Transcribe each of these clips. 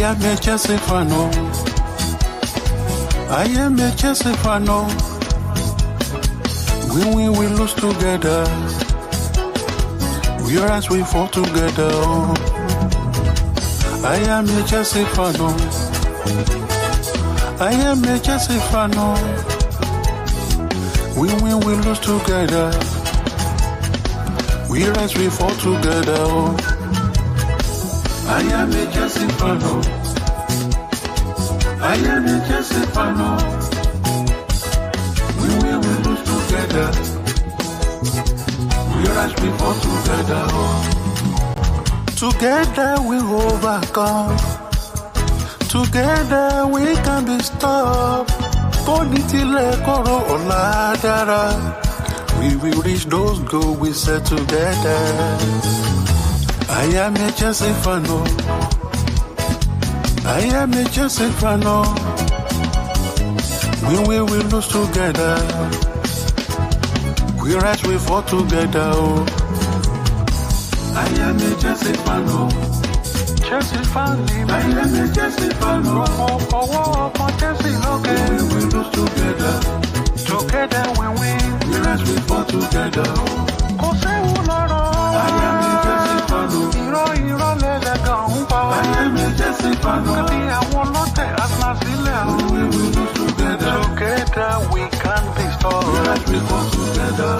am a Chelsea fan, I am a Chelsea fan, when we will lose together, we rise, we fall together. I am a Chelsea fan, I am a Chelsea fan, when we will lose together, we rise, we fall together. I am a Chelsea fan, I am a Chelsea fan, when we will lose together, we rise, we fall together. Together we overcome, together we can be stopped. Bonitile koro oladara, we will reach those goals we set together. I am a Chelsea fan, I am a Chelsea fan, when we will lose together, we rise, we fall together. I am a Chelsea fan, Chelsea fan, I am a Chelsea fan, Chelsea, okay. We will lose together, together we win, we rise, we fall together. I am a Chelsea fan, I am a Chelsea fan, we will lose together, together we can be strong, we rise, we fall together.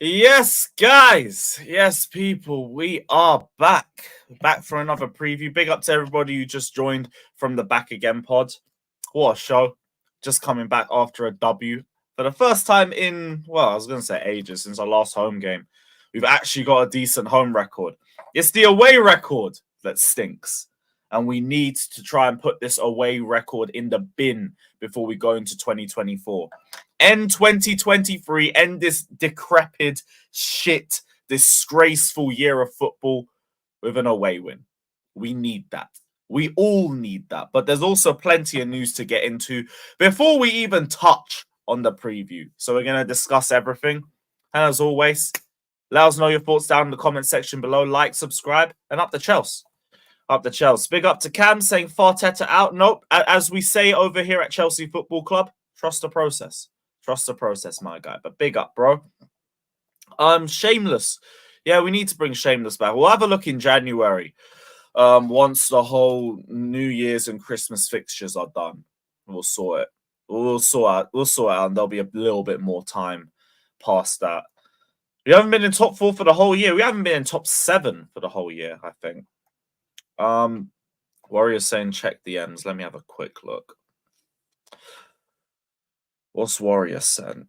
Yes, guys. Yes, people. We are back. Back for another preview. Big up to everybody who just joined from the Back Again pod. What a show. Just coming back after a W. For the first time in, well, I was going to say ages, since our last home game. We've actually got a decent home record. It's the away record that stinks. And we need to try and put this away record in the bin before we go into 2024. End 2023, end this decrepit, shit, disgraceful year of football with an away win. We need that. We all need that. But there's also plenty of news to get into before we even touch on the preview. So we're going to discuss everything. And as always, let us know your thoughts down in the comment section below. Like, subscribe, and up the Chelsea. Up the Chelsea. Big up to Cam saying Farteta out. Nope. As we say over here at Chelsea Football Club, trust the process. Trust the process, my guy. But big up, bro. Shameless. Yeah, we need to bring Shameless back. We'll have a look in January. Once the whole New Year's and Christmas fixtures are done. We'll sort it. We'll sort out, and there'll be a little bit more time past that. We haven't been in top 4 for the whole year. We haven't been in top 7 for the whole year, I think. Warriors saying check DMs. Let me have a quick look. What's Warriors saying?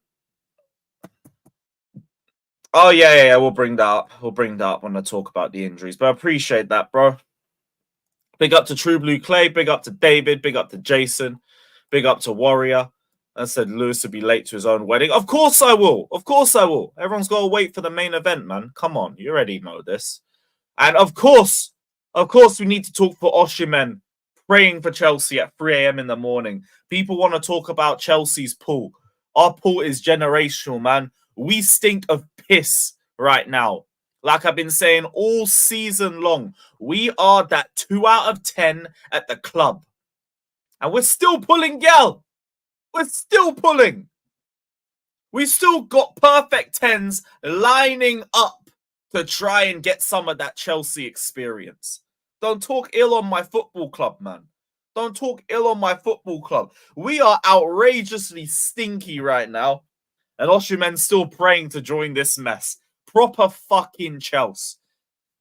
Oh, yeah. We'll bring that up. We'll bring that up when I talk about the injuries. But I appreciate that, bro. Big up to True Blue Clay. Big up to David. Big up to Jason. Big up to Warrior. I said Lewis would be late to his own wedding. Of course I will. Of course I will. Everyone's got to wait for the main event, man. Come on. You already know this. And of course, we need to talk for Osimhen praying for Chelsea at 3 a.m. in the morning. People want to talk about Chelsea's pool. Our pool is generational, man. We stink of piss right now. Like I've been saying all season long, we are that 2 out of 10 at the club. And we're still pulling, gal. We're still pulling. We still got perfect 10s lining up to try and get some of that Chelsea experience. Don't talk ill on my football club, man. Don't talk ill on my football club. We are outrageously stinky right now. And Osimhen's still praying to join this mess. Proper fucking Chelsea.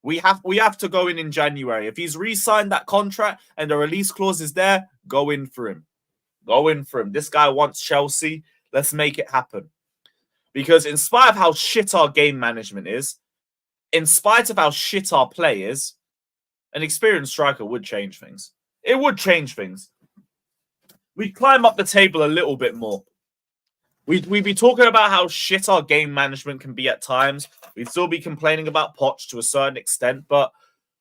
We have to go in January. If he's re-signed that contract and the release clause is there, go in for him. Go in for him. This guy wants Chelsea. Let's make it happen. Because in spite of how shit our game management is, in spite of how shit our play is, an experienced striker would change things. It would change things. We'd climb up the table a little bit more. We'd be talking about how shit our game management can be at times. We'd still be complaining about Poch to a certain extent, but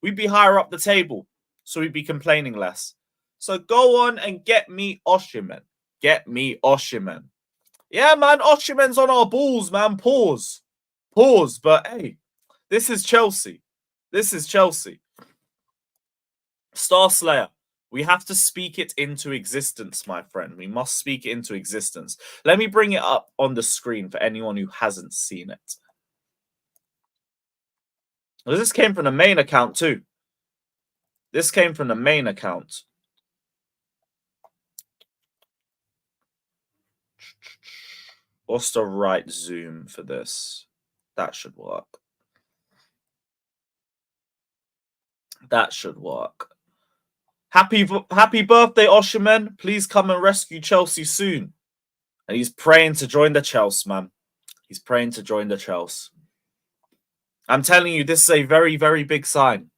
we'd be higher up the table, so we'd be complaining less. So go on and get me Osimhen. Get me Osimhen. Yeah, man, Osimhen's on our balls, man. Pause. But hey, this is Chelsea. This is Chelsea. Star Slayer. We have to speak it into existence, my friend. We must speak it into existence. Let me bring it up on the screen for anyone who hasn't seen it. Well, this came from the main account too. This came from the main account. What's the right zoom for this? That should work. That should work. Happy birthday, Osimhen. Please come and rescue Chelsea soon. And he's praying to join the Chelsea, man. He's praying to join the Chelsea. I'm telling you, this is a very, very big sign.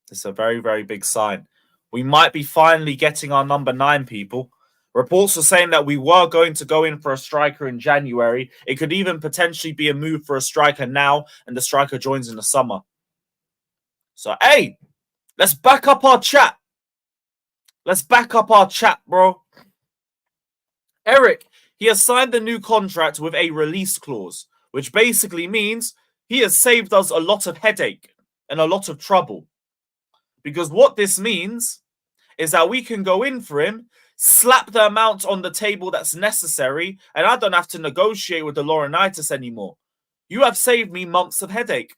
It's a very, very big sign. We might be finally getting our number 9, people. Reports are saying that we were going to go in for a striker in January. It could even potentially be a move for a striker now, and the striker joins in the summer. So, hey, let's back up our chat. Let's back up our chat, bro. Eric, he has signed the new contract with a release clause, which basically means he has saved us a lot of headache and a lot of trouble. Because what this means is that we can go in for him, slap the amount on the table that's necessary, and I don't have to negotiate with the Laurinaitis anymore. You have saved me months of headache.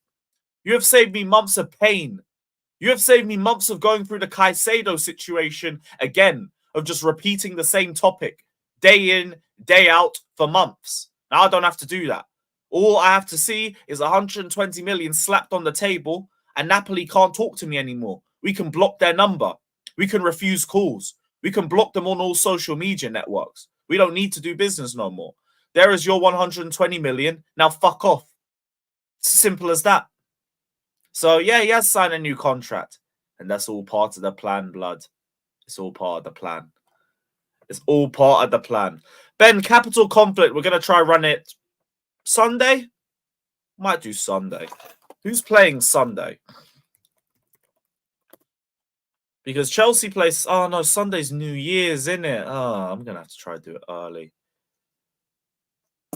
You have saved me months of pain. You have saved me months of going through the Caicedo situation again, of just repeating the same topic day in, day out for months. Now I don't have to do that. All I have to see is 120 million slapped on the table, and Napoli can't talk to me anymore. We can block their number. We can refuse calls. We can block them on all social media networks. We don't need to do business no more. There is your 120 million. Now fuck off. It's simple as that. So, yeah, he has signed a new contract. And that's all part of the plan, blood. It's all part of the plan. It's all part of the plan. Ben, Capital Conflict. We're going to try run it Sunday. Might do Sunday. Who's playing Sunday? Because Chelsea plays... Oh, no, Sunday's New Year's, isn't it? Oh, I'm going to have to try to do it early.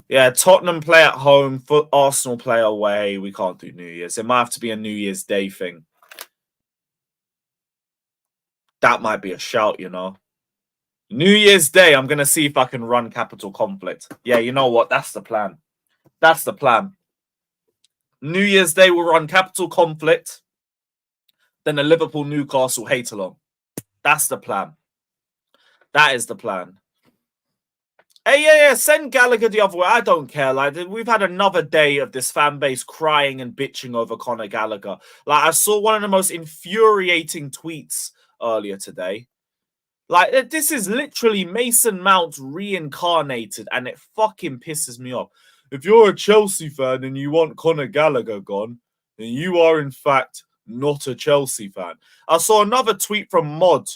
Yeah, Tottenham play at home, Arsenal play away. We can't do New Year's. It might have to be a New Year's Day thing. That might be a shout, you know. New Year's Day, I'm going to see if I can run Capital Conflict. Yeah, you know what? That's the plan. That's the plan. New Year's Day, we'll run Capital Conflict. Then the Liverpool-Newcastle hate-along. That's the plan. That is the plan. Hey, yeah, send Gallagher the other way. I don't care. Like, we've had another day of this fan base crying and bitching over Conor Gallagher. Like, I saw one of the most infuriating tweets earlier today. Like, this is literally Mason Mount reincarnated, and it fucking pisses me off. If you're a Chelsea fan and you want Conor Gallagher gone, then you are, in fact, not a Chelsea fan. I saw another tweet from Mod,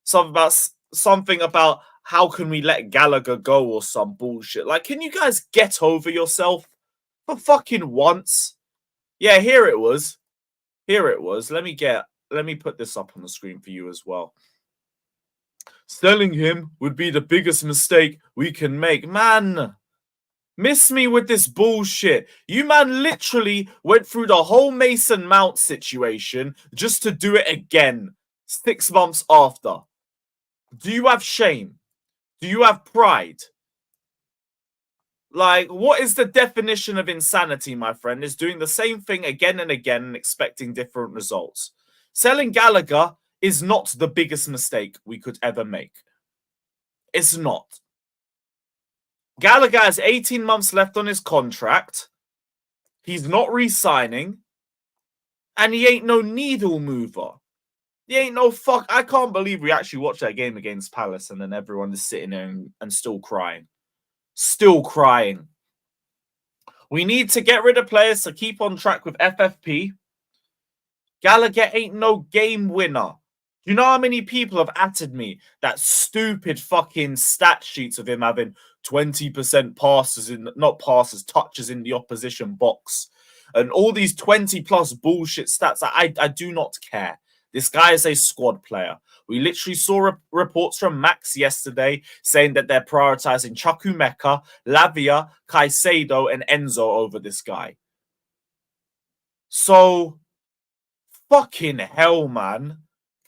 something about how can we let Gallagher go or some bullshit. Like, can you guys get over yourself for fucking once? Yeah, here it was. Here it was. Let me put this up on the screen for you as well. Selling him would be the biggest mistake we can make. Man, miss me with this bullshit. You man literally went through the whole Mason Mount situation just to do it again 6 months after. Do you have shame? Do you have pride? Like, what is the definition of insanity, my friend? Is doing the same thing again and again and expecting different results. Selling Gallagher is not the biggest mistake we could ever make. It's not. Gallagher has 18 months left on his contract. He's not re-signing. And he ain't no needle mover. He ain't no fuck. I can't believe we actually watched that game against Palace and then everyone is sitting there and still crying. Still crying. We need to get rid of players to keep on track with FFP. Gallagher ain't no game winner. Do you know how many people have atted me that stupid fucking stat sheets of him having 20% touches in the opposition box and all these 20 plus bullshit stats? I do not care. This guy is a squad player. We literally saw reports from Max yesterday saying that they're prioritizing Chukwuemeka, Lavia, Caicedo, and Enzo over this guy. So, fucking hell, man.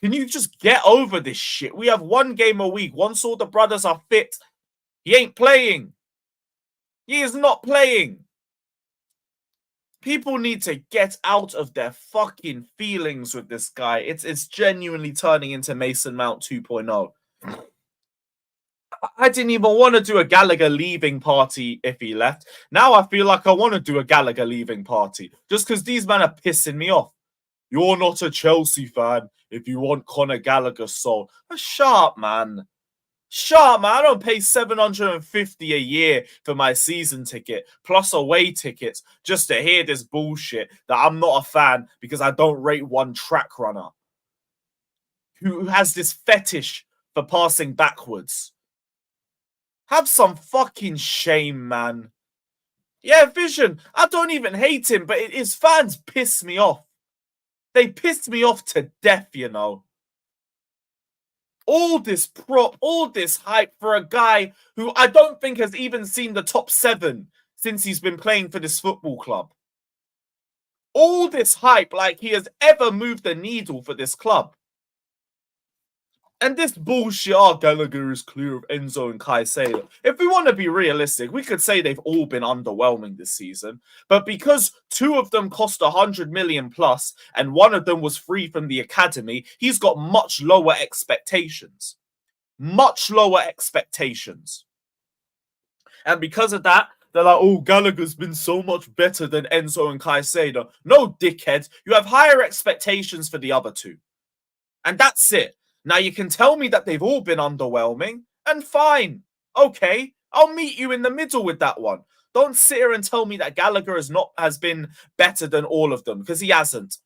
Can you just get over this shit? We have one game a week. Once all the brothers are fit, he ain't playing. He is not playing. People need to get out of their fucking feelings with this guy. It's genuinely turning into Mason Mount 2.0. I didn't even want to do a Gallagher leaving party if he left. Now I feel like I want to do a Gallagher leaving party. Just because these men are pissing me off. You're not a Chelsea fan if you want Conor Gallagher sold. Shut up, man. Shut up, man. I don't pay $750 a year for my season ticket, plus away tickets, just to hear this bullshit that I'm not a fan because I don't rate one track runner who has this fetish for passing backwards. Have some fucking shame, man. Yeah, Vision, I don't even hate him, but his fans piss me off. They pissed me off to death, you know. All this prop, all this hype for a guy who I don't think has even seen the top 7 since he's been playing for this football club. All this hype like he has ever moved the needle for this club. And this bullshit, Gallagher is clear of Enzo and Caicedo. If we want to be realistic, we could say they've all been underwhelming this season. But because 2 of them cost 100 million plus and 1 of them was free from the academy, he's got much lower expectations. Much lower expectations. And because of that, they're like, oh, Gallagher's been so much better than Enzo and Caicedo. No, dickhead. You have higher expectations for the other 2. And that's it. Now, you can tell me that they've all been underwhelming, and fine. Okay, I'll meet you in the middle with that one. Don't sit here and tell me that Gallagher has been better than all of them, because he hasn't.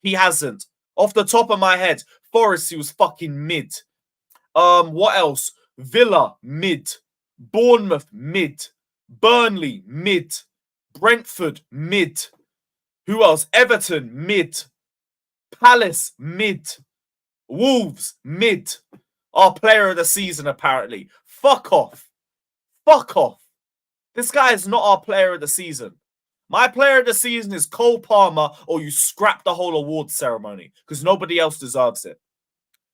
He hasn't. Off the top of my head, Forest, he was fucking mid. What else? Villa, mid. Bournemouth, mid. Burnley, mid. Brentford, mid. Who else? Everton, mid. Palace, mid. Wolves, mid. Our player of the season, apparently. Fuck off. Fuck off. This guy is not our player of the season. My player of the season is Cole Palmer, or you scrap the whole award ceremony, because nobody else deserves it.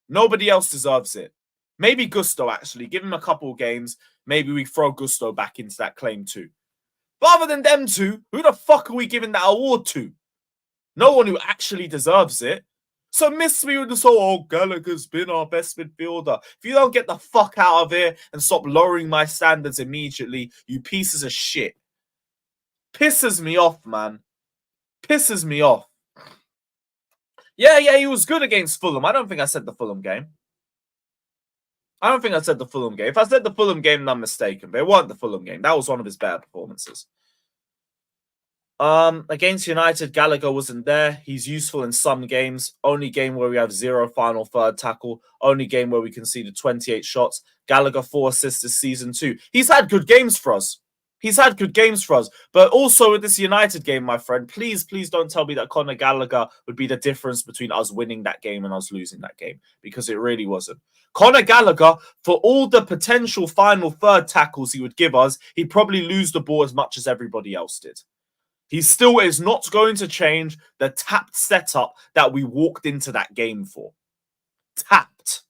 Nobody else deserves it. Maybe Gusto, actually. Give him a couple of games. Maybe we throw Gusto back into that claim too. But other than them 2, who the fuck are we giving that award to? No one who actually deserves it. So miss me with this whole, oh, Gallagher's been our best midfielder. If you don't get the fuck out of here and stop lowering my standards immediately, you pieces of shit. Pisses me off, man. Pisses me off. Yeah, he was good against Fulham. I don't think I said the Fulham game. If I said the Fulham game, then I'm mistaken. But it wasn't the Fulham game. That was one of his better performances. Against United, Gallagher wasn't there. He's useful in some games. Only game where we have 0 final third tackle. Only game where we conceded 28 shots. Gallagher 4 assists this season too. He's had good games for us. But also with this United game, my friend, please don't tell me that Conor Gallagher would be the difference between us winning that game and us losing that game, because it really wasn't. Conor Gallagher, for all the potential final third tackles he would give us, he'd probably lose the ball as much as everybody else did. He still is not going to change the tapped setup that we walked into that game for. Tapped.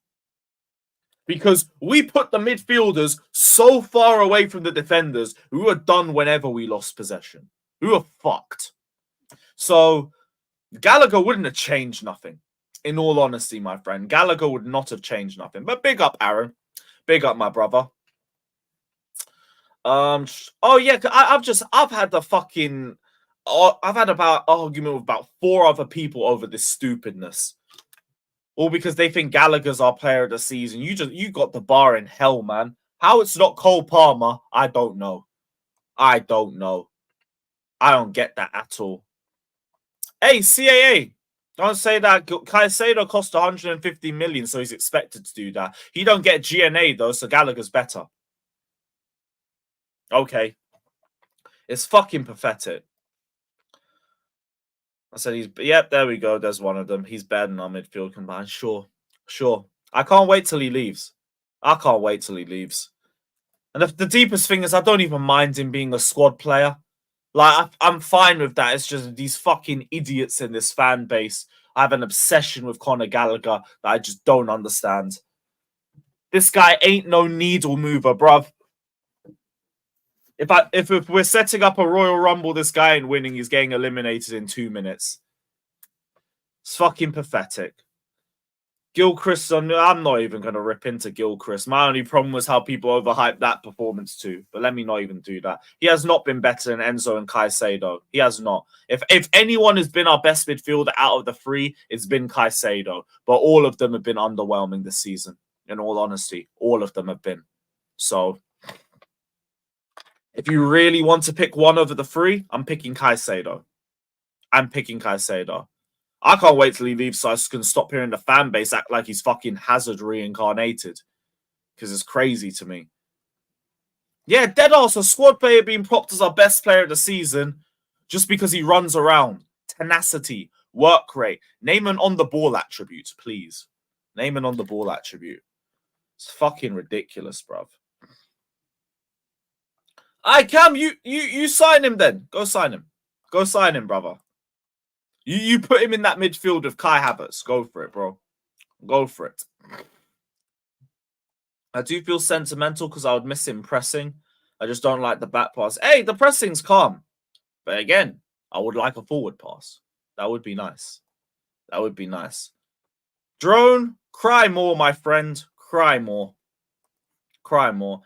Because we put the midfielders so far away from the defenders, we were done whenever we lost possession. We were fucked. So Gallagher wouldn't have changed nothing. In all honesty, my friend, Gallagher would not have changed nothing. But big up, Aaron. Big up, my brother. Oh yeah, I've had about argument with about 4 other people over this stupidness. All because they think Gallagher's our player of the season. You got the bar in hell, man. How it's not Cole Palmer, I don't know. I don't get that at all. Hey, CAA. Don't say that. Caicedo cost 150 million, so he's expected to do that. He don't get GNA, though, so Gallagher's better. Okay. It's fucking pathetic. I said yep, there we go. There's one of them. He's better than our midfield combined. Sure. I can't wait till he leaves. And the deepest thing is I don't even mind him being a squad player. Like, I'm fine with that. It's just these fucking idiots in this fan base. I have an obsession with Conor Gallagher that I just don't understand. This guy ain't no needle mover, bruv. If we're setting up a Royal Rumble, this guy ain't winning. He's getting eliminated in 2 minutes. It's fucking pathetic. Gilchrist, I'm not even going to rip into Gilchrist. My only problem was how people overhyped that performance too. But let me not even do that. He has not been better than Enzo and Caicedo. He has not. If anyone has been our best midfielder out of the 3, it's been Caicedo. But all of them have been underwhelming this season. In all honesty, all of them have been. So if you really want to pick one over the 3, I'm picking Caicedo. I can't wait till he leaves so I can stop hearing the fan base act like he's fucking Hazard reincarnated. Because it's crazy to me. Yeah, deadass, a squad player being propped as our best player of the season just because he runs around. Tenacity, work rate. Name an on-the-ball attribute, please. Name an on-the-ball attribute. It's fucking ridiculous, bruv. Cam, you sign him then. Go sign him, brother. You put him in that midfield with Kai Havertz. Go for it, bro. Go for it. I do feel sentimental because I would miss him pressing. I just don't like the back pass. Hey, the pressing's calm. But again, I would like a forward pass. That would be nice. Drone, cry more, my friend. Cry more.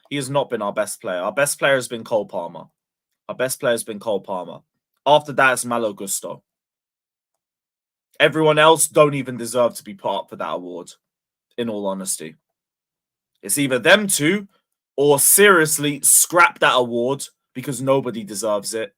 He has not been our best player. Our best player has been Cole Palmer. After that, it's Malo Gusto. Everyone else don't even deserve to be put up for that award, in all honesty. It's either them two or seriously scrap that award because nobody deserves it.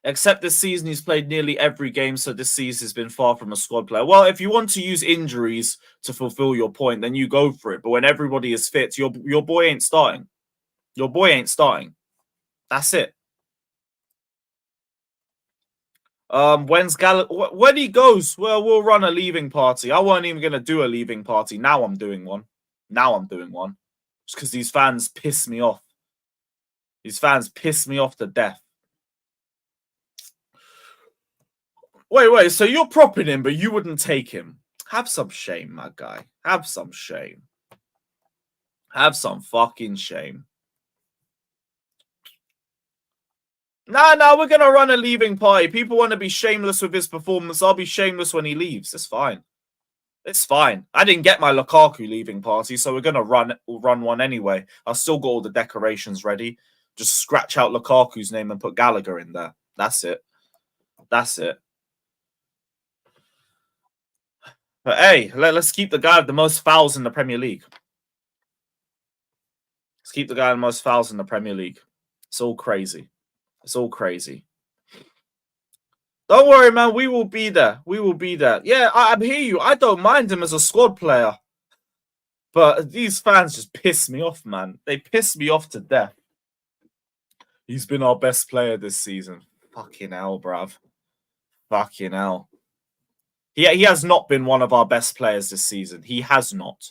Except this season, he's played nearly every game, so this season has been far from a squad player. Well, if you want to use injuries to fulfill your point, then you go for it. But when everybody is fit, your boy ain't starting. That's it. When he goes, well, we'll run a leaving party. I wasn't even going to do a leaving party. Now I'm doing one. Just because these fans piss me off. To death. Wait. So you're propping him, but you wouldn't take him. Have some shame, my guy. Have some shame. Have some fucking shame. Nah, we're gonna run a leaving party. People want to be shameless with his performance. I'll be shameless when he leaves. It's fine. It's fine. I didn't get my Lukaku leaving party, so we're gonna run one anyway. I've still got all the decorations ready. Just scratch out Lukaku's name and put Gallagher in there. That's it. That's it. But hey, let's keep the guy with the most fouls in the Premier League. Let's keep the guy with the most fouls in the Premier League. It's all crazy. It's all crazy. Don't worry, man. We will be there. We will be there. Yeah, I hear you. I don't mind him as a squad player. But these fans just piss me off, man. They piss me off to death. He's been our best player this season. Fucking hell, bruv. Fucking hell. He has not been one of our best players this season. He has not.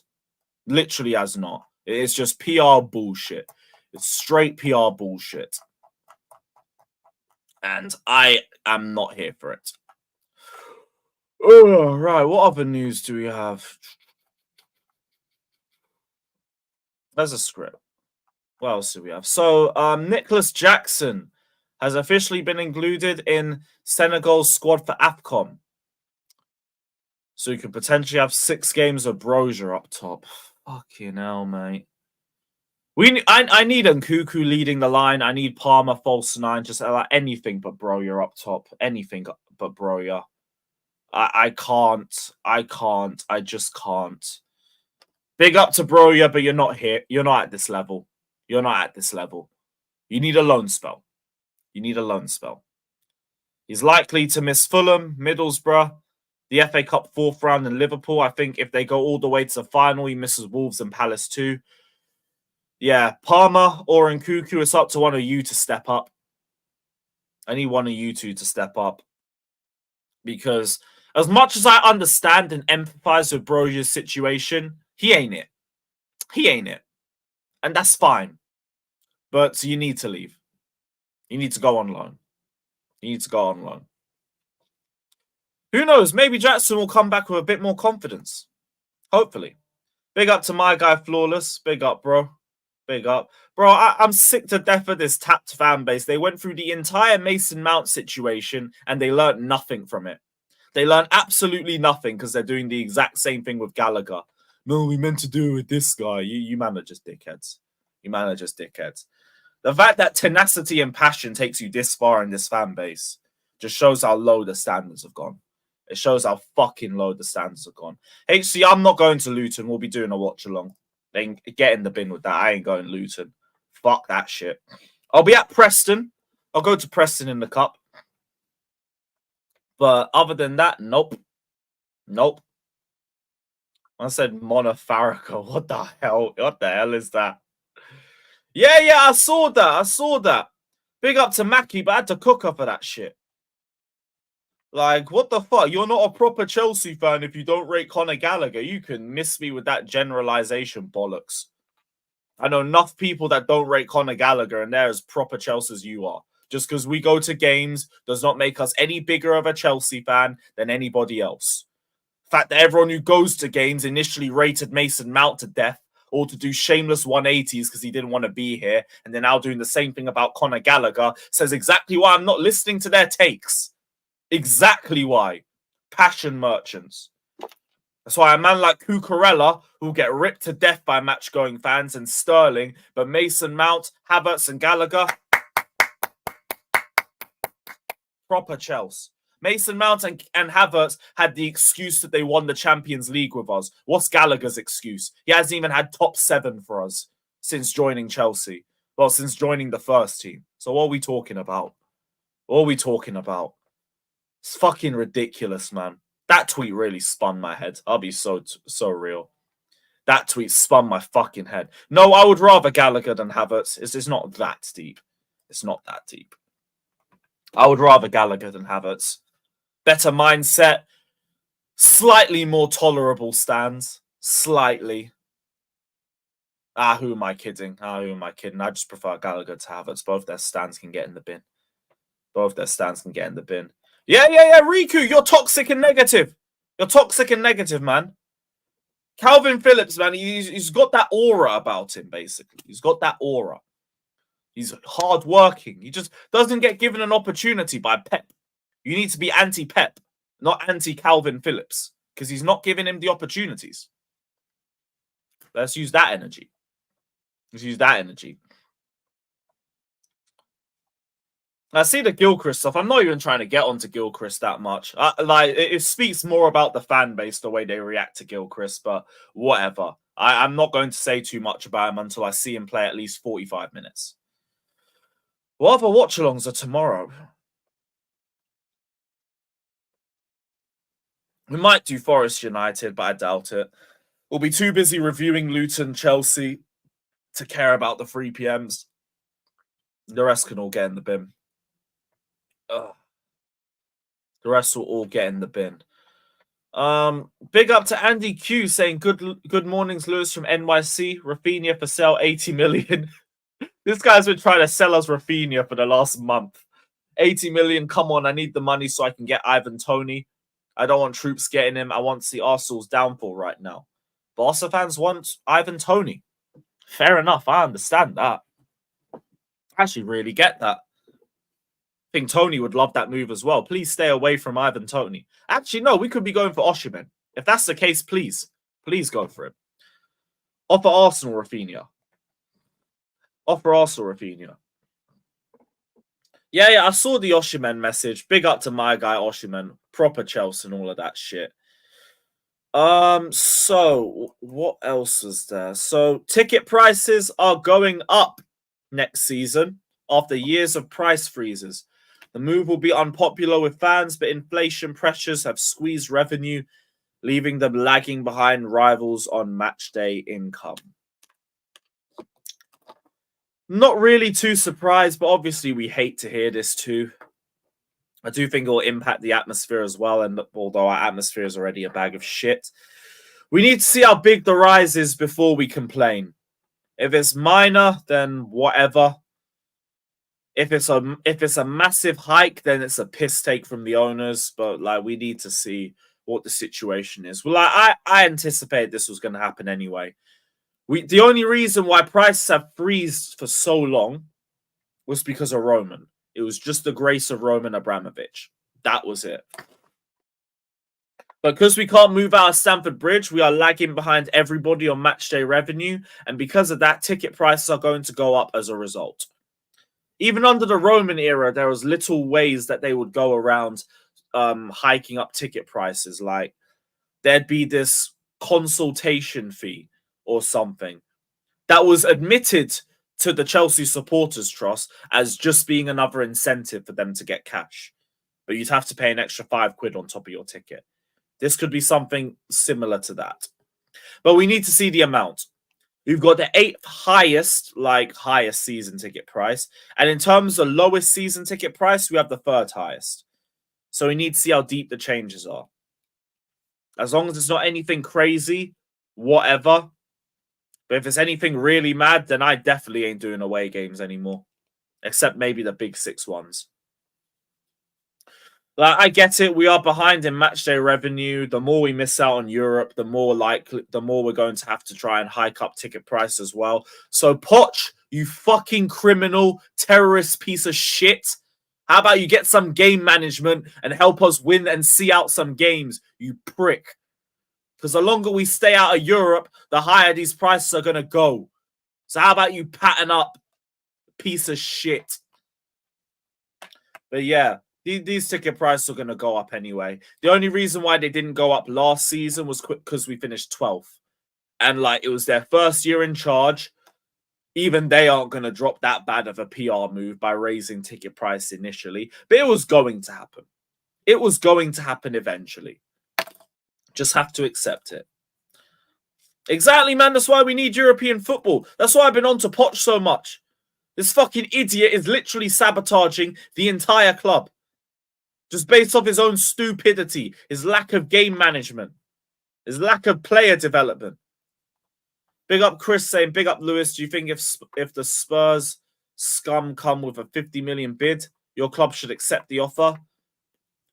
Literally has not. It is just PR bullshit. It's straight PR bullshit. And I am not here for it. Oh, right. What other news do we have? There's a script. What else do we have? So, Nicholas Jackson has officially been included in Senegal's squad for AFCON. So you could potentially have 6 games of Brozier up top. Fucking hell, mate. I need Nkuku leading the line. I need Palmer false 9. Just like anything but Brozier up top. Anything but Brozier. I can't. I just can't. Big up to Brozier, but you're not here. You're not at this level. You're not at this level. You need a loan spell. You need a loan spell. He's likely to miss Fulham, Middlesbrough, the FA Cup 4th round in Liverpool. I think if they go all the way to the final, he misses Wolves and Palace too. Yeah, Palmer or Nkuku, it's up to one of you to step up. I need one of you two to step up. Because as much as I understand and empathize with Brozier's situation, he ain't it. He ain't it. And that's fine. But you need to leave. You need to go on loan. You need to go on loan. Who knows? Maybe Jackson will come back with a bit more confidence. Hopefully. Big up to my guy, Flawless. Big up, bro. Big up. Bro, I'm sick to death of this tapped fan base. They went through the entire Mason Mount situation and they learned nothing from it. They learned absolutely nothing because they're doing the exact same thing with Gallagher. No, we meant to do it with this guy. You man are just dickheads. You man are just dickheads. The fact that tenacity and passion takes you this far in this fan base just shows how low the standards have gone. It shows how fucking low the standards have gone. HC, I'm not going to Luton. We'll be doing a watch along. Then get in the bin with that. I ain't going Luton. Fuck that shit. I'll be at Preston. I'll go to Preston in the cup. But other than that, nope. Nope. I said Monopharica. What the hell? What the hell is that? Yeah, I saw that. Big up to Mackie, but I had to cook her for that shit. Like, what the fuck? You're not a proper Chelsea fan if you don't rate Conor Gallagher. You can miss me with that generalization bollocks. I know enough people that don't rate Conor Gallagher, and they're as proper Chelsea as you are. Just because we go to games does not make us any bigger of a Chelsea fan than anybody else. The fact that everyone who goes to games initially rated Mason Mount to death or to do shameless 180s because he didn't want to be here, and they're now doing the same thing about Conor Gallagher, says exactly why I'm not listening to their takes. Exactly why. Passion merchants. That's why a man like Cucurella will get ripped to death by match-going fans and Sterling, but Mason Mount, Havertz and Gallagher, proper Chelsea. Mason Mount and Havertz had the excuse that they won the Champions League with us. What's Gallagher's excuse? He hasn't even had top 7 for us since joining Chelsea. Well, since joining the first team. So what are we talking about? What are we talking about? It's fucking ridiculous, man. That tweet really spun my head. I'll be so real. That tweet spun my fucking head. No, I would rather Gallagher than Havertz. It's not that deep. It's not that deep. I would rather Gallagher than Havertz. Better mindset. Slightly more tolerable stands. Slightly. Who am I kidding? Who am I kidding? I just prefer Gallagher to Havertz. Both their stands can get in the bin. Both their stands can get in the bin. Yeah. Riku, you're toxic and negative. You're toxic and negative, man. Calvin Phillips, man, he's got that aura about him, basically. He's got that aura. He's hard-working. He just doesn't get given an opportunity by Pep. You need to be anti-Pep, not anti-Calvin Phillips, because he's not giving him the opportunities. Let's use that energy. Let's use that energy. I see the Gilchrist stuff. I'm not even trying to get onto Gilchrist that much. It speaks more about the fan base, the way they react to Gilchrist, but whatever. I'm not going to say too much about him until I see him play at least 45 minutes. What other watch-alongs are tomorrow? We might do Forest United, but I doubt it. We'll be too busy reviewing Luton, Chelsea to care about the 3 PMs. The rest can all get in the bin. Ugh. The rest will all get in the bin. Big up to Andy Q saying good mornings, Lewis from NYC. Rafinha for sale, 80 million. This guy's been trying to sell us Rafinha for the last month. 80 million, come on, I need the money so I can get Ivan Toney. I don't want troops getting him. I want to see Arsenal's downfall right now. Barca fans want Ivan Toney. Fair enough, I understand that. I actually really get that. I think Toney would love that move as well. Please stay away from Ivan Toney. Actually, no, we could be going for Osimhen. If that's the case, please go for it. Offer Arsenal Rafinha. Offer Arsenal Rafinha. Yeah, I saw the Osimhen message. Big up to my guy Osimhen. Proper Chelsea and all of that shit. So what else is there? So ticket prices are going up next season after years of price freezes. The move will be unpopular with fans, but inflation pressures have squeezed revenue, leaving them lagging behind rivals on match day income. Not really too surprised, but obviously we hate to hear this too. I do think it will impact the atmosphere as well, and although our atmosphere is already a bag of shit, we need to see how big the rise is before we complain. If it's minor, then whatever. If it's a massive hike, then it's a piss take from the owners. But like, we need to see what the situation is. Well, I anticipated this was going to happen anyway. The only reason why prices have freezed for so long was because of Roman. It was just the grace of Roman Abramovich. That was it. But because we can't move out of Stamford Bridge, we are lagging behind everybody on matchday revenue. And because of that, ticket prices are going to go up as a result. Even under the Roman era, there was little ways that they would go around hiking up ticket prices. Like there'd be this consultation fee or something that was admitted to the Chelsea Supporters Trust as just being another incentive for them to get cash. But you'd have to pay an extra £5 on top of your ticket. This could be something similar to that. But we need to see the amount. We've got the 8th highest season ticket price. And in terms of lowest season ticket price, we have the 3rd highest. So we need to see how deep the changes are. As long as it's not anything crazy, whatever. But if it's anything really mad, then I definitely ain't doing away games anymore. Except maybe the big 6 ones. Like, I get it. We are behind in matchday revenue. The more we miss out on Europe, the more we're going to have to try and hike up ticket price as well. So, Poch, you fucking criminal, terrorist piece of shit. How about you get some game management and help us win and see out some games, you prick. Because the longer we stay out of Europe, the higher these prices are going to go. So how about you pattern up, piece of shit? But yeah. These ticket prices are going to go up anyway. The only reason why they didn't go up last season was because we finished 12th. And like, it was their first year in charge. Even they aren't going to drop that bad of a PR move by raising ticket price initially. But it was going to happen. It was going to happen eventually. Just have to accept it. Exactly, man. That's why we need European football. That's why I've been on to Poch so much. This fucking idiot is literally sabotaging the entire club. Just based off his own stupidity, his lack of game management, his lack of player development. Big up Chris saying, big up Lewis. Do you think if the Spurs scum come with a 50 million bid, your club should accept the offer?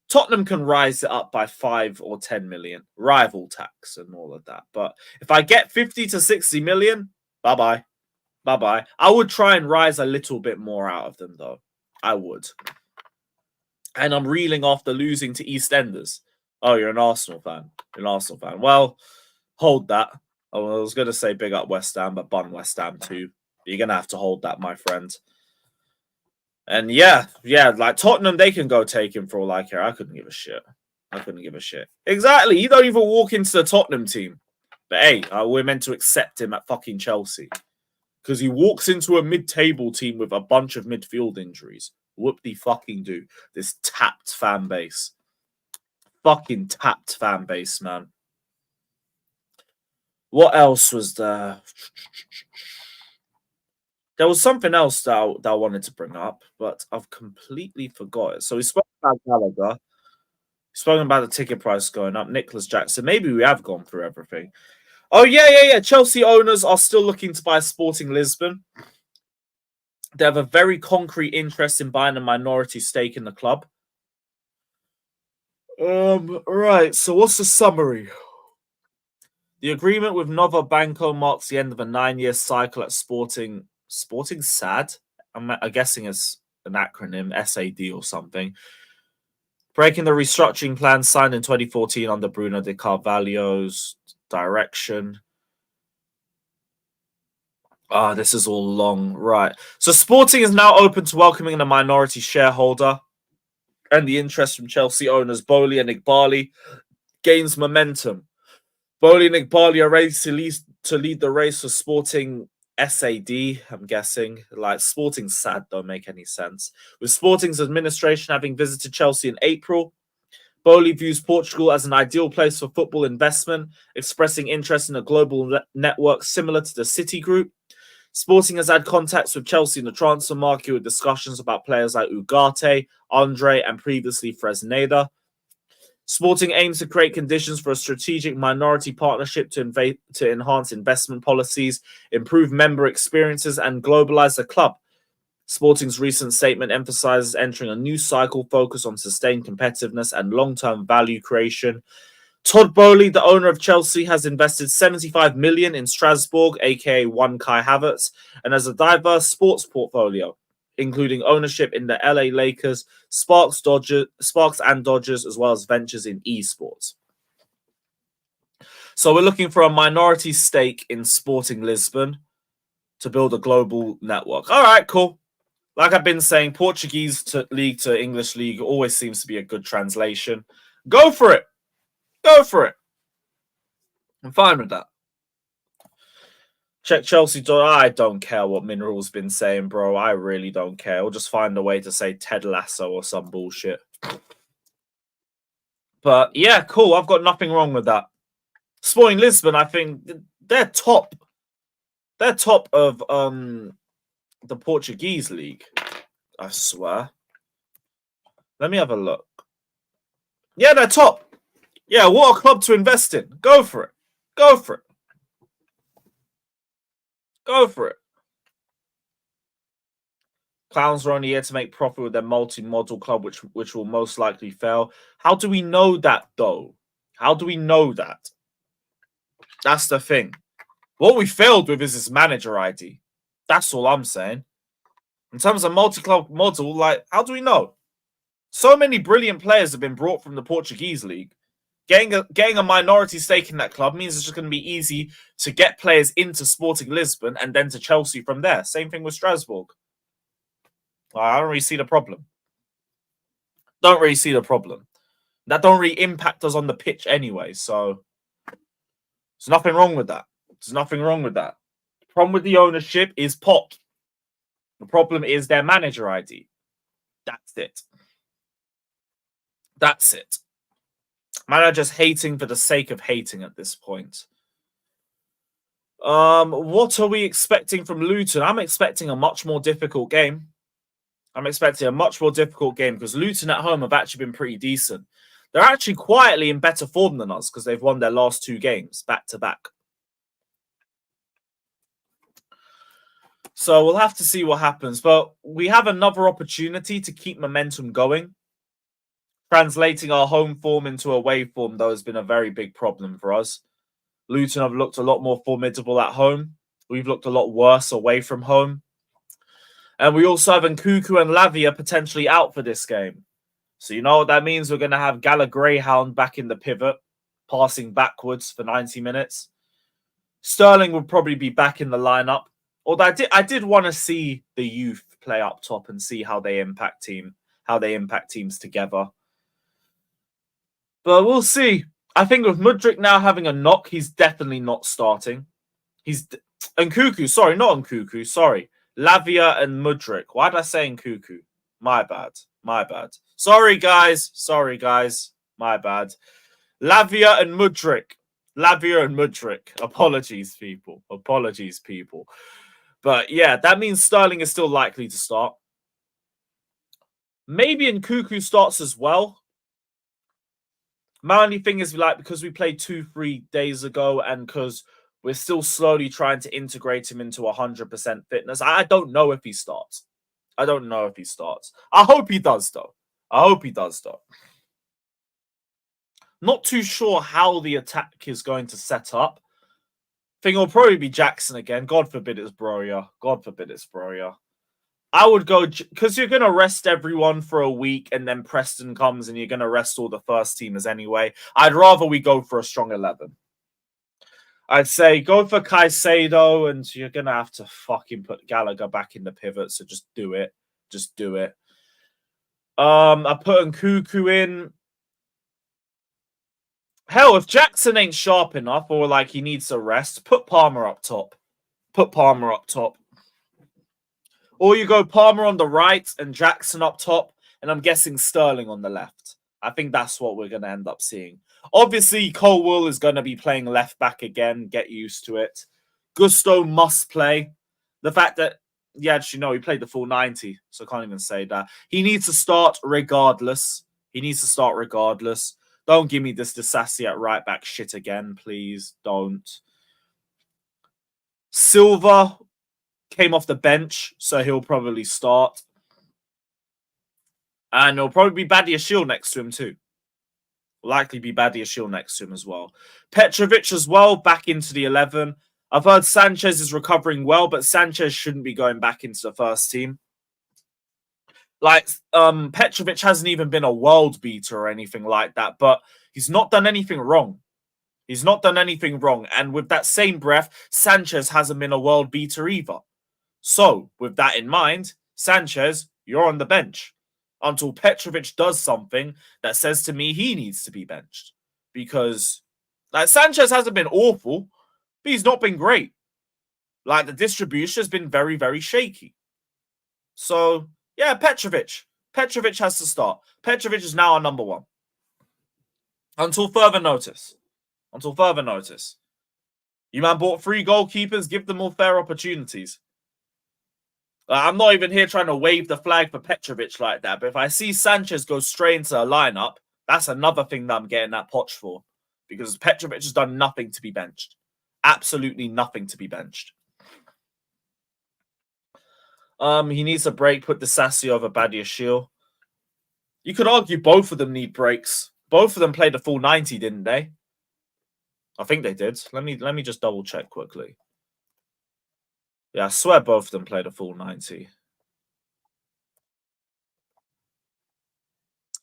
Tottenham can rise it up by 5 or 10 million. Rival tax and all of that. But if I get 50 to 60 million, bye-bye. Bye-bye. I would try and rise a little bit more out of them, though. I would. And I'm reeling after losing to EastEnders. Oh, you're an Arsenal fan. You're an Arsenal fan. Well, hold that. I was going to say big up West Ham, but bun West Ham too. You're going to have to hold that, my friend. And yeah, like Tottenham, they can go take him for all I care. I couldn't give a shit. Exactly. You don't even walk into the Tottenham team. But hey, we're meant to accept him at fucking Chelsea. Because he walks into a mid-table team with a bunch of midfield injuries. Whoop-de-fucking-do. This tapped fan base. Fucking tapped fan base, man. What else was there? There was something else that I wanted to bring up, but I've completely forgot it. So we spoke about Gallagher. Spoken about the ticket price going up. Nicholas Jackson. Maybe we have gone through everything. Oh, yeah. Chelsea owners are still looking to buy Sporting Lisbon. They have a very concrete interest in buying a minority stake in the club. Right. So what's the summary? The agreement with Nova Banco marks the end of a 9-year cycle at Sporting SAD? I'm guessing it's an acronym, SAD or something. Breaking the restructuring plan signed in 2014 under Bruno de Carvalho's direction. This is all long. Right. So Sporting is now open to welcoming a minority shareholder, and the interest from Chelsea owners Bowley and Igbali gains momentum. Bowley and Igbali are ready to lead the race for Sporting SAD, I'm guessing. Like, Sporting SAD don't make any sense. With Sporting's administration having visited Chelsea in April, Bowley views Portugal as an ideal place for football investment, expressing interest in a global network similar to the City Group. Sporting has had contacts with Chelsea in the transfer market with discussions about players like Ugarte, Andre, and previously Fresneda. Sporting aims to create conditions for a strategic minority partnership to enhance investment policies, improve member experiences, and globalize the club. Sporting's recent statement emphasizes entering a new cycle focused on sustained competitiveness and long-term value creation. Todd Bowley, the owner of Chelsea, has invested $75 million in Strasbourg, aka One Kai Havertz, and has a diverse sports portfolio, including ownership in the LA Lakers, Sparks and Dodgers, as well as ventures in esports. So we're looking for a minority stake in Sporting Lisbon to build a global network. All right, cool. Like I've been saying, Portuguese league to English league always seems to be a good translation. Go for it. Go for it. I'm fine with that. Check Chelsea. I don't care what Mineral's been saying, bro. I really don't care. We'll just find a way to say Ted Lasso or some bullshit. But yeah, cool. I've got nothing wrong with that. Sporting Lisbon, I think they're top. They're top of the Portuguese league. I swear. Let me have a look. Yeah, they're top. Yeah, what a club to invest in. Go for it. Go for it. Go for it. Clowns are only here to make profit with their multi-model club, which will most likely fail. How do we know that, though? How do we know that? That's the thing. What we failed with is this manager ID. That's all I'm saying. In terms of multi-club model, like, how do we know? So many brilliant players have been brought from the Portuguese league. Getting a minority stake in that club means it's just going to be easy to get players into Sporting Lisbon and then to Chelsea from there. Same thing with Strasbourg. I don't really see the problem. Don't really see the problem. That don't really impact us on the pitch anyway, so there's nothing wrong with that. There's nothing wrong with that. The problem with the ownership is pot. The problem is their manager ID. That's it. That's it. Managers hating for the sake of hating at this point. What are we expecting from Luton? I'm expecting a much more difficult game. Because Luton at home have actually been pretty decent. They're actually quietly in better form than us because they've won their last 2 games back to back. So we'll have to see what happens. But we have another opportunity to keep momentum going. Translating our home form into away form, though, has been a very big problem for us. Luton have looked a lot more formidable at home. We've looked a lot worse away from home. And we also have Nkuku and Lavia potentially out for this game. So you know what that means? We're going to have Gallagher Greyhound back in the pivot, passing backwards for 90 minutes. Sterling would probably be back in the lineup. Although I did want to see the youth play up top and see how they impact teams together. But we'll see. I think with Mudryk now having a knock, he's definitely not starting. Nkuku, sorry, not Nkuku, sorry. Lavia and Mudryk. Why did I say Nkuku? My bad. Sorry, guys. My bad. Lavia and Mudryk. Apologies, people. But yeah, that means Sterling is still likely to start. Maybe Nkuku starts as well. My only thing is, because we played 2-3 days ago and because we're still slowly trying to integrate him into 100% fitness, I don't know if he starts. I hope he does, though. Not too sure how the attack is going to set up. Think it'll probably be Jackson again. God forbid it's Broja. I would go, because you're going to rest everyone for a week and then Preston comes and you're going to rest all the first teamers anyway. I'd rather we go for a strong 11. I'd say go for Caicedo and you're going to have to fucking put Gallagher back in the pivot. So just do it. I put Nkuku in. Hell, if Jackson ain't sharp enough or like he needs a rest, put Palmer up top. Or you go Palmer on the right and Jackson up top, and I'm guessing Sterling on the left. I think that's what we're going to end up seeing. Obviously, Colwill is going to be playing left back again. Get used to it. Gusto must play. The fact that, he played the full 90, so I can't even say that. He needs to start regardless. Don't give me this Disassi at right back shit again, please. Don't. Silva came off the bench, so he'll probably start. And it'll probably be Badiashile next to him too. Likely be Badiashile next to him as well. Petrovic as well, back into the 11. I've heard Sanchez is recovering well, but Sanchez shouldn't be going back into the first team. Petrovic hasn't even been a world beater or anything like that, but he's not done anything wrong. And with that same breath, Sanchez hasn't been a world beater either. So, with that in mind, Sanchez, you're on the bench until Petrovic does something that says to me he needs to be benched. Because Sanchez hasn't been awful, but he's not been great. The distribution has been very, very shaky. So, yeah, Petrovic. Petrovic has to start. Petrovic is now our number one. Until further notice. You man bought 3 goalkeepers, give them all fair opportunities. I'm not even here trying to wave the flag for Petrovic like that, but if I see Sanchez go straight into a lineup, that's another thing that I'm getting that Poch for. Because Petrovic has done nothing to be benched. Absolutely nothing to be benched. He needs a break, put Disassi over Badiashile. You could argue both of them need breaks. Both of them played a full 90, didn't they? I think they did. Let me just double check quickly. Yeah, I swear both of them played a full 90.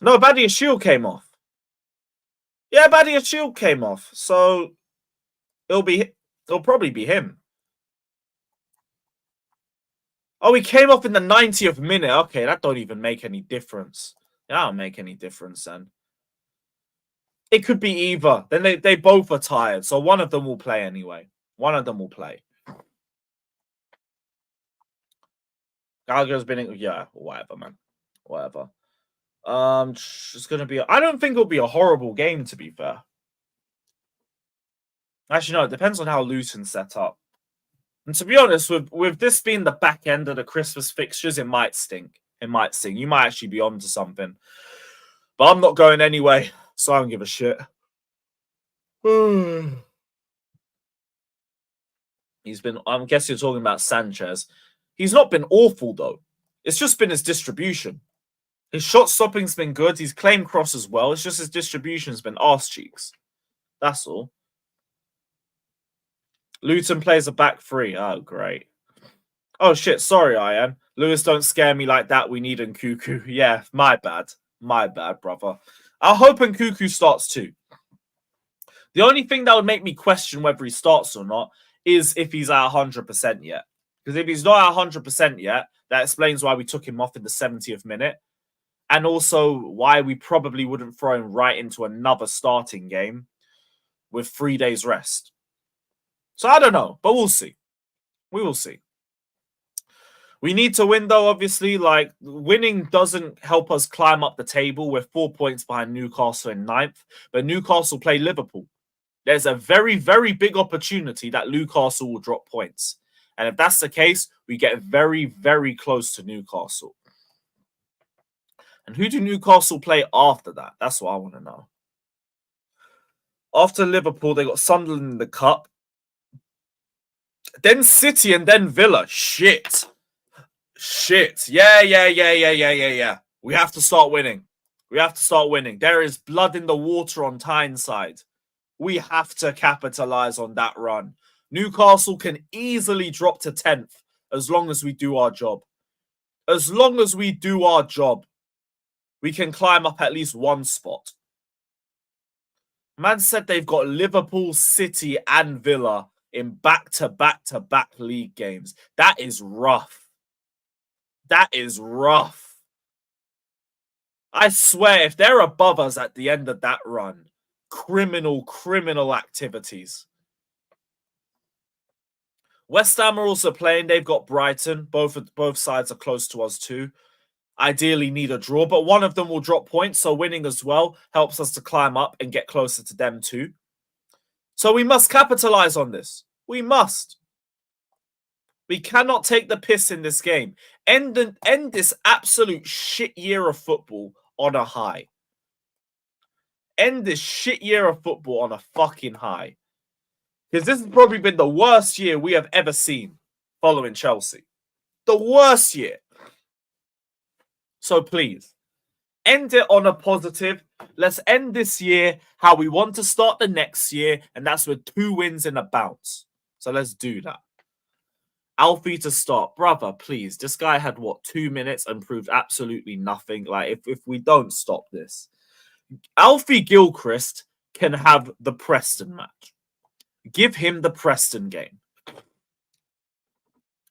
No, Badiashile came off. Yeah, Badiashile came off. So it'll probably be him. Oh, he came off in the 90th minute. Okay, that don't even make any difference. That don't make any difference then. It could be either. Then they both are tired. So one of them will play anyway. Gallagher's been whatever, man. Whatever. It's gonna be. I don't think it'll be a horrible game, to be fair. Actually, no. It depends on how Luton's set up. And to be honest, with this being the back end of the Christmas fixtures, it might stink. You might actually be onto something. But I'm not going anyway, so I don't give a shit. I guess you're talking about Sanchez. He's not been awful, though. It's just been his distribution. His shot stopping's been good. He's claimed cross as well. It's just his distribution's been arse cheeks. That's all. Luton plays a back three. Oh, great. Oh, shit. Sorry, Ian. Lewis, don't scare me like that. We need Nkuku. Yeah, my bad. My bad, brother. I hope Nkuku starts too. The only thing that would make me question whether he starts or not is if he's at 100% yet. Because if he's not at 100% yet, that explains why we took him off in the 70th minute. And also why we probably wouldn't throw him right into another starting game with 3 days rest. So I don't know, but we'll see. We will see. We need to win, though, obviously. Like, winning doesn't help us climb up the table. We're 4 points behind Newcastle in 9th, but Newcastle play Liverpool. There's a very, very big opportunity that Newcastle will drop points. And if that's the case, we get very, very close to Newcastle. And who do Newcastle play after that? That's what I want to know. After Liverpool, they got Sunderland in the Cup. Then City and then Villa. Shit. Yeah. We have to start winning. There is blood in the water on Tyneside. We have to capitalize on that run. Newcastle can easily drop to 10th as long as we do our job. We can climb up at least one spot. Man said they've got Liverpool, City, and Villa in back-to-back league games. That is rough. I swear, if they're above us at the end of that run, criminal activities. West Ham are also playing. They've got Brighton. Both sides are close to us too. Ideally need a draw, but one of them will drop points, so winning as well helps us to climb up and get closer to them too. So we must capitalize on this. We must. We cannot take the piss in this game. End this absolute shit year of football on a high. End this shit year of football on a fucking high. Because this has probably been the worst year we have ever seen following Chelsea. The worst year. So please, end it on a positive. Let's end this year how we want to start the next year, and that's with 2 wins and a bounce. So let's do that. Alfie to start. Brother, please. This guy had, 2 minutes and proved absolutely nothing. Like, if we don't stop this. Alfie Gilchrist can have the Preston match. Give him the Preston game.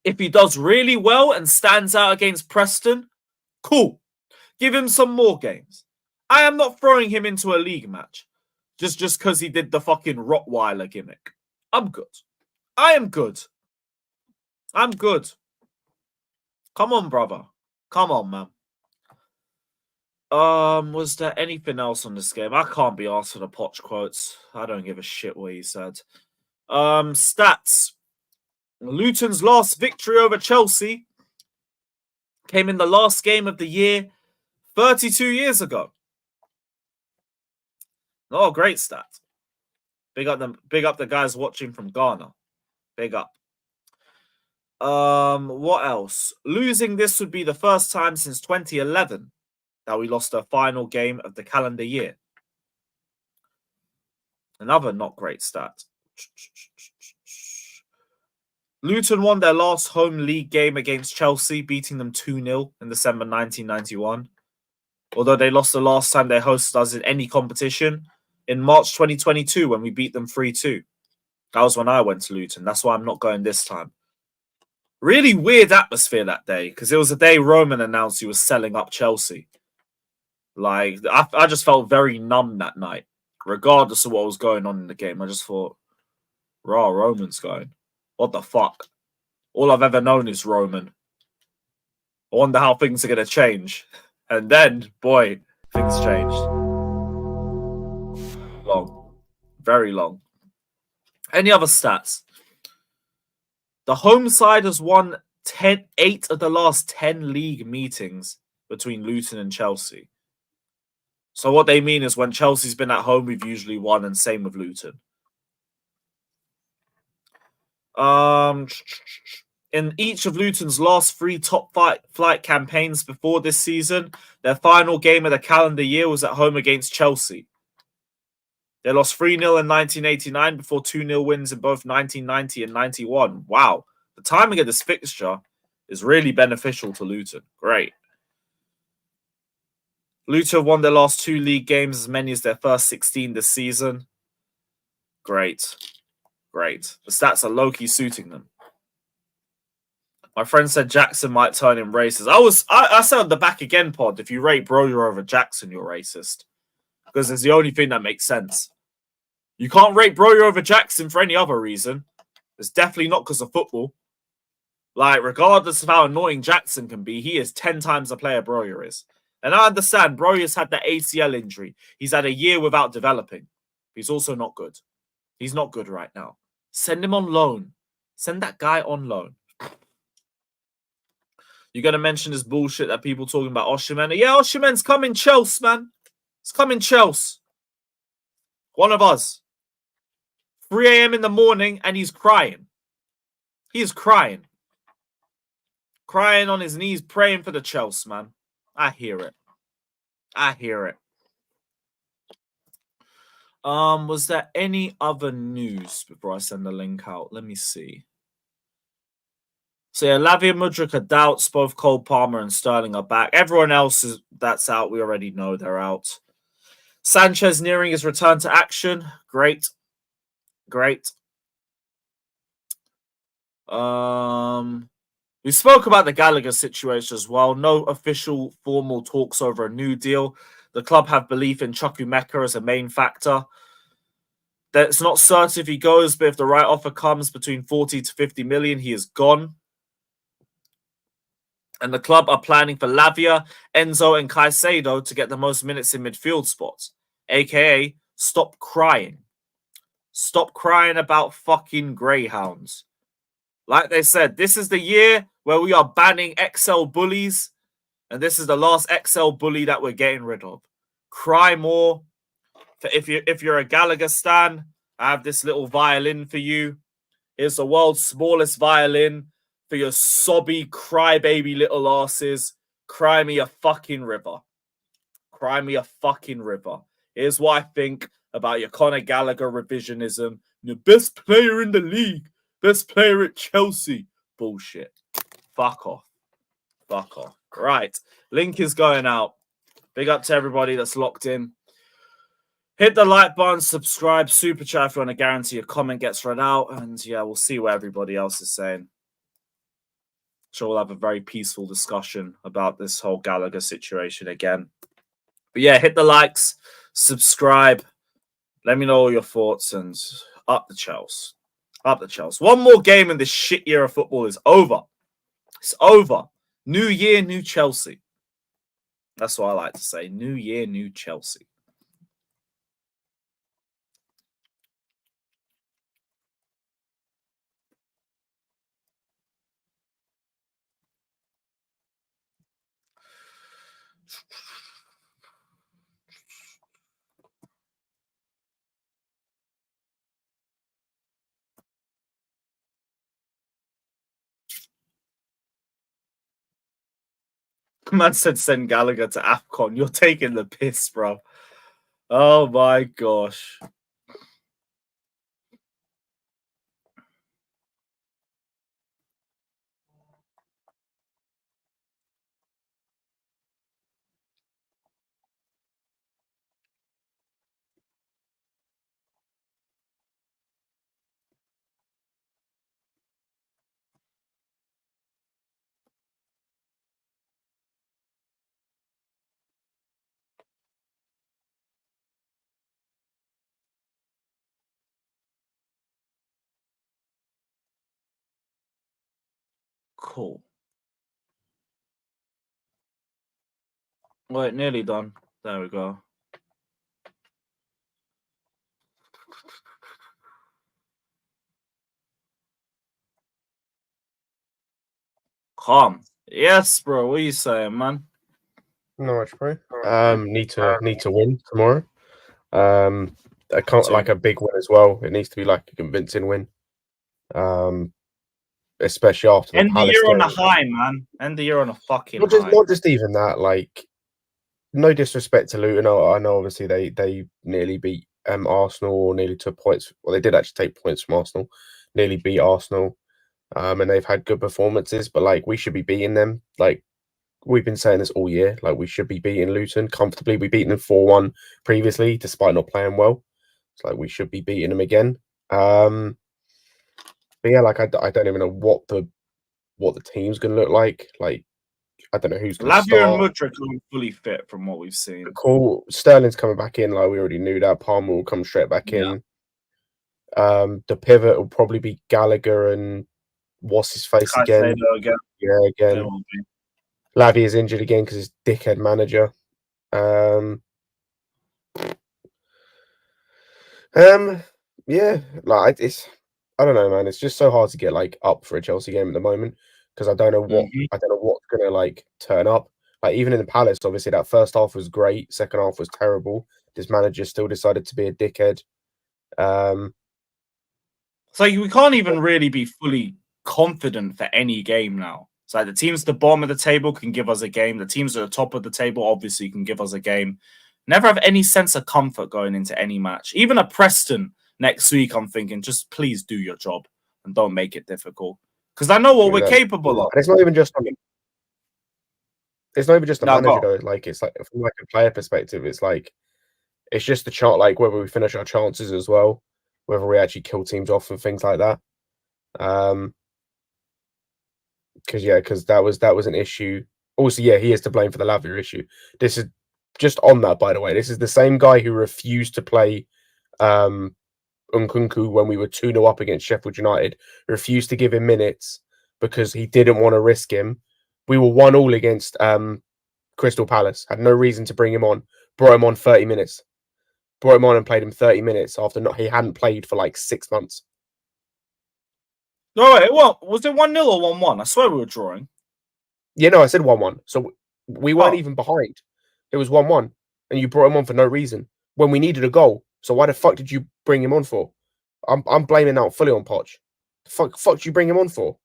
If he does really well and stands out against Preston, cool. Give him some more games. I am not throwing him into a league match just because he did the fucking Rottweiler gimmick. I'm good. I am good. I'm good. Come on, brother. Come on, man. Was there anything else on this game? I can't be asked for the Poch quotes. I don't give a shit what he said. Stats. Luton's last victory over Chelsea came in the last game of the year 32 years ago. Oh, great stat. Big up the guys watching from Ghana. Big up. What else? Losing this would be the first time since 2011 that we lost our final game of the calendar year. Another not great stat. Luton won their last home league game against Chelsea, beating them 2-0 in December 1991. Although they lost the last time they hosted us in any competition in March 2022 when we beat them 3-2. That was when I went to Luton. That's why I'm not going this time. Really weird atmosphere that day because it was the day Roman announced he was selling up Chelsea. Like, I just felt very numb that night, regardless of what was going on in the game. I just thought, raw, Roman's going. What the fuck? All I've ever known is Roman. I wonder how things are going to change. And then, boy, things changed. Long. Very long. Any other stats? The home side has won 8 of the last 10 league meetings between Luton and Chelsea. So what they mean is when Chelsea's been at home, we've usually won, and same with Luton. In each of Luton's last 3 top flight campaigns before this season, their final game of the calendar year was at home against Chelsea. They lost 3-0 in 1989 before 2-0 wins in both 1990 and 91. Wow. The timing of this fixture is really beneficial to Luton. Great. Luton have won their last 2 league games, as many as their first 16 this season. Great. Great. The stats are low-key suiting them. My friend said Jackson might turn him racist. I said on the back again pod, if you rate Broja over Jackson, you're racist. Because it's the only thing that makes sense. You can't rate Broja over Jackson for any other reason. It's definitely not because of football. Like, regardless of how annoying Jackson can be, he is 10 times the player Broja is. And I understand Broja's had the ACL injury. He's had a year without developing. He's also not good. He's not good right now. Send him on loan. Send that guy on loan. You're going to mention this bullshit that people talking about Osimhen. Yeah, Osimhen's coming Chelsea, man. It's coming Chelsea. One of us. 3 a.m. in the morning and he's crying. He is crying. Crying on his knees, praying for the Chelsea, man. I hear it. I hear it. Was there any other news before I send the link out? Let me see. So yeah, Lavia, Mudryk are doubts. Both Cole Palmer and Sterling are back. Everyone else that's out. We already know they're out. Sanchez nearing his return to action. Great. Great. We spoke about the Gallagher situation as well. No official formal talks over a new deal. The club have belief in Chukwuemeka as a main factor. It's not certain if he goes, but if the right offer comes between 40 to 50 million, he is gone. And the club are planning for Lavia, Enzo, and Caicedo to get the most minutes in midfield spots. AKA, stop crying. Stop crying about fucking greyhounds. Like they said, this is the year where we are banning XL bullies. And this is the last XL bully that we're getting rid of. Cry more. If you're a Gallagher stan, I have this little violin for you. It's the world's smallest violin for your sobby, crybaby little asses. Cry me a fucking river. Cry me a fucking river. Here's what I think about your Conor Gallagher revisionism. The best player in the league. Best player at Chelsea. Bullshit. Fuck off. Fuck off. Right. Link is going out. Big up to everybody that's locked in. Hit the like button, subscribe, super chat if you want to guarantee a comment gets read out. And yeah, we'll see what everybody else is saying. Sure, we'll have a very peaceful discussion about this whole Gallagher situation again. But yeah, hit the likes, subscribe. Let me know all your thoughts and up the Chelsea. Up the Chelsea. One more game and this shit year of football is over. It's over. New year, new Chelsea. That's what I like to say. New year, new Chelsea. Man said send Gallagher to AFCON. You're taking the piss, bro. Oh my gosh. Cool. Wait, nearly done. There we go. Calm. Yes, bro. What are you saying, man? Not much, bro. Need to win tomorrow. I can't like a big win as well. It needs to be like a convincing win. Especially after the End the Palace year on game. a high, man. End the year on a fucking Not high. not just even that. Like, no disrespect to Luton. I know obviously they nearly beat Arsenal, or nearly took points. Well, they did actually take points from Arsenal, nearly beat Arsenal, and they've had good performances. But like, we should be beating them. Like, we've been saying this all year. Like, we should be beating Luton comfortably. We beaten them 4-1 previously, despite not playing well. It's like we should be beating them again. But yeah, like I don't even know what the team's gonna look like. Like, I don't know who's going to Lavia and start. Mudryk are fully fit from what we've seen. Cool. Sterling's coming back in. Like, we already knew that. Palmer will come straight back in. The pivot will probably be Gallagher and what's his face again. again. Yeah, again. Lavia is injured again because his dickhead manager. Yeah, like I don't know, man. It's just so hard to get like up for a Chelsea game at the moment because I don't know what's gonna like turn up. Like, even in the Palace, obviously that first half was great, second half was terrible. This manager still decided to be a dickhead. So we can't even really be fully confident for any game now. So like, the teams at the bottom of the table can give us a game. The teams at the top of the table obviously can give us a game. Never have any sense of comfort going into any match. Even a Preston next week, I'm thinking, just please do your job and don't make it difficult. Because I know what we're capable of. And it's not even just on It's not even just the manager though. Like, it's like, from like a player perspective, it's like it's just the chart, like whether we finish our chances as well, whether we actually kill teams off and things like that. Because that was an issue. Also, yeah, he is to blame for the Lavia issue. This is just on that, by the way. This is the same guy who refused to play Nkunku when we were 2-0 up against Sheffield United. Refused to give him minutes because he didn't want to risk him. We were 1-1 against Crystal Palace. Had no reason to bring him on. Brought him on 30 minutes. Brought him on and played him 30 minutes after he hadn't played for like 6 months. No, wait, what? Was it 1-0 or 1-1? I swear we were drawing. Yeah, no, I said 1-1. So we weren't even behind. It was 1-1. And you brought him on for no reason when we needed a goal. So why the fuck did you bring him on for? I'm blaming that fully on Poch. The fuck did you bring him on for?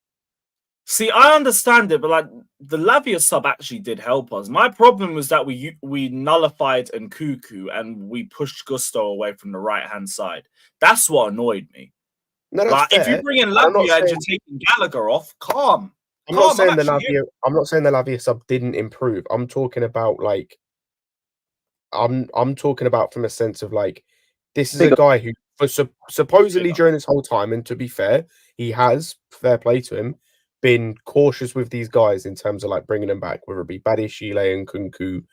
See, I understand it, but like the Lavia sub actually did help us. My problem was that we nullified Nkunku and we pushed Gusto away from the right-hand side. That's what annoyed me. No, that's fair. If you bring in Lavia and you're taking Gallagher off, calm. I'm not saying the Lavia sub didn't improve. I'm talking about like I'm talking about from a sense of like, this is a guy who supposedly during this whole time, and to be fair, he has, fair play to him, been cautious with these guys in terms of like bringing them back, whether it be Badiashile and Nkunku,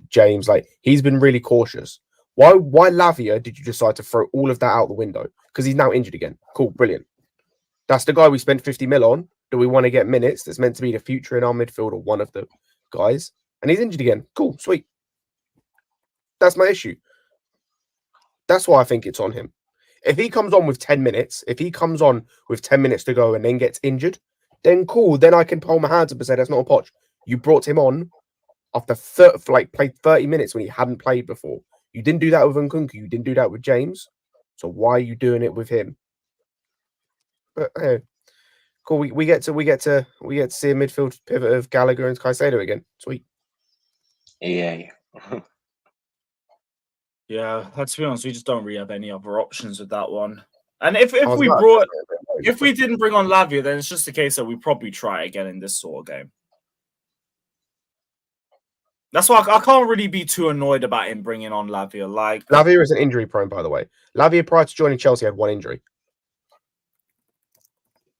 James. Like, he's been really cautious. Why Lavia did you decide to throw all of that out the window? Because he's now injured again. Cool, brilliant. That's the guy we spent 50 mil on. Do we want to get minutes? That's meant to be the future in our midfield or one of the guys. And he's injured again. Cool, sweet. That's my issue. That's why I think it's on him. If he comes on with 10 minutes, if he comes on with 10 minutes to go and then gets injured, then cool. Then I can pull my hands up and say, that's not a Poch. You brought him on after played 30 minutes when he hadn't played before. You didn't do that with Nkunku. You didn't do that with James. So why are you doing it with him? But hey, cool. We get to see a midfield pivot of Gallagher and Caicedo again. Sweet. Yeah. Yeah, let's be honest, we just don't really have any other options with that one. And if we didn't bring on Lavia, then it's just a case that we probably try again in this sort of game. That's why I can't really be too annoyed about him bringing on Lavia. Like, Lavia isn't injury prone, by the way. Lavia, prior to joining Chelsea, had one injury.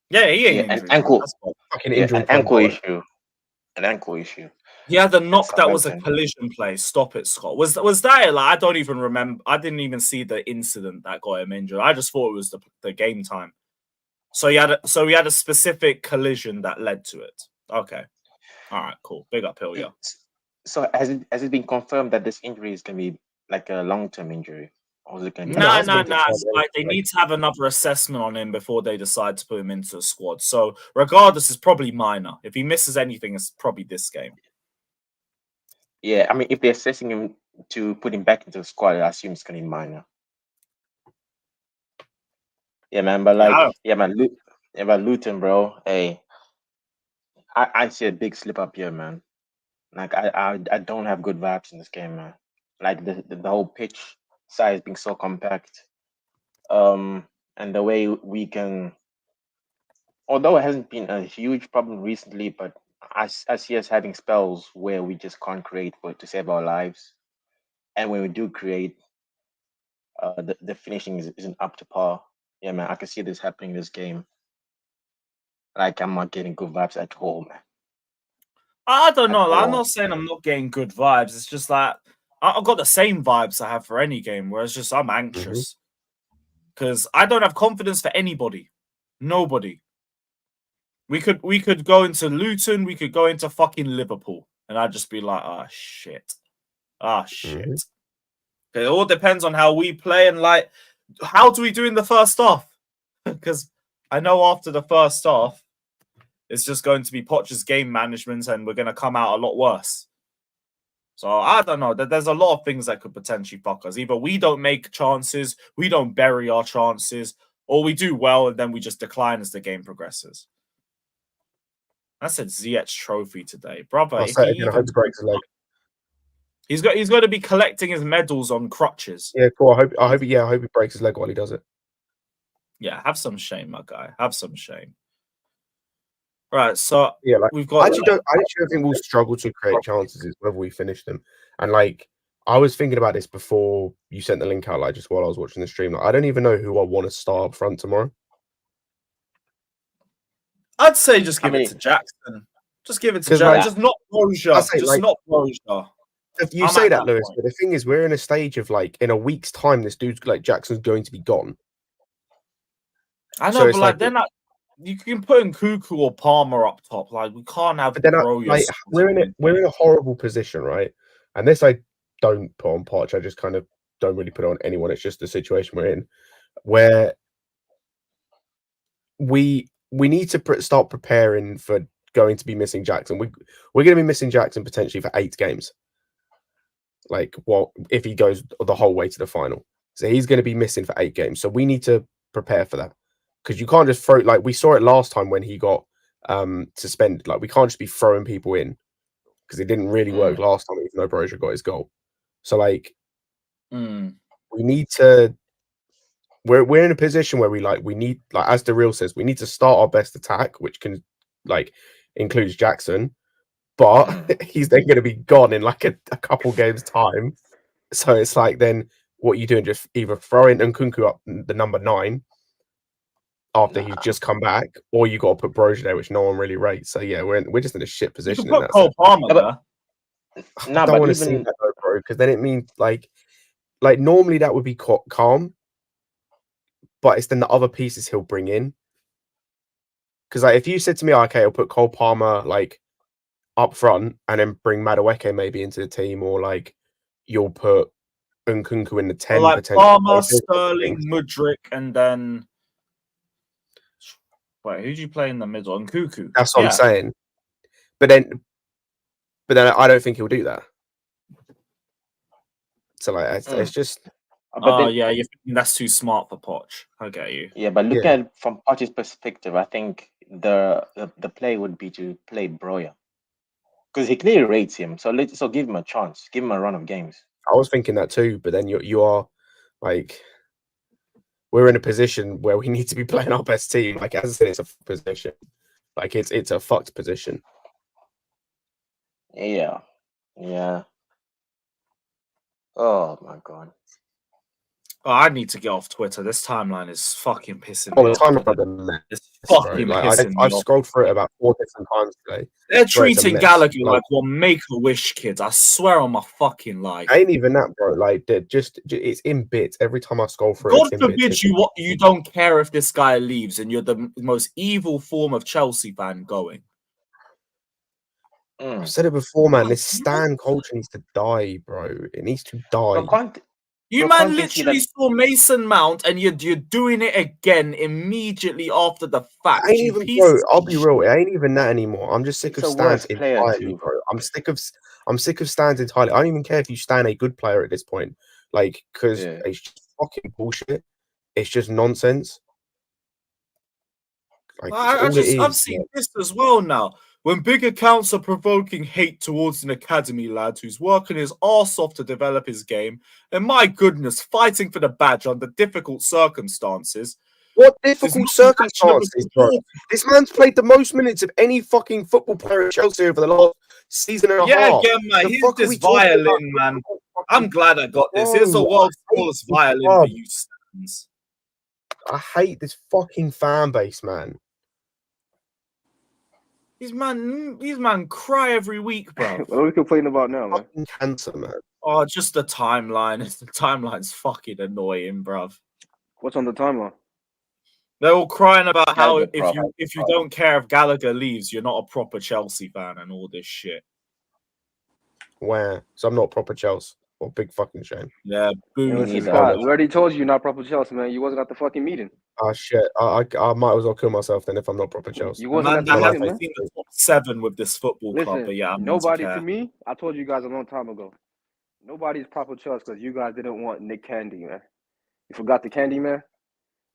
Yeah, he ain't injury. An ankle issue. An ankle issue. Yeah, the knock that was a collision play. Stop it, Scott. Was that it? Like, I don't even remember. I didn't even see the incident that got him injured. I just thought it was the game time. So he had a specific collision that led to it. Okay. All right, cool. Big uphill, yeah. So has it been confirmed that this injury is going to be like a long-term injury? Or is it going to be It's like they need to have another assessment on him before they decide to put him into the squad. So regardless, it's probably minor. If he misses anything, it's probably this game. Yeah, I mean, if they're assessing him to put him back into the squad, I assume it's going to be minor. Yeah, man. But like, Luton, bro. Hey, I see a big slip up here, man. Like, I don't have good vibes in this game, man. Like the whole pitch size being so compact. And the way we can, although it hasn't been a huge problem recently, but I see us having spells where we just can't create for it to save our lives. And when we do create, the finishing isn't up to par. Yeah, man, I can see this happening in this game. Like, I'm not getting good vibes at all, man. I don't know. At I'm all. not saying I'm not getting good vibes. It's just like I've got the same vibes I have for any game, where it's just I'm anxious because I don't have confidence for anybody, nobody. We could go into Luton, we could go into fucking Liverpool, and I'd just be like, ah, shit. It all depends on how we play and like how do we do in the first half? Because I know after the first half, it's just going to be Poch's game management, and we're going to come out a lot worse. So I don't know. There's a lot of things that could potentially fuck us. Either we don't make chances, we don't bury our chances, or we do well and then we just decline as the game progresses. I said Ziyech trophy today, brother. I'll say it again. I hope he breaks his leg. He's going to be collecting his medals on crutches. Yeah, cool. I hope he breaks his leg while he does it. Yeah, have some shame, my guy. Have some shame. Right, so yeah, like we've got. I actually don't think we'll struggle to create chances. It's whether we finish them. And like I was thinking about this before you sent the link out, like just while I was watching the stream. Like, I don't even know who I want to start up front tomorrow. I'd say just give it to Jackson. Just give it to Jackson. Just not Broja. Just not Broja. You say that, Lewis, but the thing is, we're in a stage of like in a week's time, this dude's like Jackson's going to be gone. I know, so but like they're not. You can put in Cuckoo or Palmer up top. Like we can't have. Like, we're in a horrible position, right? And this I don't put on Poch. I just kind of don't really put it on anyone. It's just the situation we're in, where we need to start preparing for going to be missing Jackson. We're going to be missing Jackson potentially for 8 games. Like, what if he goes the whole way to the final? So he's going to be missing for 8 games. So we need to prepare for that. Because you can't just throw, like we saw it last time when he got suspended. Like we can't just be throwing people in because it didn't really work last time, even though Broja got his goal. So like, we need to. We're in a position where we need, like as the real says, we need to start our best attack, which can like includes Jackson, but he's then going to be gone in like a couple games time. So it's like then what you doing? Just either throwing Nkunku up the number 9. After he's just come back, or you got to put Broja there, which no one really rates. So yeah, we're just in a shit position. You can put Cole Palmer there. I don't want to see that though, bro, because then it means like normally that would be calm, but it's then the other pieces he'll bring in. Because like if you said to me, okay, I'll put Cole Palmer like up front and then bring Madueke maybe into the team, or like you'll put Nkunku in the 10, like potentially. Palmer, Sterling, Mudryk, and then. Wait, who do you play in the middle? And Cuckoo. That's what I'm saying. But then I don't think he'll do that. So like, it's just. Yeah, you're thinking that's too smart for Poch. I get you. Yeah, but look at it from Poch's perspective. I think the play would be to play Broja because he clearly rates him. So give him a chance. Give him a run of games. I was thinking that too, but then you are like. We're in a position where we need to be playing our best team. Like as I said, it's a position. Like it's a fucked position. Yeah. Oh my god. Oh, I need to get off Twitter. This timeline is fucking pissing me off. It's fucking pissing me off. I've scrolled through it about 4 different times today. They're treating Gallagher like one Make-A-Wish kids. I swear on my fucking life. Ain't even that, bro. Like, just it's in bits. Every time I scroll through God forbid you don't care if this guy leaves and you're the most evil form of Chelsea fan going. I've said it before, man. This Stan culture needs to die, bro. It needs to die. You man literally saw Mason Mount and you're doing it again immediately after the fact. Ain't even, bro, I'll be real. It ain't even that anymore. I'm just sick of Stans entirely, bro. I'm sick of Stans entirely. I don't even care if you Stan a good player at this point. Like, because it's just fucking bullshit. It's just nonsense. Like, I've seen this as well now. When big accounts are provoking hate towards an academy lad who's working his arse off to develop his game, and my goodness, fighting for the badge under difficult circumstances. What difficult circumstances, bro? This man's played the most minutes of any fucking football player at Chelsea over the last season and a half. Yeah, man, he's this violin, man. I'm glad I got this. Here's the world's smallest violin for you stands. I hate this fucking fan base, man. These man cry every week, bro. What are we complaining about now, man? Fucking cancer, man. Oh, just the timeline. The timeline's fucking annoying, bruv. What's on the timeline? They're all crying about how Gallagher, if you don't care if Gallagher leaves, you're not a proper Chelsea fan and all this shit. Where? So I'm not proper Chelsea. What a big fucking shame. Yeah, boom. Listen, Scott, we already told you you're not proper Chelsea, man. You wasn't at the fucking meeting. Oh shit! I might as well kill myself then if I'm not proper Chelsea. You wasn't Man, at I the meeting, man. haven't seen the top 7 with this football club, Listen, but yeah, I'm nobody not to me. I told you guys a long time ago. Nobody's proper Chelsea because you guys didn't want Nick Candy, man. You forgot the Candy, man.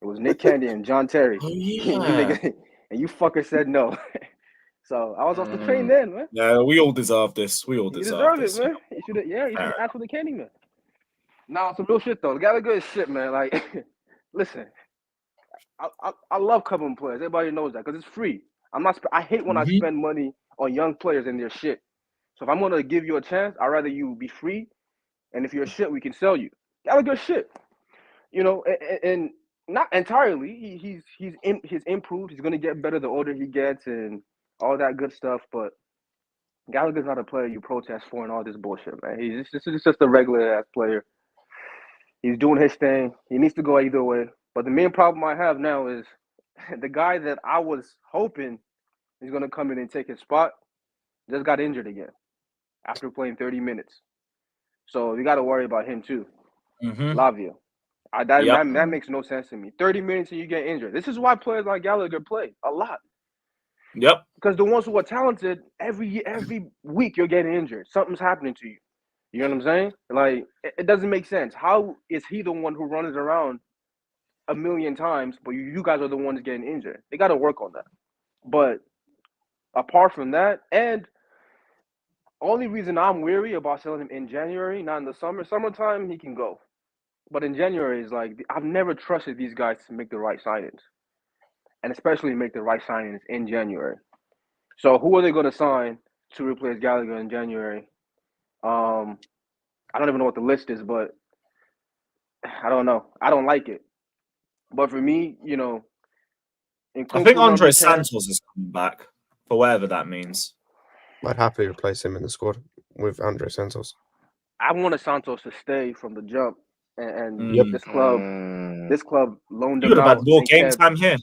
It was Nick Candy and John Terry. Oh, yeah. And you fucker said no. So I was off the train then, man. Yeah, we all deserve this. We all You deserve deserve this. it, man. You should have asked for the Candy, man. Nah, some real shit though. Gallagher is shit, man. Like, listen, I love covering players. Everybody knows that because it's free. I hate when I spend money on young players and their shit. So if I'm gonna give you a chance, I'd rather you be free. And if you're shit, we can sell you. Gallagher's shit. You know, and not entirely. He's improved. He's gonna get better the older he gets and all that good stuff. But Gallagher's not a player you protest for and all this bullshit, man. He's just a regular ass player. He's doing his thing. He needs to go either way. But the main problem I have now is the guy that I was hoping is going to come in and take his spot just got injured again after playing 30 minutes. So you got to worry about him too. Lavia. That makes no sense to me. 30 minutes and you get injured. This is why players like Gallagher play a lot. Yep. Because the ones who are talented, every week you're getting injured. Something's happening to you. You know what I'm saying? Like, it doesn't make sense. How is he the one who runs around a million times, but you guys are the ones getting injured? They got to work on that. But apart from that, and only reason I'm weary about selling him in January, not in the summer. Summertime, he can go. But in January, is like, I've never trusted these guys to make the right signings. And especially make the right signings in January. So who are they going to sign to replace Gallagher in January? I don't even know what the list is, but I don't know. I don't like it. But for me, you know, I think Andre Santos is coming back for whatever that means. I'd happily replace him in the squad with Andre Santos. I wanted Santos to stay from the jump, and this club loaned him You would have out had more game time here.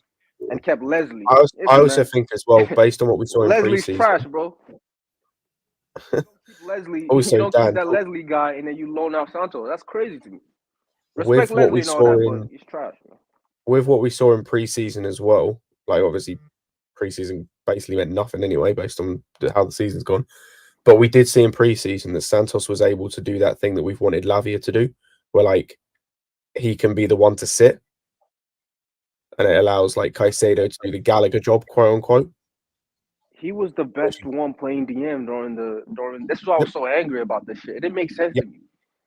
and kept Leslie. I also think as well, based on what we saw in Leslie's pre-season. trash, bro. Leslie, Also, you don't Dan, keep that Leslie guy and then you loan out Santos. That's crazy to me. With Respect what we Leslie and all saw that, in but he's trash, man. with what we saw in pre-season as well, like obviously pre-season basically meant nothing anyway, based on how the season's gone. But we did see in pre-season that Santos was able to do that thing that we've wanted Lavia to do, where like he can be the one to sit, and it allows like Caicedo to do the Gallagher job, quote unquote. He was the best one playing DM during. This is why I was so angry about this shit. It didn't make sense to me.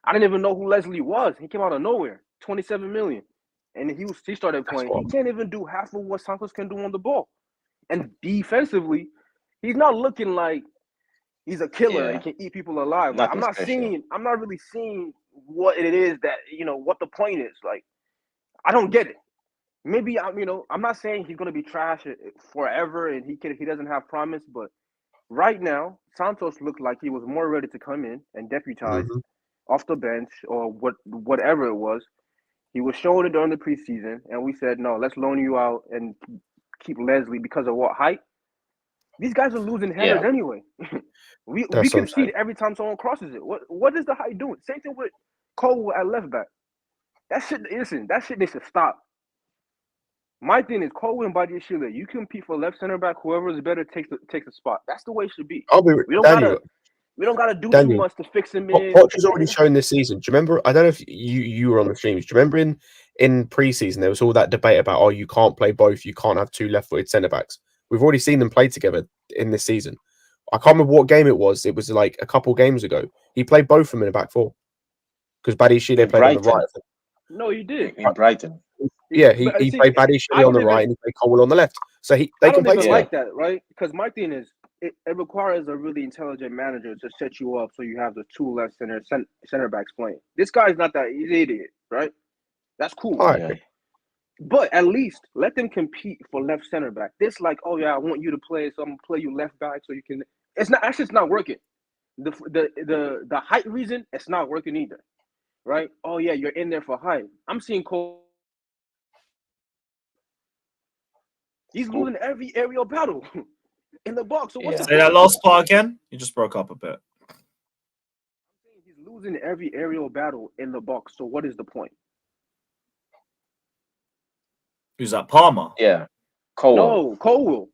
I didn't even know who Leslie was. He came out of nowhere, 27 million, and he started playing. He can't even do half of what Santos can do on the ball, and defensively, he's not looking like he's a killer and can eat people alive. Like, I'm not really seeing what it is that, you know, what the point is. Like, I don't get it. Maybe I'm not saying he's gonna be trash forever and he doesn't have promise, but right now Santos looked like he was more ready to come in and deputize off the bench or whatever it was. He was showing it during the preseason, and we said no, let's loan you out and keep Leslie because of what height. These guys are losing headers anyway. we concede every time someone crosses it. What is the height doing? Same thing with Cole at left back. That shit needs to stop. My thing is, Cole and Badiashile, you compete for left center back. Whoever is better takes a spot. That's the way it should be. We don't gotta do too much to fix him in. Poch has already shown this season. Do you remember? I don't know if you were on the streams. Do you remember in preseason there was all that debate about you can't play both, you can't have two left-footed centre backs. We've already seen them play together in this season. I can't remember what game it was. It was like a couple games ago. He played both of them in the back four because Badiashile played on the right. No, you did. In Brighton. Yeah, he played Badiashile on the right and he played Colwill on the left. So they can play together. Like that, right? Because my thing is, it requires a really intelligent manager to set you up so you have the two left center backs playing. This guy's not that. He's an idiot, right? That's cool. Yeah. But at least let them compete for left center back. This like, oh yeah, I want you to play, so I'm gonna play you left back so you can. It's not. Actually, it's not working. The height reason, it's not working either, right? Oh yeah, you're in there for height. I'm seeing Cole. He's losing every aerial battle in the box. So what's Say that last part again. You just broke up a bit. He's losing every aerial battle in the box. So what is the point? Who's that? Palmer? Yeah. Cole. No, Cole.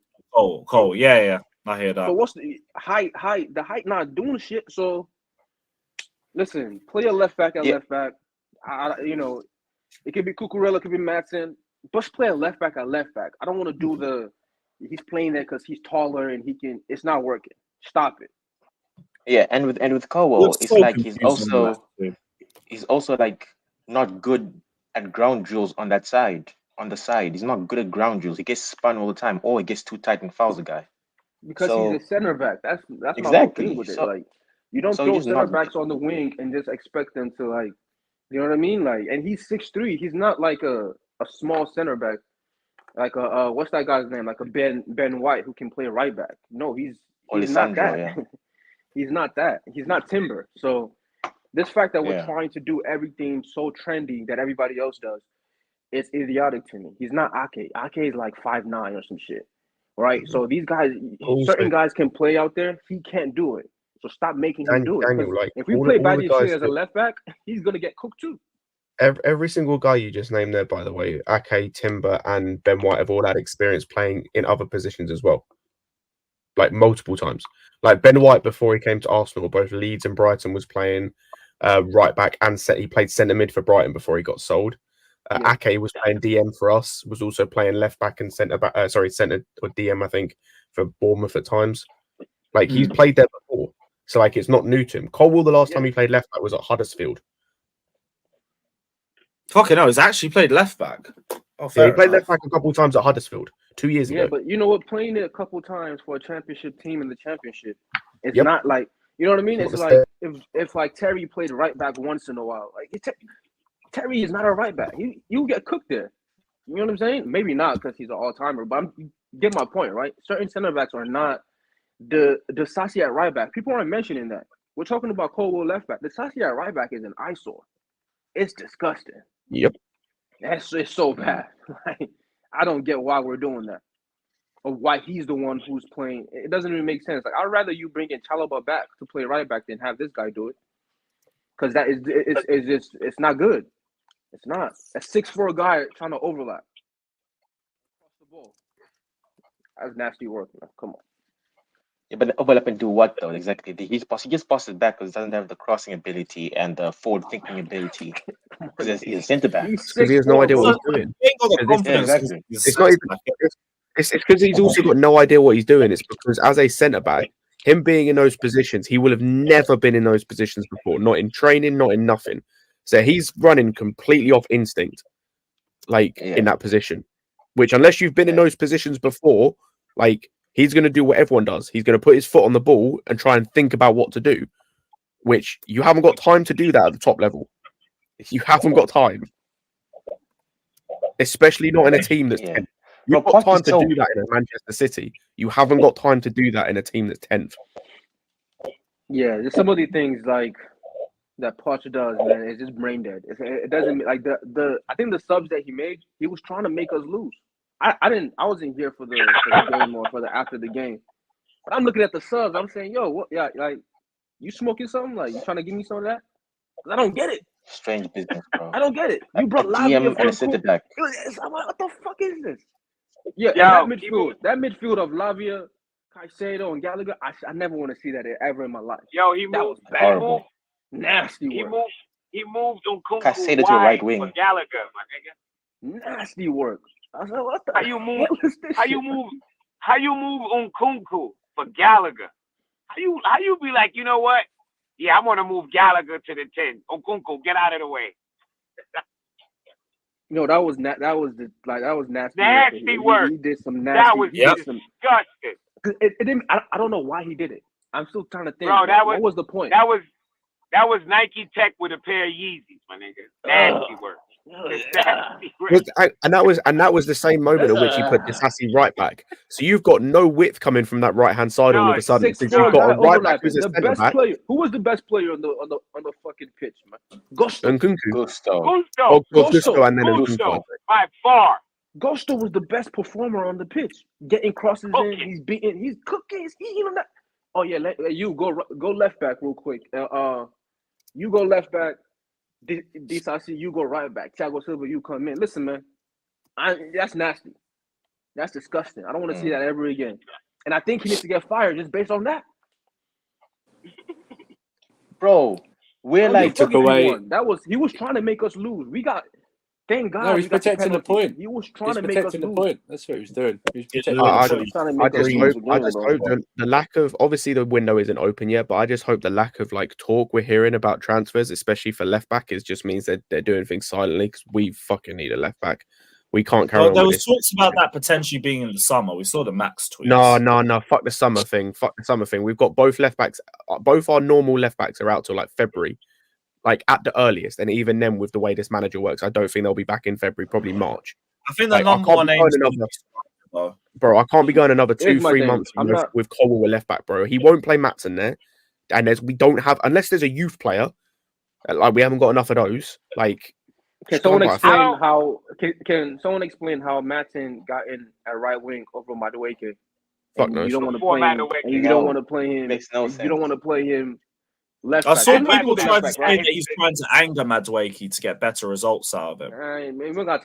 Cole. Yeah. I hear that. So what's the height? The height not doing shit. So listen, play a left back at left back. It could be Cucurella, it could be Madsen. Just play a left back at left back. I don't want to do he's playing there because he's taller and he can. It's not working. Stop it. Yeah, and with Cole, it's so like he's also like not good at ground drills on that side. On the side, he's not good at ground drills. He gets spun all the time, or he gets too tight and fouls the guy. Because he's a center back. That's exactly my whole thing with it. Like you don't throw center backs on the wing and just expect them to like, you know what I mean? Like, and he's 6'3". He's not like a small center back, like a what's that guy's name? Like a Ben White who can play right back. No, he's not that. Yeah. He's not that. He's not Timber. So this fact that we're trying to do everything so trendy that everybody else does, it's idiotic to me. He's not Ake. Ake is like 5'9" or some shit, right? So these guys, certain guys can play out there. He can't do it. So stop making him do it. If we play Badiashile as a left back, he's gonna get cooked too. Every single guy you just named there, by the way, Ake, Timber, and Ben White have all had experience playing in other positions as well, like multiple times. Like Ben White, before he came to Arsenal, both Leeds and Brighton, was playing right back and he played centre mid for Brighton before he got sold. Ake was playing DM for us, was also playing left back and centre back. Centre or DM, I think, for Bournemouth at times. Like he's played there before, so like it's not new to him. Colwill, the last time he played left back was at Huddersfield. Fucking hell, he's actually played left back. Oh, he played left back a couple of times at Huddersfield 2 years ago. Yeah, but you know what? Playing it a couple of times for a championship team in the championship, it's not like, you know what I mean? It's like if like Terry played right back once in a while. Like Terry is not a right back. You get cooked there. You know what I'm saying? Maybe not because he's an all-timer, but you get my point, right? Certain center backs are not the Sassi at right back. People aren't mentioning that. We're talking about Colwill left back. The Sassi at right back is an eyesore. It's disgusting. Yep. It's so bad. Like, I don't get why we're doing that. Or why he's the one who's playing. It doesn't even make sense. Like, I'd rather you bring in Chalobah back to play right back than have this guy do it. Because it's not good. It's not. A 6'4" guy trying to overlap. The ball. That's nasty work, man. Come on. Yeah, but overlap and do what though? Exactly. He just passes back because he doesn't have the crossing ability and the forward thinking ability. Because he's a centre back. Because he has no idea what he's doing. Exactly. It's not even. It's because he's also got no idea what he's doing. It's because as a centre back, him being in those positions, he will have never been in those positions before. Not in training, not in nothing. So he's running completely off instinct, in that position. Which, unless you've been in those positions before, he's going to do what everyone does. He's going to put his foot on the ball and try and think about what to do, which you haven't got time to do that at the top level. You haven't got time, especially not in a team that's 10th. You've got time to do that in a Manchester City. You haven't got time to do that in a team that's 10th. Yeah, there's some of these things that Poch does, man. It's just brain dead. It doesn't like the. I think the subs that he made, he was trying to make us lose. I wasn't here for the game or for the after the game, but I'm looking at the subs. I'm saying, yo, what? Yeah, like you smoking something? Like you trying to give me some of that? I don't get it. Strange business, bro. I don't get it. You brought Lavia and a centre back. What the fuck is this? Yeah, that midfield of Lavia, Caicedo, and Gallagher. I never want to see that ever in my life. Yo, he moved. Nasty work. He moved on Caicedo to the right wing. Gallagher, my nigga. Nasty work. I was like, what the? How you move? how you move Nkunku for Gallagher? How you be like, you know what? Yeah, I'm gonna move Gallagher to the 10. Nkunku, get out of the way. No, that was nasty. Nasty work. He did some nasty. That was disgusting. It didn't. I don't know why he did it. I'm still trying to think. Bro, what was the point? That was Nike Tech with a pair of Yeezys, my nigga. Nasty work. Nasty work. And that was the same moment at which he put Disasi right back. So you've got no width coming from that right hand side all of a sudden. Since you've got a right back who's a centre back. Who was the best player on the fucking pitch, man? Gusto. Gusto and then Gusto, by far. Gusto was the best performer on the pitch. Getting crosses in, he's beating, he's cooking, he's eating on that. Oh yeah, you go left back real quick. You go left back. Disasi, you go right back. Thiago Silva, you come in. Listen, man, that's nasty. That's disgusting. I don't want to see that ever again. And I think he needs to get fired just based on that. Bro, we're like took away. He was trying to make us lose. We got. Thank God. No, he's protecting the point. He was trying to make us lose. Point. That's what he was doing. He was protecting I just hope the lack of, obviously the window isn't open yet, but I just hope the lack of like talk we're hearing about transfers, especially for left back, just means that they're doing things silently because we fucking need a left back. We can't carry on. There with was talks about that potentially being in the summer. We saw the Max tweets. No. Fuck the summer thing. We've got both left backs. Both our normal left backs are out till like February. Like at the earliest, and even then, with the way this manager works, I don't think they'll be back in February, probably March. I think the number one aim, bro. I can't be going another 2-3 months with Cole with left back, bro. He won't play Matson there, and we don't have unless there's a youth player. Like we haven't got enough of those. Like, can someone explain how? Can someone explain how Matson got in at right wing over Madueke? Fuck no. You don't want to play him. You don't want to play him. Makes no sense. You don't want to play him. Left I saw people try to say that he's trying to anger Madueke to get better results out of him.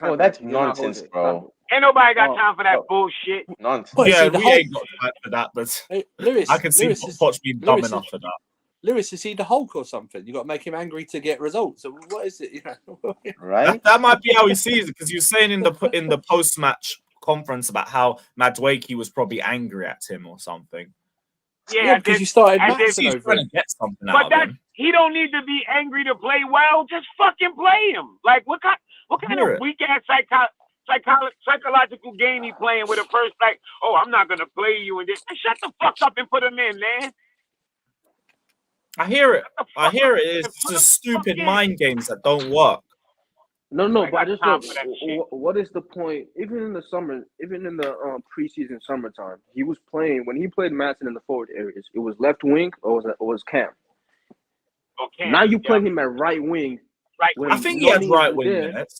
Oh, that's nonsense, bro. Ain't nobody got time for that bullshit. Nonsense. Yeah, we ain't got time for that, but Lewis, I can see Poch being dumb enough for that. Lewis, is he the Hulk or something? You got to make him angry to get results. So what is it? You know? Right? That might be how he sees it, because he was saying in the post-match conference about how Madueke was probably angry at him or something. Yeah, because you started he's trying to get something out of him. He don't need to be angry to play well. Just fucking play him. Like what kind of weak ass psychological game he playing with a first like, oh, I'm not gonna play you and this. Shut the fuck up and put him in, man. I hear it. It's just stupid mind games that don't work. No, but I just don't. What is the point? Even in the summer, even in the preseason summertime, he was playing when he played Matson in the forward areas. It was left wing or was Cam. Okay. Now you play him at right wing. Right. I think he had right wing minutes.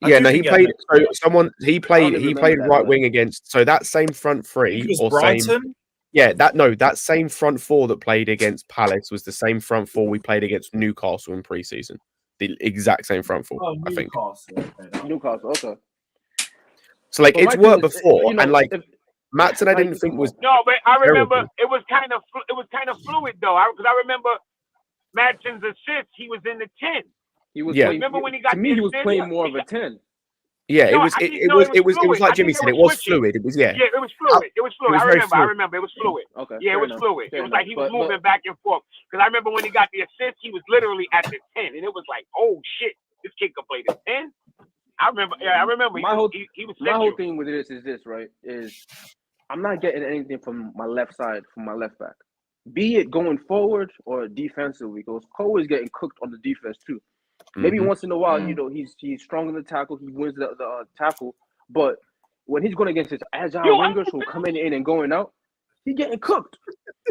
Yeah, no, he played. So he played right wing against. So that same front three or Brighton? Same. Yeah, that same front four that played against Palace was the same front four we played against Newcastle in preseason. The exact same front four, I think. Newcastle, okay. So like it's worked before, and like Matson, I didn't think was no, but I remember it was kind of fluid though, because I remember Matson's assist. He was in the 10. He was. Yeah. Remember when he got to me, he was playing more of a 10. Yeah, it was like Jimmy said. It was fluid. It was Yeah, it was fluid. I remember. It was fluid. Okay. Yeah, it was fluid. It was like he was moving back and forth. Because I remember when he got the assist, he was literally at the 10, and it was like, oh shit, this kid could play the 10. I remember. Yeah, I remember. My whole thing with this is this, right? Is I'm not getting anything from my left side, from my left back, be it going forward or defensively. Because Cole is getting cooked on the defense too. Maybe once in a while, you know, he's strong in the tackle. He wins the tackle. But when he's going against his agile wingers who are coming in and going out, he's getting cooked.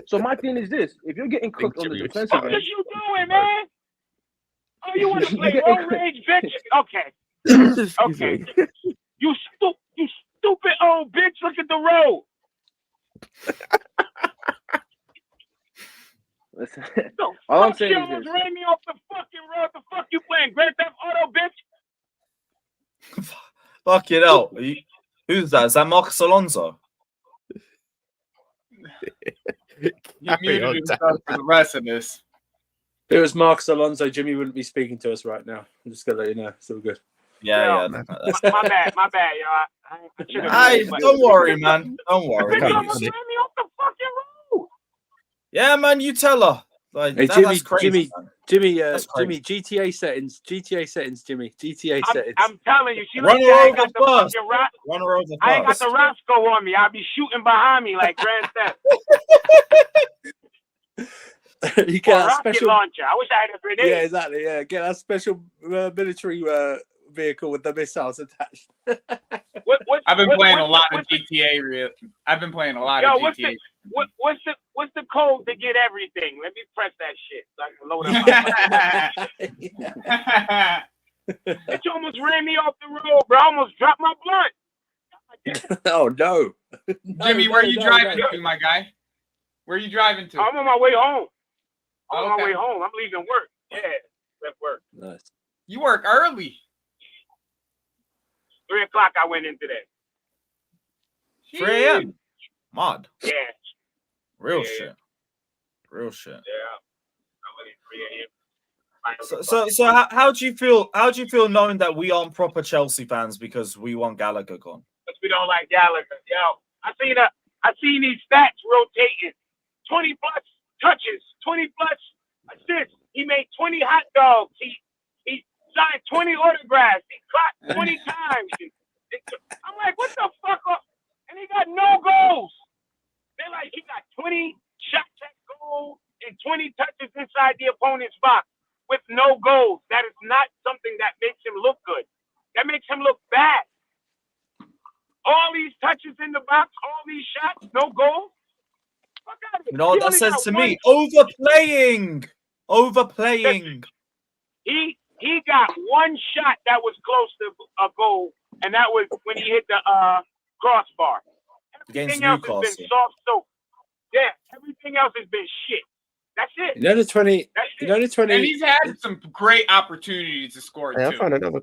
So my thing is this: if you're getting cooked on the defensive end, what are you doing, man? Oh, you want to play road rage, bitch? Okay. You stupid old bitch! Look at the road. Listen, all I'm saying is this. Ran me off the fucking road. The fuck you playing? Grand Theft Auto, bitch? Fuck it out. Who's that? Is that Marcus Alonso? You muted himself for the rest of this. If it was Marcus Alonso, Jimmy wouldn't be speaking to us right now. I'm just gonna let you know. It's all good. Yeah. My bad, yo. Hey, don't worry, man. Don't worry. Bitch almost ran me off the fucking road. Yeah, man, you tell her. Like, Hey, that's crazy. Jimmy, That's crazy. GTA settings, Jimmy, GTA settings. I'm telling you, she Run like, her I ain't over got the first. fucking rock. Run her over I ain't got first. the Roscoe on me. I'll be shooting behind me like Grand Theft. You Or get a that rocket special. launcher. I wish I had a grenade. Yeah, exactly. Yeah, get that special military vehicle with the missiles attached. I've been playing a lot of GTA. I've been playing a lot of GTA. What's the code to get everything? Let me press that shit so I can load up my It almost ran me off the road, bro. I almost dropped my blunt. Oh no. Jimmy, where are you driving to, my guy? Where are you driving to? I'm on my way home. I'm on Okay. my way home. I'm leaving work. Yeah, left work. Nice. You work early. 3 o'clock I went in today. 3 a.m. Mod. Yeah. Real Yeah. shit. Real shit. Yeah. I went in 3 a.m. So how do you feel? How do you feel knowing that we aren't proper Chelsea fans because we want Gallagher gone? Because we don't like Gallagher. Yo, I seen these stats rotating. 20 plus touches, 20 plus assists. He made 20 hot dogs. He signed 20 autographs. He clocked 20 times. I'm like, what the fuck? And he got no goals. They're like, he got 20 shots at goal and 20 touches inside the opponent's box with no goals. That is not something that makes him look good. That makes him look bad. All these touches in the box, all these shots, no goals. Fuck out of it. You know what He that only says got to one- me? Overplaying. Overplaying. He got one shot that was close to a goal, and that was when he hit the crossbar. Against Everything else has Newcastle. been soft soap. Yeah, everything else has been shit. That's it. You know the 20. You know the 20. And he's had some great opportunities to score Hey, I too. found another.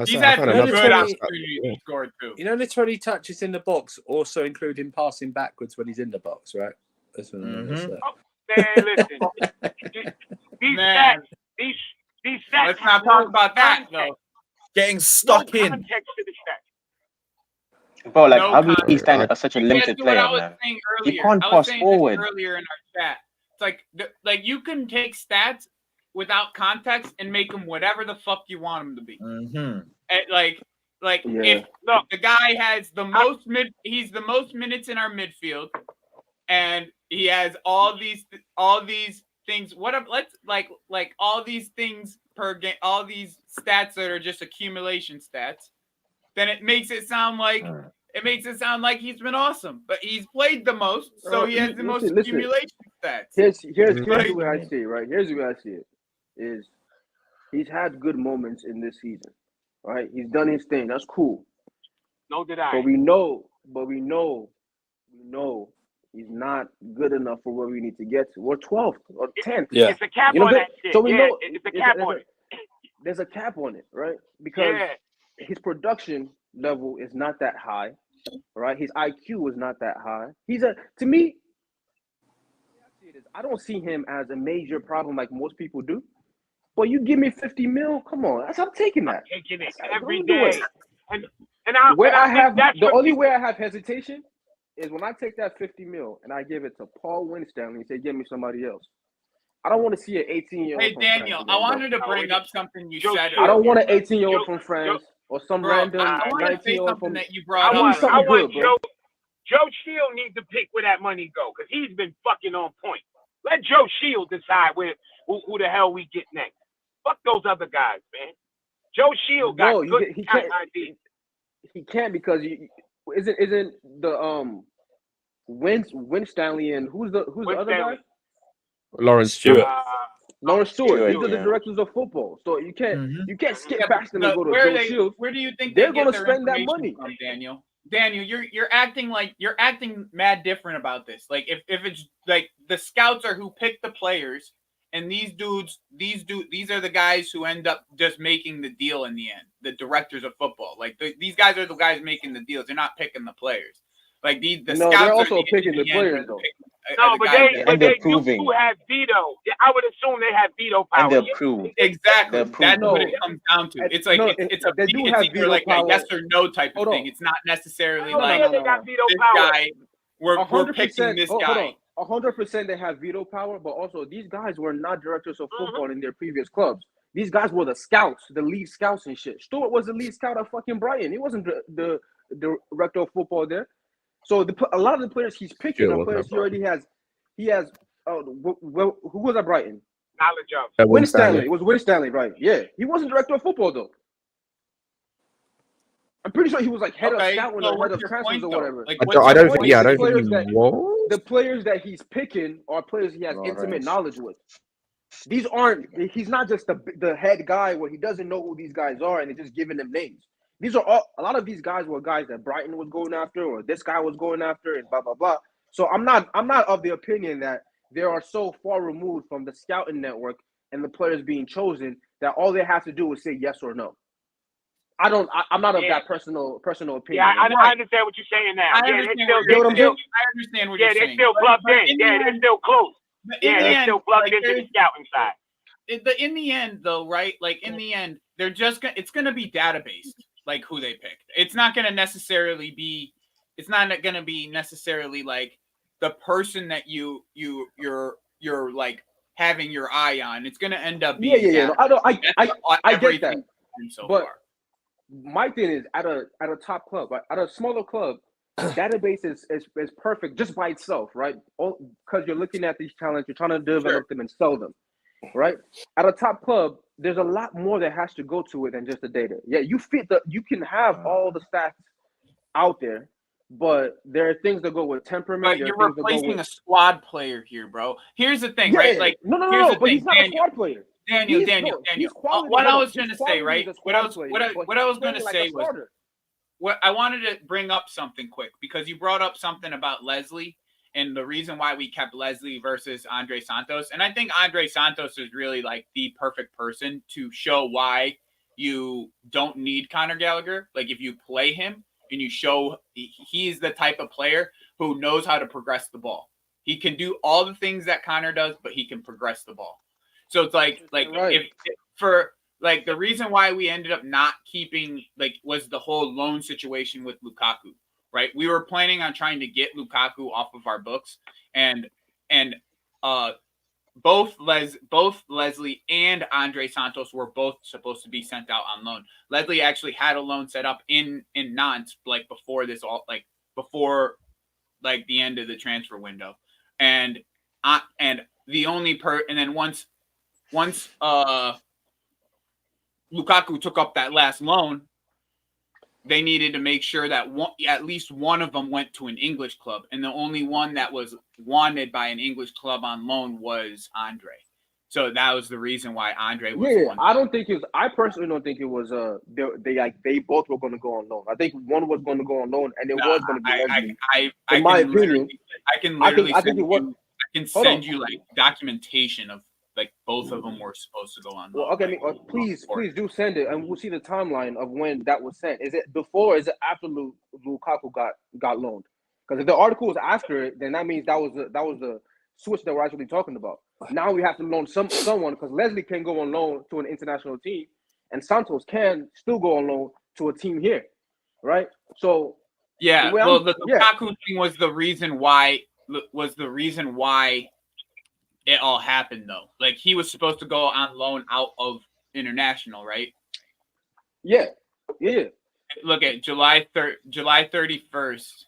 He's had some another good 20 opportunities to score too. You know the 20 touches in the box also include him passing backwards when he's in the box, right? That's what Man, listen. These Man. stats, these stats. Let's not talk about that though. Getting stuck in. Context to the stats. Bro, like, No how do you context. stand such a You limited guys do what player, I was man? saying He earlier. can't I was pass saying forward. this earlier in our chat. It's like you can take stats without context and make them whatever the fuck you want them to be. Mm-hmm. And if the guy has the most he's the most minutes in our midfield, and he has all these things. Let's all these things per game, all these stats that are just accumulation stats. Then it makes it sound like he's been awesome, but he's played the most, so he has the most accumulation stats. Here's the way I see it. Right, here's the way I see it. Is he's had good moments in this season, right? He's done his thing. That's cool. No, did I? But we know he's not good enough for where we need to get to. We're 12th or 10th. Yeah. It's a cap You know on what that shit. So we know it's a cap on it. There's a cap on it, right? Because his production level is not that high, right? His IQ is not that high. To me, I don't see him as a major problem like most people do. But you give me 50 mil, come on, I'm taking that. I'm taking it every day. The only way I have hesitation is when I take that 50 mil and I give it to Paul Winstanley and say, give me somebody else. I don't want to see an 18-year-old. Hey Daniel, I wanted to bring up something you said. I don't want an 18-year-old from France or some random 19-year-old from. That you brought up. I want Joe Shield needs to pick where that money go because he's been fucking on point. Let Joe Shield decide who the hell we get next. Fuck those other guys, man. Joe Shield got good ideas. He can't because isn't the Winstanley and who's the other guy? Lawrence Stewart. Lawrence Stewart. These are the directors of football. So you can't skip past them and go to Joe Shield. Where do you think they're going to spend that money? From, Daniel, you're acting mad different about this. Like if it's like the scouts are who pick the players, and these are the guys who end up just making the deal in the end. The directors of football, like these guys are the guys making the deals. They're not picking the players. Like the scouts they're also picking the players though. No, but they do have veto. I would assume they have veto power. And they're proved. Exactly. That's what it comes down to. It's like it's either like a yes or no type of thing. It's not necessarily like they got veto this power. guy we're picking this guy. 100% they have veto power, but also these guys were not directors of football in their previous clubs. These guys were the scouts, the lead scouts and shit. Stewart was the lead scout at fucking Brighton. He wasn't the director of football there. So a lot of the players he's picking are players he already has. He has. Who was at Brighton? Knowledge of. Win Stanley. It was Win Stanley, right? Yeah, he wasn't director of football though. I'm pretty sure he was like head of scouting or head of transfers or whatever. Like, I don't think. Yeah, I don't think he was. The players that he's picking are players he has intimate knowledge with. These aren't. He's not just the head guy where he doesn't know who these guys are and they're just giving them names. These are all. A lot of these guys were guys that Brighton was going after, or this guy was going after, and blah blah blah. So I'm not of the opinion that they are so far removed from the scouting network and the players being chosen that all they have to do is say yes or no. I'm not of that personal opinion. Yeah, I understand what you're saying now. I understand what you're saying. They're still plugged in. They're still close. They're still plugged into the scouting side. In the end, though, right? Like in the end, they're just it's gonna be database, like who they picked. It's not gonna necessarily be. It's not gonna be necessarily like the person that you're like having your eye on. It's gonna end up being. Yeah. I get that. So but far. My thing is at a top club, right? At a smaller club, database is perfect just by itself, right? Because you're looking at these talents, you're trying to develop them and sell them, right? At a top club, there's a lot more that has to go to it than just the data. Yeah, you can have all the stats out there, but there are things that go with temperament. But you're replacing a squad player here, bro. Here's the thing, right? Like no, but he's not a squad player. Daniel. What I was going to say, right? What I was going to say was, what I wanted to bring up something quick because you brought up something about Leslie and the reason why we kept Leslie versus Andre Santos. And I think Andre Santos is really like the perfect person to show why you don't need Conor Gallagher. Like if you play him and you show he's the type of player who knows how to progress the ball. He can do all the things that Conor does, but he can progress the ball. So it's like right. if for like the reason why we ended up not keeping was the whole loan situation with Lukaku, right? We were planning on trying to get Lukaku off of our books, and both Leslie and Andre Santos were both supposed to be sent out on loan. Leslie actually had a loan set up in Nantes before this before the end of the transfer window, and the only and then once Lukaku took up that last loan, they needed to make sure that at least one of them went to an English club. And the only one that was wanted by an English club on loan was Andre. So that was the reason why Andre was one. I personally don't think it was they both were going to go on loan. I think one was going to go on loan and it was going to be Leslie. In my opinion, I can send you documentation of both of them were supposed to go on. Well, okay, please do send it, and we'll see the timeline of when that was sent. Is it before? Or is it after Lukaku got loaned? Because if the article was after it, then that means that was the switch that we're actually talking about. Now we have to loan someone because Leslie can go on loan to an international team, and Santos can still go on loan to a team here, right? So yeah, the Lukaku thing was the reason why. It all happened though. He was supposed to go on loan out of international, right? Yeah. Look at July 31st.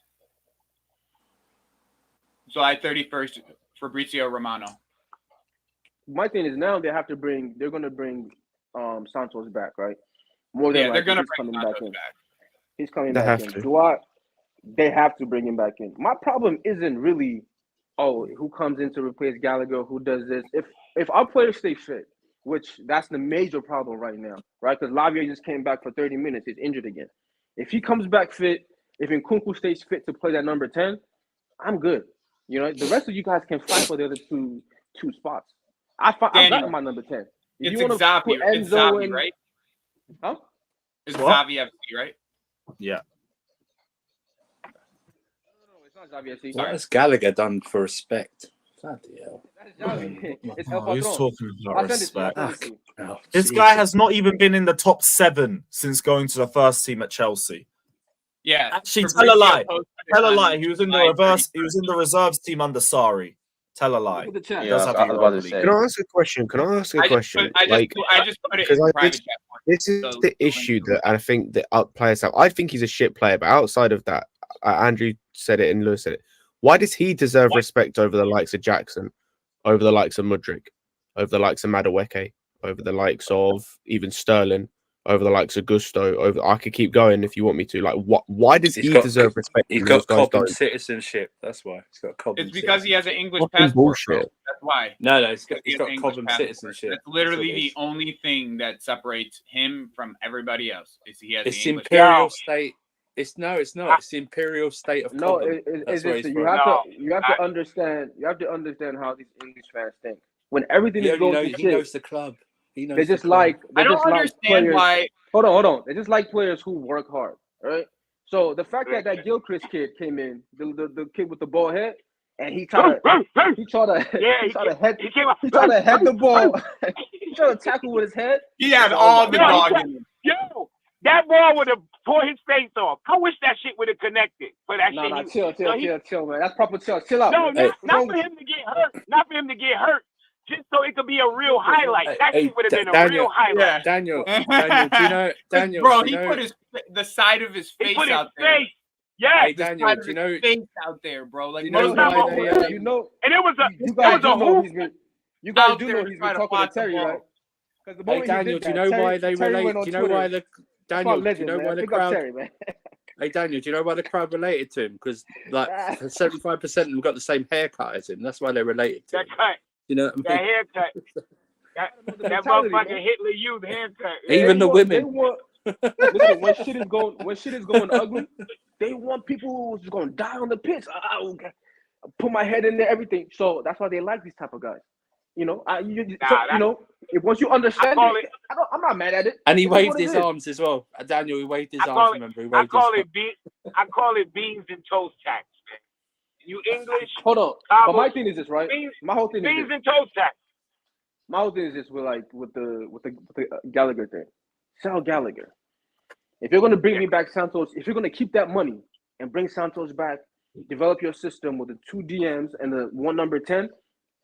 July 31st, Fabrizio Romano. My thing is now they're going to bring Santos back, right? More than they're going to bring Santos back. He's coming back in. They have to bring him back in. My problem isn't really who comes in to replace Gallagher, who does this. If our players stay fit, which that's the major problem right now, right? Because Lavia just came back for 30 minutes. He's injured again. If he comes back fit, if Nkunku stays fit to play that number 10, I'm good. You know, the rest of you guys can fight for the other two spots. I've got my number 10. It's Xavi, right? Huh? It's Xavi FC, right? Yeah. What has Gallagher done for respect? Bloody hell. He's talking about respect. Oh, this guy has not even been in the top 7 since going to the first team at Chelsea. Yeah. Actually, tell a Fabrizio lie. posted it Tell a on lie. He was in the July reverse. 31st. He was in the reserves team under Sari. Tell a lie. Look at the chat. He Yeah, does I have was a about to Europa League. say. Can I ask a question? Can I ask a question? I Like, just put it because in I private this, chat. this is So- the issue that I think that players have. I think he's a shit player, but outside of that, Andrew said it and Lewis said it. Why does he deserve respect over the likes of Jackson, over the likes of Mudryk, over the likes of Madueke, over the likes of even Sterling, over the likes of Gusto? Over, I could keep going if you want me to. Like, what? Why does he deserve respect? He's and got those guys Cobham don't? citizenship. That's why he's got Cobham. It's because he has an English Fucking passport, bro. bullshit. That's why. No, he's He has got an English Cobham passport. citizenship. That's literally what it the is. only thing that separates him from everybody else. Is he has It's the English imperial state. It's not. It's the imperial state of No, Cobham. it's That's where just he's you from. have to understand. You have to understand how these English fans think. When everything He is going only to he shit, knows the club. He knows they just the club. like. They I don't just like understand players. why. Hold on. They just like players who work hard, right? So the fact that Gilchrist kid came in, the kid with the bald head, and he tried to head the ball. He tried to tackle with his head. He had all the dog in him. Yo, that ball would have tore his face off. I wish that shit would have connected. But that shit. Chill, man. That's proper chill. Chill out. No, man. not for him to get hurt. Not for him to get hurt. Just so it could be a real highlight. That shit would have been a real highlight. Daniel, do you know? Daniel, bro, do you he know, put the side of his face He put his out there. face. Yeah. Hey, Daniel, do you know? Face out there, bro. Like you know most why people, they, you know, And it was a you guys do know hoop. he's been. You guys out do there know to he's try been to talking watch to Terry, the ball. right? Because the Hey, moment he Daniel, did do you that, know why they Terry relate? went on Do you know Twitter. why the That's Daniel? my legend, Do you know man. why the Pick up crowd? Terry, man. Hey, Daniel, do you know why the crowd related to him? Because like 75% of them got the same haircut as him. That's why they related to him. That cut. You know what I mean? That haircut. That motherfucking Hitler Youth haircut. Even the women. Listen, when shit is going ugly, they want people who's going to die on the pitch. I put my head in there, everything. So that's why they like these type of guys. You know, if once you understand it, I'm not mad at it. And he waved his arms as well. Daniel, he waved his arms. Remember, he waved I call it beans and toast tax, man. You English? Hold on. But my thing is this, right? My whole thing is beans and toast tax. My whole thing is this with the Gallagher thing. Sell Gallagher. If you're gonna bring me back Santos, if you're gonna keep that money and bring Santos back, develop your system with the 2 DMs and the 1 number 10,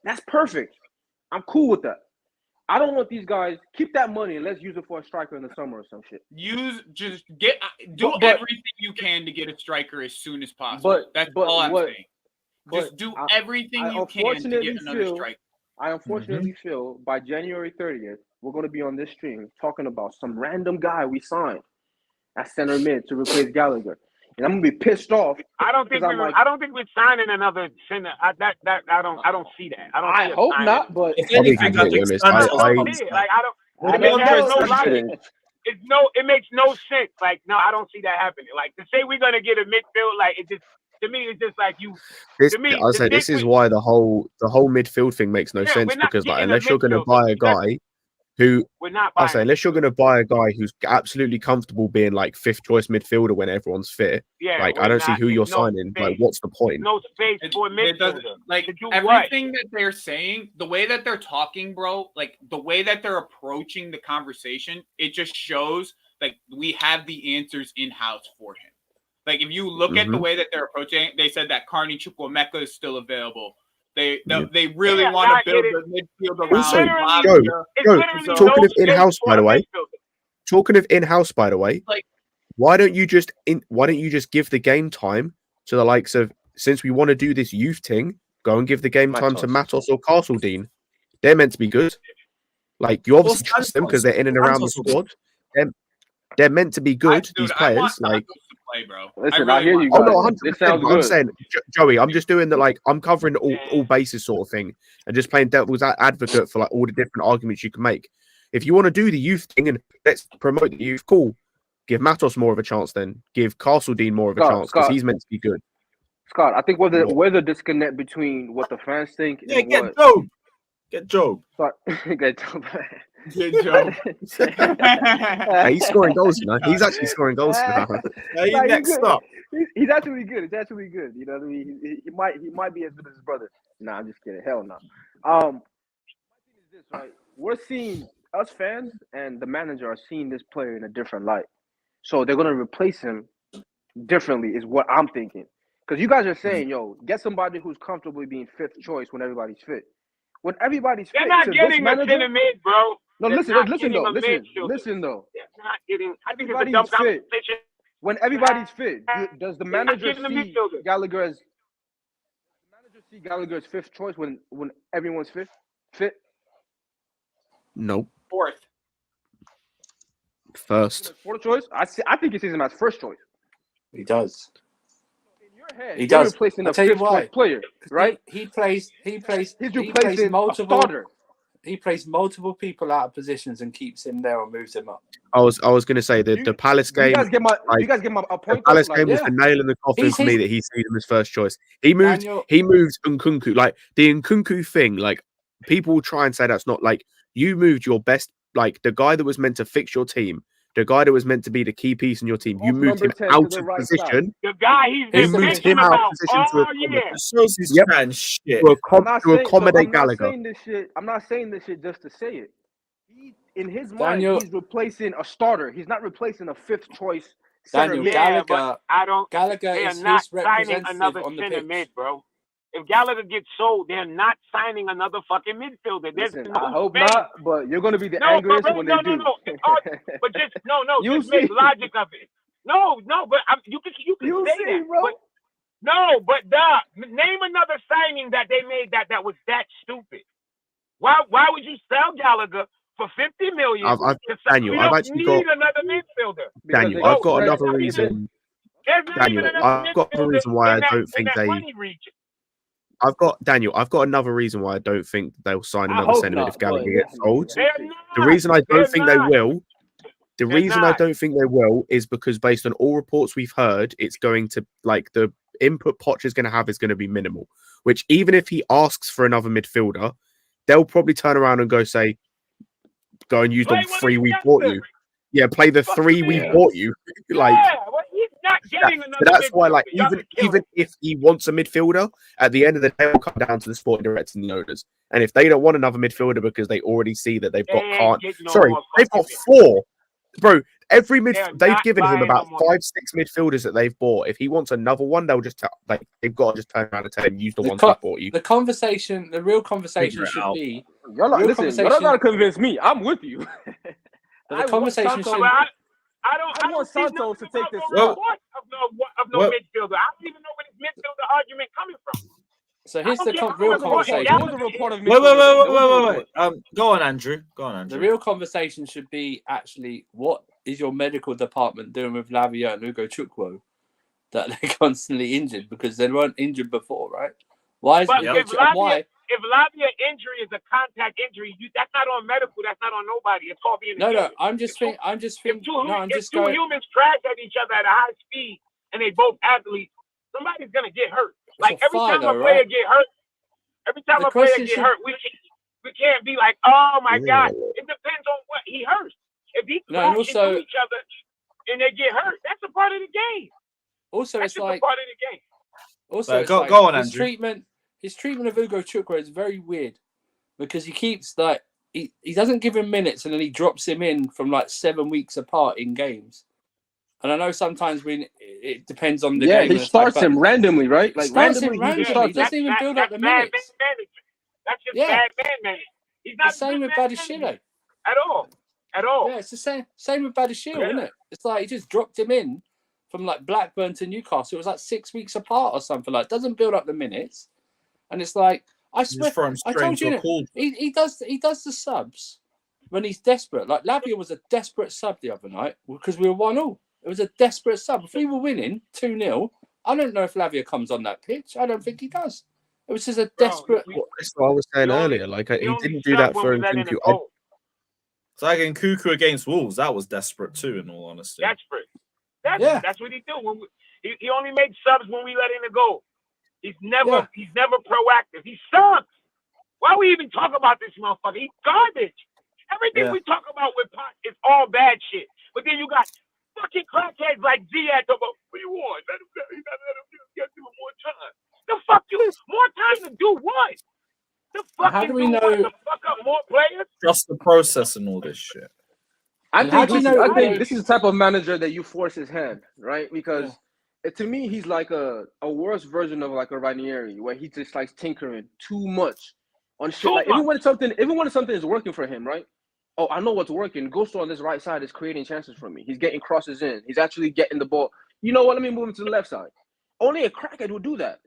that's perfect. I'm cool with that. I don't want these guys keep that money and let's use it for a striker in the summer or some shit. Do everything you can to get a striker as soon as possible. That's all I'm saying. Just do everything you can to get another striker. I unfortunately feel by January 30th, we're going to be on this stream talking about some random guy we signed at center mid to replace Gallagher, and I'm gonna be pissed off. I don't think we're signing another center. I don't see that. I hope not, but if anything, I think it makes no sense. Like, no, I don't see that happening. Like, to say we're gonna get a midfield, like, it just, to me, it's just like you. This is why the whole midfield thing makes no sense, because like unless you're going to buy a guy who unless you're going to buy a guy who's absolutely comfortable being like 5th choice midfielder when everyone's fit, like I don't see who you're signing. Like, what's the point? No space for a midfielder. Like everything that they're saying, the way that they're talking, bro, like the way that they're approaching the conversation, it just shows like we have the answers in house for him. Like, if you look at the way that they're approaching it, they said that Carney Chukwuemeka is still available. They really want to build a midfield around. Also, talking of in-house, by the way, like, why don't you just give the game time to the likes of, since we want to do this youth thing, go and give the game time to Matos or Castledean. They're meant to be good. Like, you obviously trust them because they're in and around the squad. They're meant to be good. These players, like. Play, bro. Listen, I hear you guys. Oh no, 100%. I'm saying, Joey, I'm just doing the I'm covering all bases sort of thing, and just playing devil's advocate for like all the different arguments you can make. If you want to do the youth thing and let's promote the youth, cool. Give Matos more of a chance, then give Castledean more of a chance because he's meant to be good. Scott, I think where the disconnect between what the fans think and get Job. Get Job. Good job. He's scoring goals, you know. He's actually scoring goals now. He's next up. He's actually good. He's actually good. You know what I mean? He might be as good as his brother. Nah, I'm just kidding. Hell no. My thing is this, right? We're seeing, us fans and the manager are seeing this player in a different light. So they're gonna replace him differently is what I'm thinking. Because you guys are saying, yo, get somebody who's comfortably being fifth choice when everybody's fit. When everybody's They're fit, not to this getting a manager, center mid, bro. no, They're listen not though, getting a listen though. They're not getting. I think it's a Everybody's dumb fit. conversation. When everybody's fit, does the They're not manager getting a see midfielder. Gallagher as fifth choice when everyone's fit? Nope. Fourth. First. Fourth choice? I think he sees him as first choice. He does. In your head, He you're does. replacing I'll a tell you fifth choice why. player, right? He plays He's replacing multiple. a starter. He plays multiple people out of positions and keeps him there or moves him up. I was going to say that the Palace game. You guys get my The point. Palace Like, game was the nail in the coffin for me that he seen him as first choice. He moved Nkunku. Like the Nkunku thing, like people try and say that's not like you moved your best, like the guy that was meant to fix your team, the guy that was meant to be the key piece in your team. You moved him out of position. The guy he's been bitching about all year. Shows he's trying shit. To accommodate Gallagher. I'm not saying this shit just to say it. In his mind, he's replacing a starter. He's not replacing a fifth choice center mid. Gallagher. Gallagher is not his signing representative another on the center pitch. mid, bro. If Gallagher gets sold, they're not signing another fucking midfielder. Listen, I hope not, but you're going to be the angriest when they do. But just make logic of it. No, but you can say that. Bro. But name another signing that they made that was that stupid. Why would you sell Gallagher for $50 million? Daniel, I've actually got another midfielder. Daniel, I've got another reason. Daniel, I've got a reason why I don't think they. I've got another reason why I don't think they'll sign another centre mid if Gallagher gets sold. The reason I don't think they will. The reason I don't think they will is because based on all reports we've heard, it's going to like the input Poch is going to have is going to be minimal. Which even if he asks for another midfielder, they'll probably turn around and go and use the three we bought you. Yeah, play the three we bought you. Like he's not getting another. That's why, like, even if he wants a midfielder, at the end of the day, it'll come down to the sporting directors and the owners. And if they don't want another midfielder because they already see that they've got they've got four, bro. They've given him about 5-6 midfielders that they've bought. If he wants another one, they'll just they've got to just turn around and tell him use the ones we bought you. The real conversation should be. Y'all not gotta convince me. I'm with you. The conversation should. I want Santos to take this. Of no midfielder. I don't even know where this midfielder argument coming from. So here's the real conversation. Wait. Go on, Andrew. The real conversation should be actually what is your medical department doing with Lavia and Ugo Chukwu that they're constantly injured because they weren't injured before, right? Why is if Lavia injury is a contact injury, that's not on medical. That's not on nobody. It's called being. No. I'm just thinking. If two humans crash at each other at a high speed and they both athletes, somebody's gonna get hurt. Like every time a player get hurt, we can't be like, oh my God. It depends on what he hurts. If he crash into each other and they get hurt, that's a part of the game. Also, that's it's like a part of the game. Also, go on, Andrew. His treatment of Ugo Chukwu is very weird because he keeps he doesn't give him minutes and then he drops him in from 7 weeks apart in games. And I know sometimes it depends on the game. Yeah, he starts him randomly, right? Like randomly. He doesn't even build up the minutes. That's just bad man management. He's not the same with Badashile. At all. Yeah, it's the same with Badashile, isn't it? It's like he just dropped him in from Blackburn to Newcastle. It was 6 weeks apart or something like. Doesn't build up the minutes. And it's like, I swear, I told you, he does the subs when he's desperate. Like Lavia was a desperate sub the other night because we were 1-1. It was a desperate sub. If we were winning 2-0, I don't know if Lavia comes on that pitch. I don't think he does. It was just a desperate. That's what I was saying earlier. Like he didn't do that for Nkunku. It's like Nkunku against Wolves. That was desperate too, in all honesty. Desperate. That's what he do. He only makes subs when we let in a goal. He's never proactive. He sucks. Why we even talk about this motherfucker? He's garbage. Everything we talk about with Pot is all bad shit. But then you got fucking crackheads like Ziad talking about, what do you want? Let him get to it more time. The fuck you? More time to do what? The fuck how do we know? To fuck up more players? Just the process and all this shit. I think this is the type of manager that you force his hand, right? Because To me, he's like a worse version of like a Ranieri, where he just likes tinkering too much on shit. Like even when something is working for him, right? Oh, I know what's working. Gusto on this right side is creating chances for me. He's getting crosses in. He's actually getting the ball. You know what? Let me move him to the left side. Only a crackhead would do that.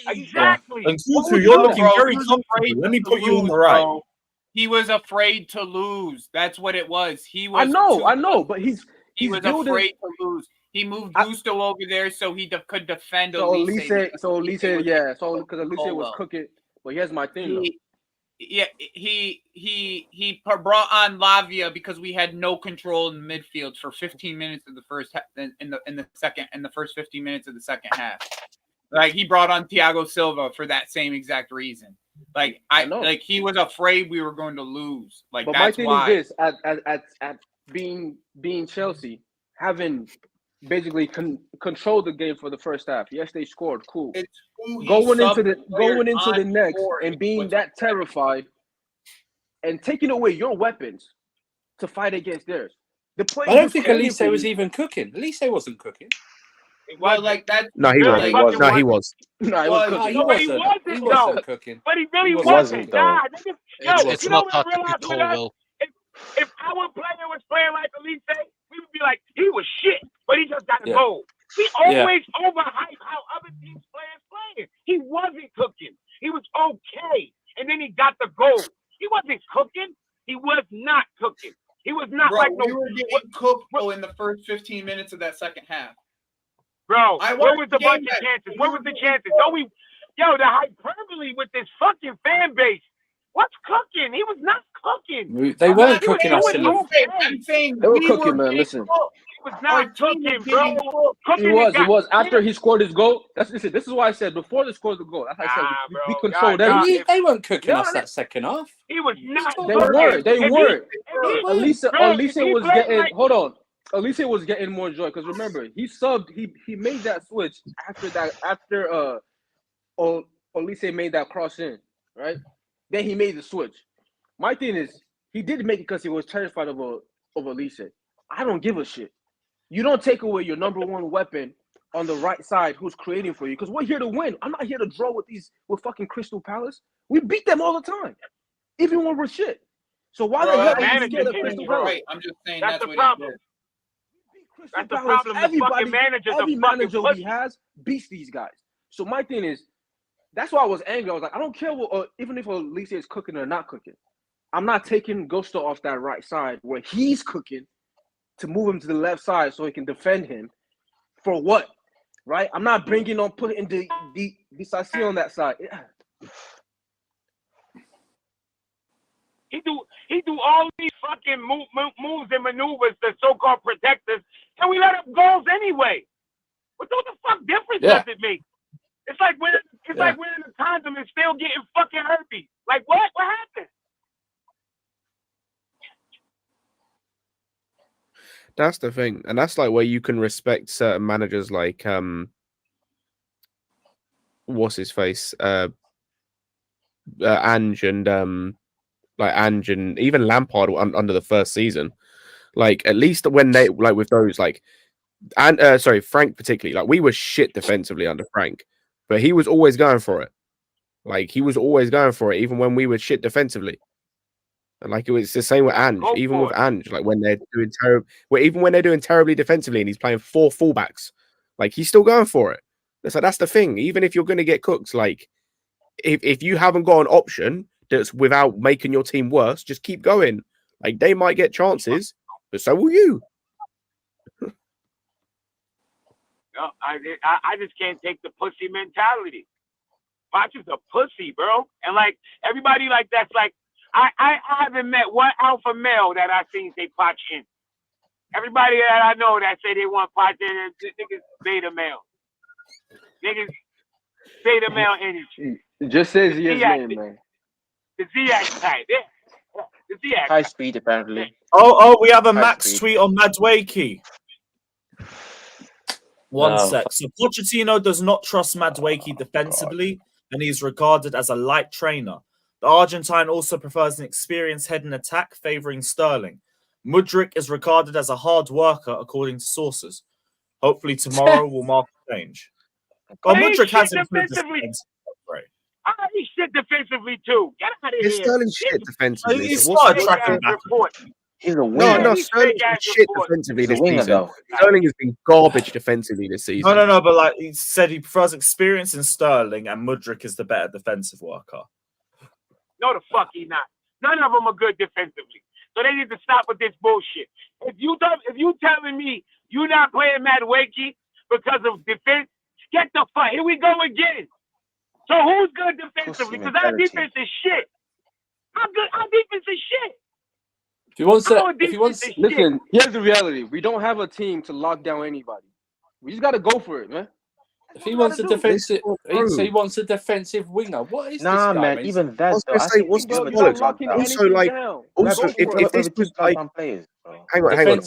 Exactly. And Kufu, you're looking very comfortable. Let me put you on the right. Bro. He was afraid to lose. That's what it was. He was. I know, but he was afraid to lose. He moved Gusto over there so he could defend Elise. So Elise was cooking. But here's my thing, though. Yeah, he brought on Lavia because we had no control in the midfield for 15 minutes of the first in the first 15 minutes of the second half. Like he brought on Thiago Silva for that same exact reason. Like he was afraid we were going to lose. Like, but that's why. My thing is this: at being Chelsea, having basically controlled the game for the first half. Yes, they scored. Cool. Going into the next and being that terrified and taking away your weapons to fight against theirs. I don't think Elise was even cooking. Elise wasn't cooking. Well, like that. No, he was. No, he was. No, he wasn't cooking. But he really wasn't. God, it's not that Colwell. If our player was playing like Elise, we would be like, he was shit, but he just got a goal. We always overhype how other teams' players playing. He wasn't cooking. He was okay, and then he got the goal. He wasn't cooking. He was not cooking. He was not like we were getting cooked in the first 15 minutes of that second half. Bro, where was the bunch of chances? Where was the chances? The hyperbole with this fucking fan base. What's cooking? He was not cooking. They weren't cooking us. I'm saying they were cooking, man. Listen. He was not cooking, bro. It was after he scored his goal. This is why I said before they scored the goal. That's why I said we controlled everything. They weren't cooking us that second half. He was not. They were. Elise was getting. Hold on. Elise was getting more joy because remember he subbed. He made that switch after Elise made that cross in, right? Then he made the switch. My thing is he did make it because he was terrified of Elise. I don't give a shit. You don't take away your number one weapon on the right side who's creating for you because we're here to win. I'm not here to draw with fucking Crystal Palace. We beat them all the time, even when we're shit. So why the hell are you scared of Crystal Palace? Right. I'm just saying that's the problem. That's the problem. Every manager we has beats these guys. So my thing is, that's why I was angry. I was like, I don't care even if Elise is cooking or not cooking. I'm not taking Gusto off that right side where he's cooking to move him to the left side so he can defend him. For what? Right? I'm not putting the Saci on that side. Yeah. He do all these fucking moves and maneuvers, the so-called protectors, and we let up goals anyway. What the fuck difference does it make? It's like wearing a condom and still getting fucking herpes. Like what? What happened? That's the thing, and that's like where you can respect certain managers, like what's his face, Ange and Ange and even Lampard under the first season. Like at least when they with those Frank particularly, like we were shit defensively under Frank, but he was always going for it. Like he was always going for it, even when we were shit defensively. And like it was the same with Ange, even with Ange, like when they're doing even when they're doing terribly defensively and he's playing 4 fullbacks, like he's still going for it. It's like that's the thing. Even if you're going to get cooked, like if you haven't got an option that's without making your team worse, just keep going. Like they might get chances, but so will you. No, I just can't take the pussy mentality. Poch is a pussy, bro, and like everybody like that's like. I haven't met one alpha male that I've seen say Poch in. Everybody that I know that say they want Poch in, niggas beta male. Niggas beta male energy. It just says his name, man. The Z-Ax type. Yeah. The Z-Ax high speed, apparently. Oh, we have a Max tweet on Madueke. One sec. So Pochettino does not trust Madueke defensively, and he's regarded as a light trainer. The Argentine also prefers an experienced head in attack, favouring Sterling. Mudryk is regarded as a hard worker, according to sources. Hopefully tomorrow will mark a change. But Mudryk has improved defensively. He's shit defensively too. Get out of here. Sterling shit defensively. He's started tracking back. He's a winger. No, Sterling's been shit defensively this season. Sterling has been garbage defensively this season. No, but like he said, he prefers experience in Sterling, and Mudryk is the better defensive worker. No, the fuck he not. None of them are good defensively. So they need to stop with this bullshit. If you telling me you not playing Madueke because of defense, get the fuck. Here we go again. So who's good defensively? Because our defense is shit. Our defense is shit. If he wants, listen, here's the reality. We don't have a team to lock down anybody. We just got to go for it, man. If he wants a defensive, so he wants a defensive winger. What is this guy, man? Even that. Also, if this was like, hang on.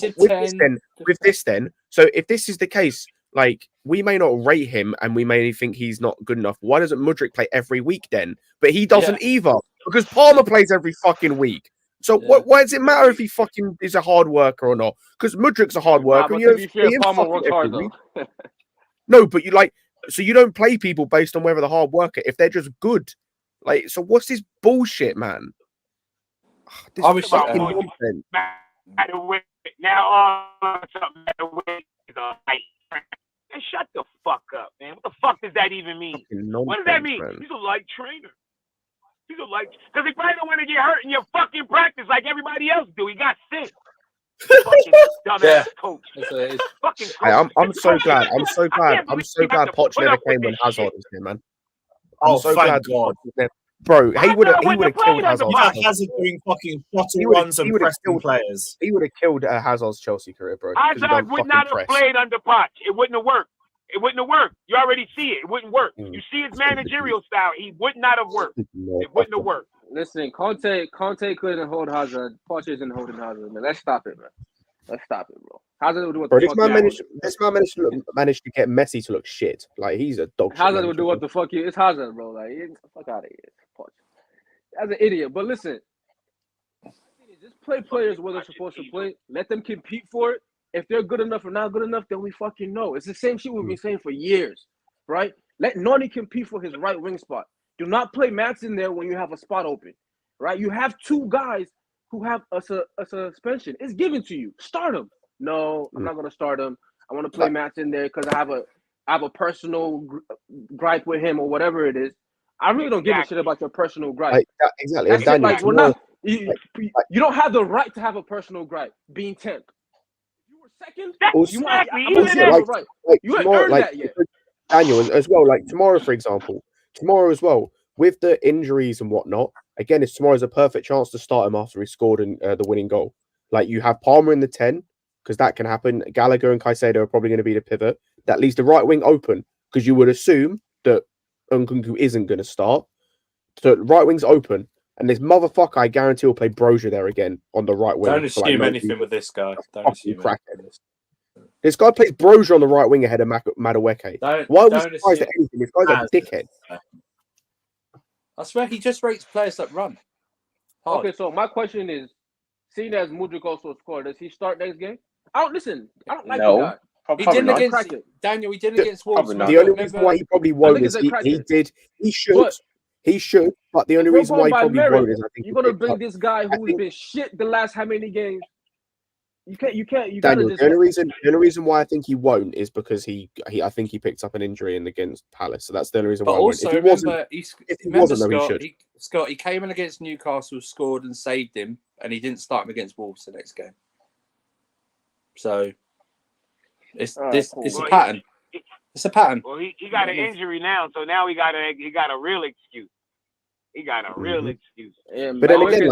With this, then, so if this is the case, like we may not rate him and we may think he's not good enough. Why doesn't Mudryk play every week then? But he doesn't either because Palmer plays every fucking week. So why does it matter if he fucking is a hard worker or not? Because Mudryk's a hard worker. Palmer works hard though. No, but you don't play people based on whether they're hard worker if they're just good. Like, so what's this bullshit, man? This fucking nonsense. Now shut the fuck up, man. What the fuck does that even mean? What does that mean? Man. He's a light trainer. He's a light because he probably don't want to get hurt in your fucking practice like everybody else do. He got sick. Fucking dumbass coach. Fucking coach. I'm so glad. I'm so glad Poch never came when Hazard was here, man. I'm so glad God. Bro, he would have killed Hazard. Hazard doing fucking shuttle runs and pressing players. He would have killed Hazard's Chelsea career, bro. Hazard would not have played under Poch. It wouldn't have worked. It wouldn't have worked. You already see it. It wouldn't work. You see his managerial style. He would not have worked. It wouldn't have worked. Listen, Conte couldn't hold Hazard. Poch isn't holding Hazard, man. Let's stop it, man. Let's stop it, bro. Hazard would do what the fuck. This man managed to get Messi to look shit. Like he's a dog. Hazard would do what the fuck he. It's Hazard, bro. Like get the fuck out of here, Poch. That's an idiot. But listen, just play players where they're supposed to play. Let them compete for it. If they're good enough or not good enough, then we fucking know. It's the same shit we've been saying for years, right? Let Noni compete for his right wing spot. Do not play Mats in there when you have a spot open, right? You have two guys who have a suspension. It's given to you. Start them. No, I'm not going to start him. I want to play Mats in there because I have a personal gripe with him or whatever it is. I really don't give a shit about your personal gripe. Exactly. That's Daniel, like, we're not. You don't have the right to have a personal gripe. Being 10th. Second, you ain't earned that yet. Daniel, as well, like tomorrow, for example, with the injuries and whatnot, again, tomorrow's a perfect chance to start him after he scored the winning goal. Like you have Palmer in the 10, because that can happen. Gallagher and Caicedo are probably going to be the pivot. That leaves the right wing open, because you would assume that Nkunku isn't going to start. So right wing's open. And this motherfucker, I guarantee, will play Brozier there again on the right wing. Don't assume anything with this guy. Don't assume this guy plays Brozier on the right wing ahead of Madueke. Why was he surprised at anything? This guy's a dickhead. I swear he just rates players that run. Okay, so my question is, seeing as Mudryk also scored, does he start next game? I don't like the guy. He didn't against Daniel. He didn't against Wolves. The only reason why he probably won't is he should. He should, but the only reason why he probably won't is I think you're gonna bring this guy who's been shit the last how many games. You can't. Daniel, the only reason why I think he won't is because I think he picked up an injury against Palace, so that's the only reason why. But also, he should. Scott, he came in against Newcastle, scored and saved him, and he didn't start him against Wolves the next game. So it's a pattern. It's a pattern. Well, he got an injury now, so now he got a real excuse. He got a real excuse. Yeah, but then again,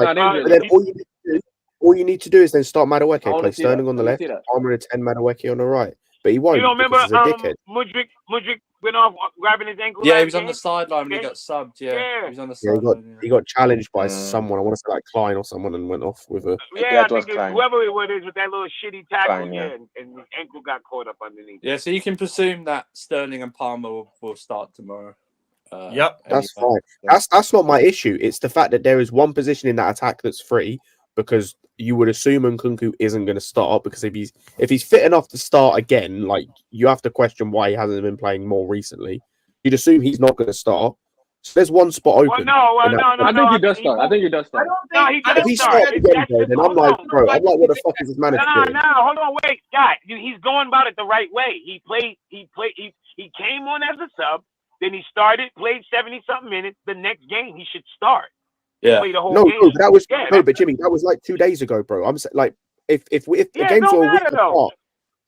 all you need to do is then start Madueke, play Sterling on the left, Palmer in 10, Madueke on the right. But he won't. You don't remember Mudryk went off grabbing his ankle? Yeah, he was on the sideline when he got subbed. Yeah, he was on the sideline. He got challenged by someone. I want to say like Klein or someone, and went off with a. Yeah, I think whoever it was with that little shitty tackle, and the ankle got caught up underneath. Yeah, so you can presume that Sterling and Palmer will start tomorrow. Yep, that's fine. That's not my issue. It's the fact that there is one position in that attack that's free because you would assume Nkunku isn't going to start because if he's fit enough to start again, like you have to question why he hasn't been playing more recently. You'd assume he's not going to start. So there's one spot open. No. I think he does start. I think he does start. If he starts again, then I'm like, bro, I'm like, what the fuck is this manager doing? Hold on, wait, Scott. He's going about it the right way. He came on as a sub, then he started, played 70-something minutes. The next game he should start. Yeah. Play the whole game. No, that was but Jimmy, that was like 2 days ago, bro. I'm like, if the games were a week apart,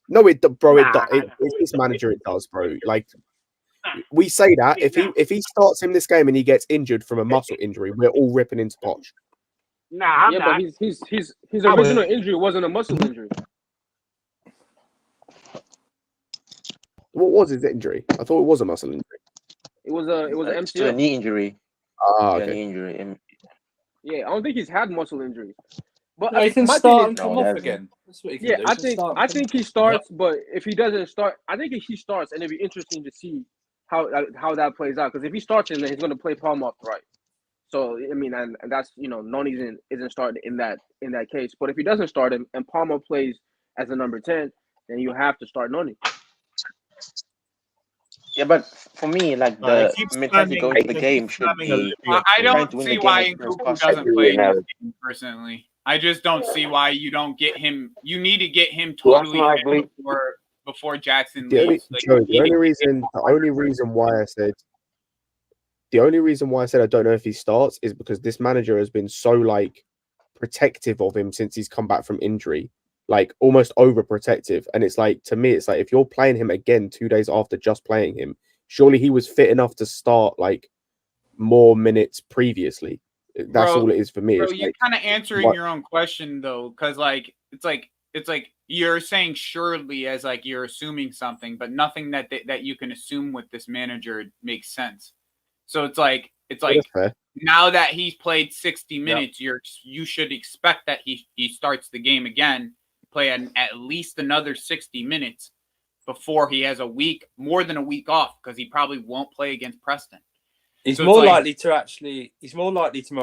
no, it's this manager. It does, bro. Like. We say that if he starts him this game and he gets injured from a muscle injury, we're all ripping into Poch. I'm not. But his original injury wasn't a muscle injury. What was his injury? I thought it was a muscle injury. It was an MCL. A knee injury. Okay. Knee injury. Yeah, I don't think he's had muscle injuries. But he can start and come off again. That's what he can do. I think he starts, but if he doesn't start, I think if he starts, and it'd be interesting to see how that plays out. Because if he starts in, then he's going to play Palmer off the right. So I mean, and that's Noni isn't starting in that case. But if he doesn't start him and Palmer plays as a number 10, then you have to start Noni. Yeah, but for me, like the mentality going to the game should be. I don't see why Nkunku doesn't play in this game, personally. I just don't see why you don't get him. You need to get him totally before Jackson leaves. The only reason why I said I don't know if he starts is because this manager has been so like protective of him since he's come back from injury, like almost overprotective. And it's like, to me, it's like if you're playing him again 2 days after just playing him, surely he was fit enough to start like more minutes previously. That's all it is for me. Bro, you're kind of answering your own question though, because like it's like you're saying surely as like you're assuming something, but nothing that you can assume with this manager makes sense. So it's like now that he's played 60 minutes, you should expect that he starts the game again, play at least another 60 minutes before he has more than a week off, because he probably won't play against Preston. He's more likely tomorrow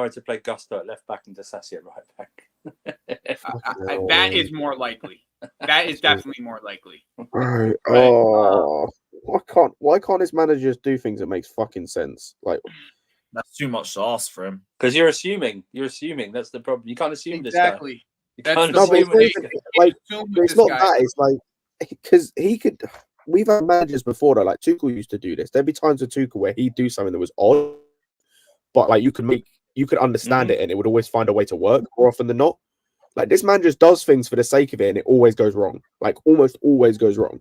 to play Gusto at left back and Disasi at right back. That is more likely. That is definitely more likely. Right. Why can't his managers do things that makes fucking sense? Like, that's too much to ask for him. Because you're assuming. That's the problem. You can't assume exactly. This guy. It's not that. It's like because he could. We've had managers before that, like Tuchel used to do this. There'd be times with Tuchel where he'd do something that was odd, but like you could understand it, and it would always find a way to work more often than not. Like this man just does things for the sake of it, and it always goes wrong. Like almost always goes wrong.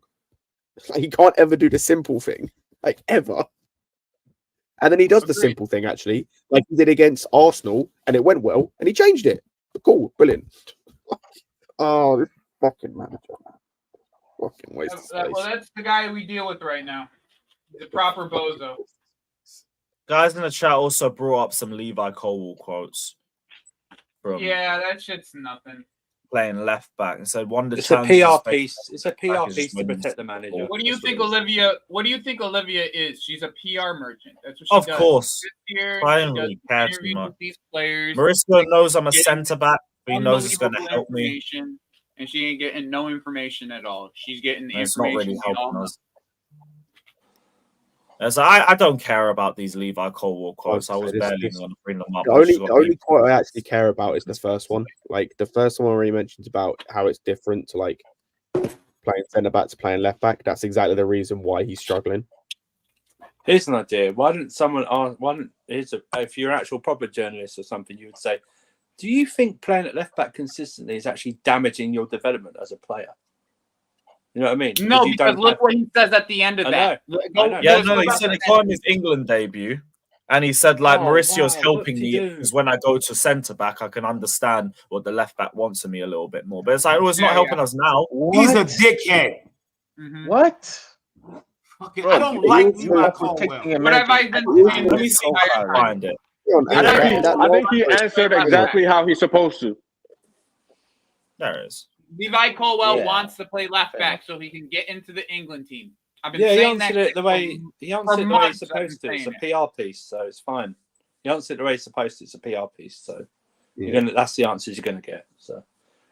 Like he can't ever do the simple thing, like ever. And then he does the simple thing actually, like he did against Arsenal, and it went well, and he changed it. Cool, brilliant. Oh, this fucking manager, man. Fucking waste of space. Well, that's the guy we deal with right now. The proper bozo. Guys in the chat also brought up some Levi Colwill quotes. That shit's nothing. Playing left back and said one of the It's a PR piece. It's a PR piece to protect the manager. What do you think Olivia is? She's a PR merchant. That's what she does. Of course. I don't really care too much. These players. Mauricio knows I'm a centre back, but he knows it's going to help me. And she ain't getting no information at all. She's getting the it's information. Not really helping us. So I don't care about these Levi Colwill quotes. I was barely going to bring them up. The only quote I actually care about is the first one. Like the first one where he mentions about how it's different to like playing centre back to playing left back. That's exactly the reason why he's struggling. Here's an idea. Why don't someone ask? If you're an actual proper journalist or something, you would say, do you think playing at left back consistently is actually damaging your development as a player? You know what I mean? No, because look what he says at the end of that. He said he got his England debut, and he said Mauricio's helping me because when I go to centre back, I can understand what the left back wants of me a little bit more. But it's like it's not helping us now. He's a dickhead. Mm-hmm. What? I don't like Levi Colwill. What have I been saying? Let me see if I can find it. I think he answered exactly how he's supposed to. There it is. Levi Colwill wants to play left back so he can get into the England team. I've been saying he answered it the way he's supposed to. It's a PR piece, so it's fine. He answered it the way he's supposed to. It's a PR piece, so that's the answers you're going to get. So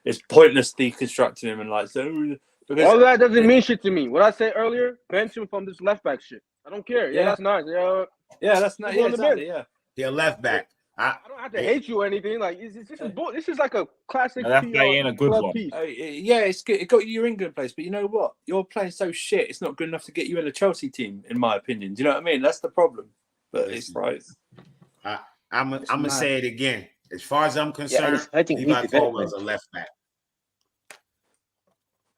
it's pointless deconstructing him and like so. Because all that doesn't mean shit to me. What I said earlier, bench him from this left back shit. I don't care. Yeah, that's nice. Yeah, that's nice. Yeah, exactly. Yeah, they're left back. I don't have to hate you or anything. Like this is like a classic left back ain't a good one. piece. Yeah, it's good. It got you your England place, but you know what? You're playing so shit. It's not good enough to get you in a Chelsea team, in my opinion. Do you know what I mean? That's the problem. But it's right. I'm gonna say it again. As far as I'm concerned, Levi Caldwell is a left back.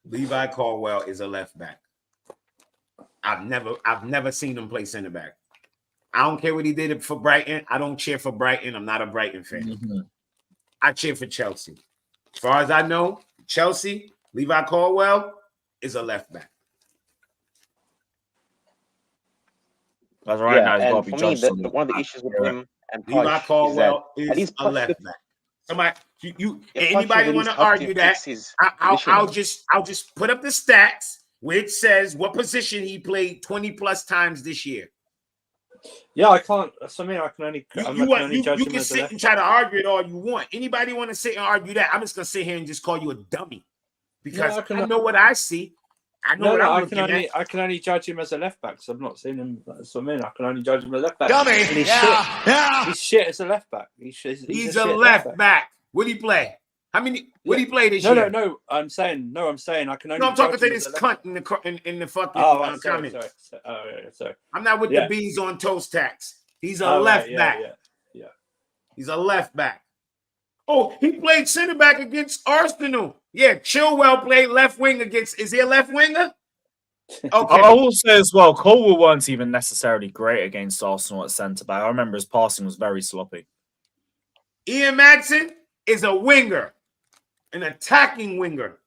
Levi Caldwell is a left back. I've never seen him play center back. I don't care what he did for Brighton. I don't cheer for Brighton. I'm not a Brighton fan. Mm-hmm. I cheer for Chelsea. As far as I know, Chelsea, Levi Caldwell is a left back. That's right now. And for me, one of the issues with him and Levi Caldwell is a left back. Somebody, anybody want to argue that? I'll just put up the stats where it says what position he played 20 plus times this year. Yeah, I can't. So I mean, I can only. You can sit and try to argue it all you want. Anybody want to sit and argue that? I'm just gonna sit here and just call you a dummy because I know what I see. I know what I'm looking at. I can only judge him as a left back because I've not seen him. That's what I mean. I can only judge him as a left back. Dummy, and he's shit. He's shit as a left back. He's a left back. What did he play? How many? What did he play this year? No. I'm saying I can only. No, I'm talking to this cunt in the fucking comment. Sorry. I'm not with the bees on toast tax. He's a left back. Yeah. He's a left back. Oh, he played center back against Arsenal. Yeah, Chilwell played left wing against. Is he a left winger? Okay. I will say as well, Colwell weren't even necessarily great against Arsenal at centre back. I remember his passing was very sloppy. Ian Madsen is a winger, an attacking winger.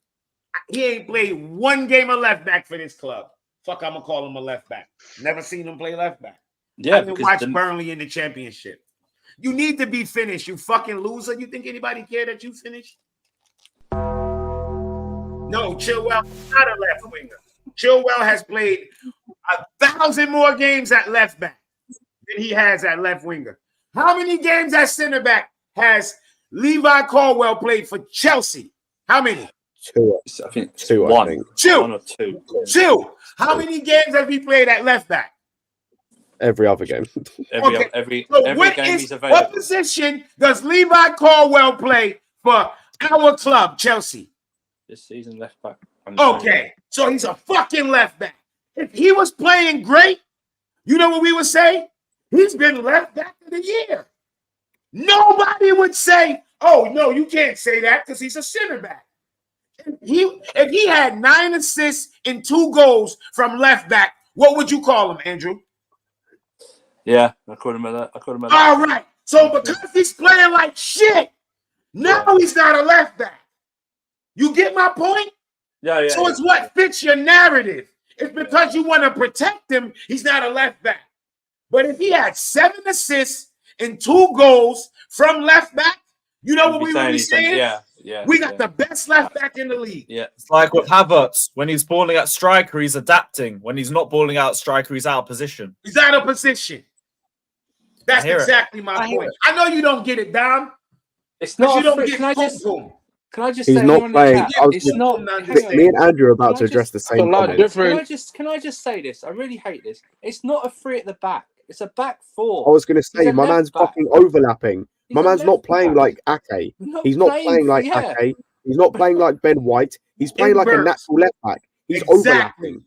He ain't played one game of left back for this club. Fuck, I'm gonna call him a left back. Never seen him play left back. Yeah, I didn't watch Burnley in the championship. You need to be finished, you fucking loser. You think anybody care that you finished? No, Chilwell is not a left winger. Chilwell has played 1,000 more games at left back than he has at left winger. How many games at center back has Levi Caldwell played for Chelsea? How many? Two. I think two. One. I think. One or two. Two. How many games have he played at left back? Every other game. Every game he's available. What position does Levi Caldwell play for our club, Chelsea? This season, left back. Okay, so he's a fucking left back. If he was playing great, you know what we would say? He's been left back of the year. Nobody would say, oh, no, you can't say that because he's a center back. If he had 9 assists and 2 goals from left back, what would you call him, Andrew? Yeah, I called him that. All right. So because he's playing like shit, now he's not a left back. You get my point? Yeah. So it's what fits your narrative. It's because you want to protect him, he's not a left back. But if he had 7 assists and 2 goals from left back, you know what we would be saying? Yeah. We got the best left back in the league. Yeah. It's like with Havertz, when he's balling at striker, he's adapting. When he's not balling out striker, he's out of position. He's out of position. That's exactly my point. I know you don't get it, Dom. It's not. You don't get Can I just He's say not playing. It's not. Me and Andrew are about to address the same comment. Can I just say this? I really hate this. It's not a 3 at the back. It's a back 4. I was going to say, my man's fucking overlapping. My man's not playing like Ake. He's not playing like Ake. He's not playing like Ben White. He's playing like a natural left back. He's overlapping.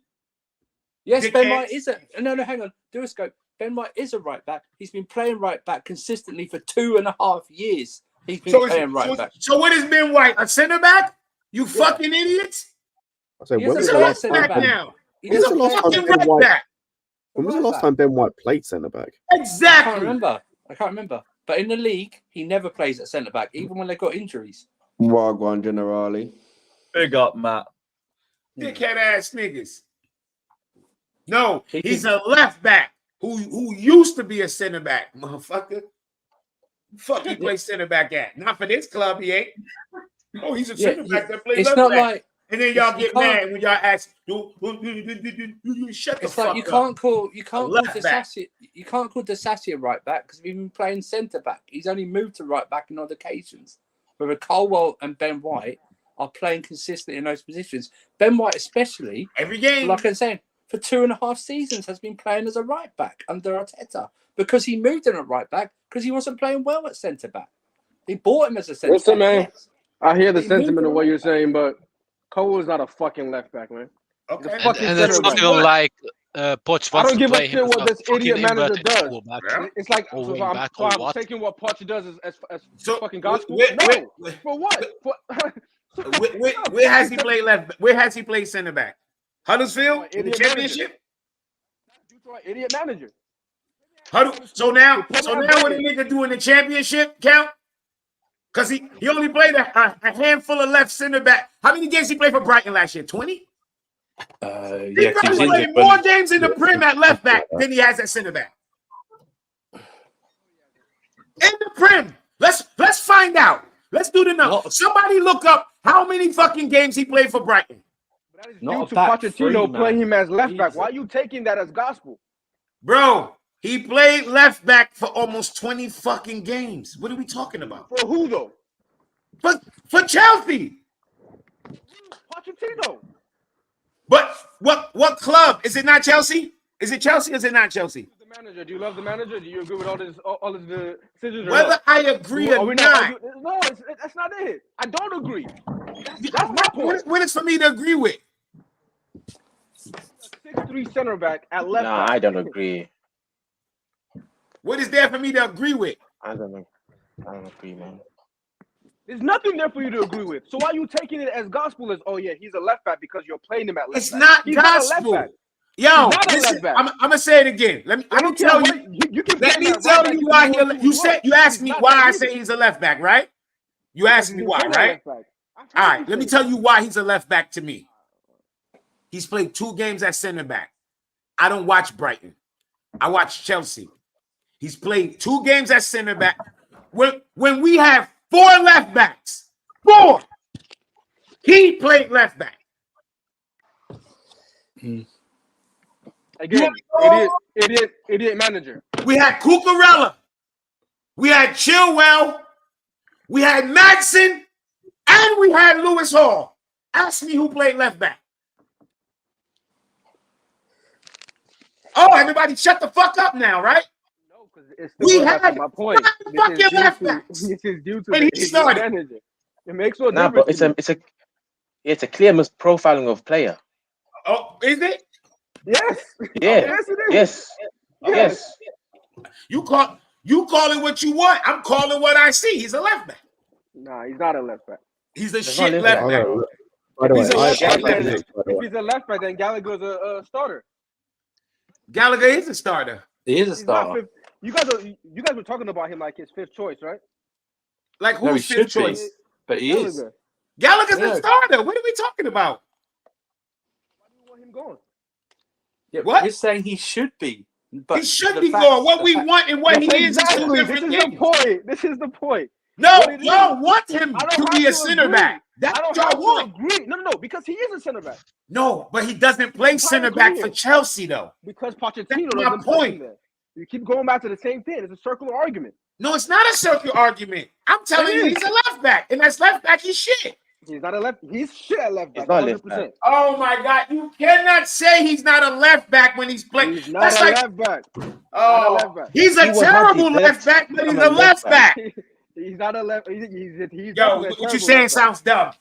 Yes, Ben White is a... No, hang on. Do a scope. Ben White is a right back. He's been playing right back consistently for 2.5 years. He's been playing right back. So what is Ben White? A center back? You fucking idiots! I say, when was the last time? He's a fucking right back. When was the last time Ben White played centre back? Exactly. I can't remember. But in the league, he never plays at centre back, even when they've got injuries. Wagwan Generali. Big up, Matt. Dickhead ass niggas. No, he's a left back who used to be a center back, motherfucker. Fuck, he plays center back at? Not for this club, he ain't. Oh, he's a center back that plays left back. And then y'all get mad when y'all ask, shut the fuck up. You can't call Disassi a right back because he's been playing centre back. He's only moved to right back on other occasions. With Colwell and Ben White, are playing consistently in those positions. Ben White, especially, every game, like I'm saying, for 2.5 seasons has been playing as a right back under Arteta because he moved in at right back because he wasn't playing well at centre back. He bought him as a centre back. Listen, man, yes. I hear the sentiment of what you're saying, but Cole is not a fucking left back, man. Okay, and it's not even like Poch wants to play him what this idiot manager does. Yeah. It's like Or I'm taking what Poch does as fucking gospel. For what? Where has he played left? Where has he played center back? Huddersfield in the championship. Detroit idiot manager. So now what a nigga do in the championship count? Because he only played a handful of left center back. How many games he played for Brighton last year? 20? He probably played more games in the Prem at left back than he has at center back. In the Prem. Let's find out. Let's do the number. Somebody look up how many fucking games he played for Brighton. That is due to Pochettino playing him as left back. Why are you taking that as gospel? Bro, he played left back for almost 20 fucking games. What are we talking about? For who though? For Chelsea. Pochettino. But what club? Is it not Chelsea? Is it Chelsea or is it not Chelsea? The manager. Do you love the manager? Do you agree with all of the decisions? Whether I agree or not. No, that's not it. I don't agree. That's my point. What is for me to agree with? 6'3" center back at left back. I don't agree. What is there for me to agree with? I don't agree, man. There's nothing there for you to agree with. So why are you taking it as gospel as, oh yeah, he's a left back because you're playing him at left back? It's not gospel. Yo, listen, I'm gonna say it again. Let me tell you. Let me tell you why you asked me why I say he's a left back, right? You asked me why, right? All right, let me tell you why he's a left back to me. He's played 2 games at center back. I don't watch Brighton. I watch Chelsea. He's played 2 games at center back. When we have 4 left backs, 4, he played left back. Again, idiot manager. We had Cucurella. We had Chilwell. We had Madsen. And we had Lewis Hall. Ask me who played left back. Oh, everybody shut the fuck up now, right? No, because we had my point. fucking left backs. This is due to when the he started. manager. It makes no difference. But it's a clear misprofiling of player. Oh, is it? Yes. Yeah. Yes, it is. Yes. You call it what you want. I'm calling what I see. He's a left back. Nah, he's not a left back. He's a shit left back. By the way, if he's a left back, then Gallagher's a starter. Gallagher is a starter. He is a starter. You guys were talking about him like his 5th choice, right? Like who's 5th choice? But he is. Gallagher's a starter. What are we talking about? Why do you want him going? Yeah, what? We're saying he should be. But he should be going. What we want and what he is 2 different things. This is the point. No, y'all want him to be a center back. That's what y'all want. No, because he is a center back. No, but he doesn't play center back for Chelsea, though. Because Pochettino doesn't play him there. You keep going back to the same thing. It's a circular argument. No, it's not a circular argument. I'm telling you, he's a left back. And that's left back, he's shit. He's not a left. He's shit at left back. He's not 100%. Left back. Oh my God! You cannot say he's not a left back when he's playing. He's not a left back. He's a terrible left back, but he's a left back. He's not a left. He's Yo, what you saying sounds dumb.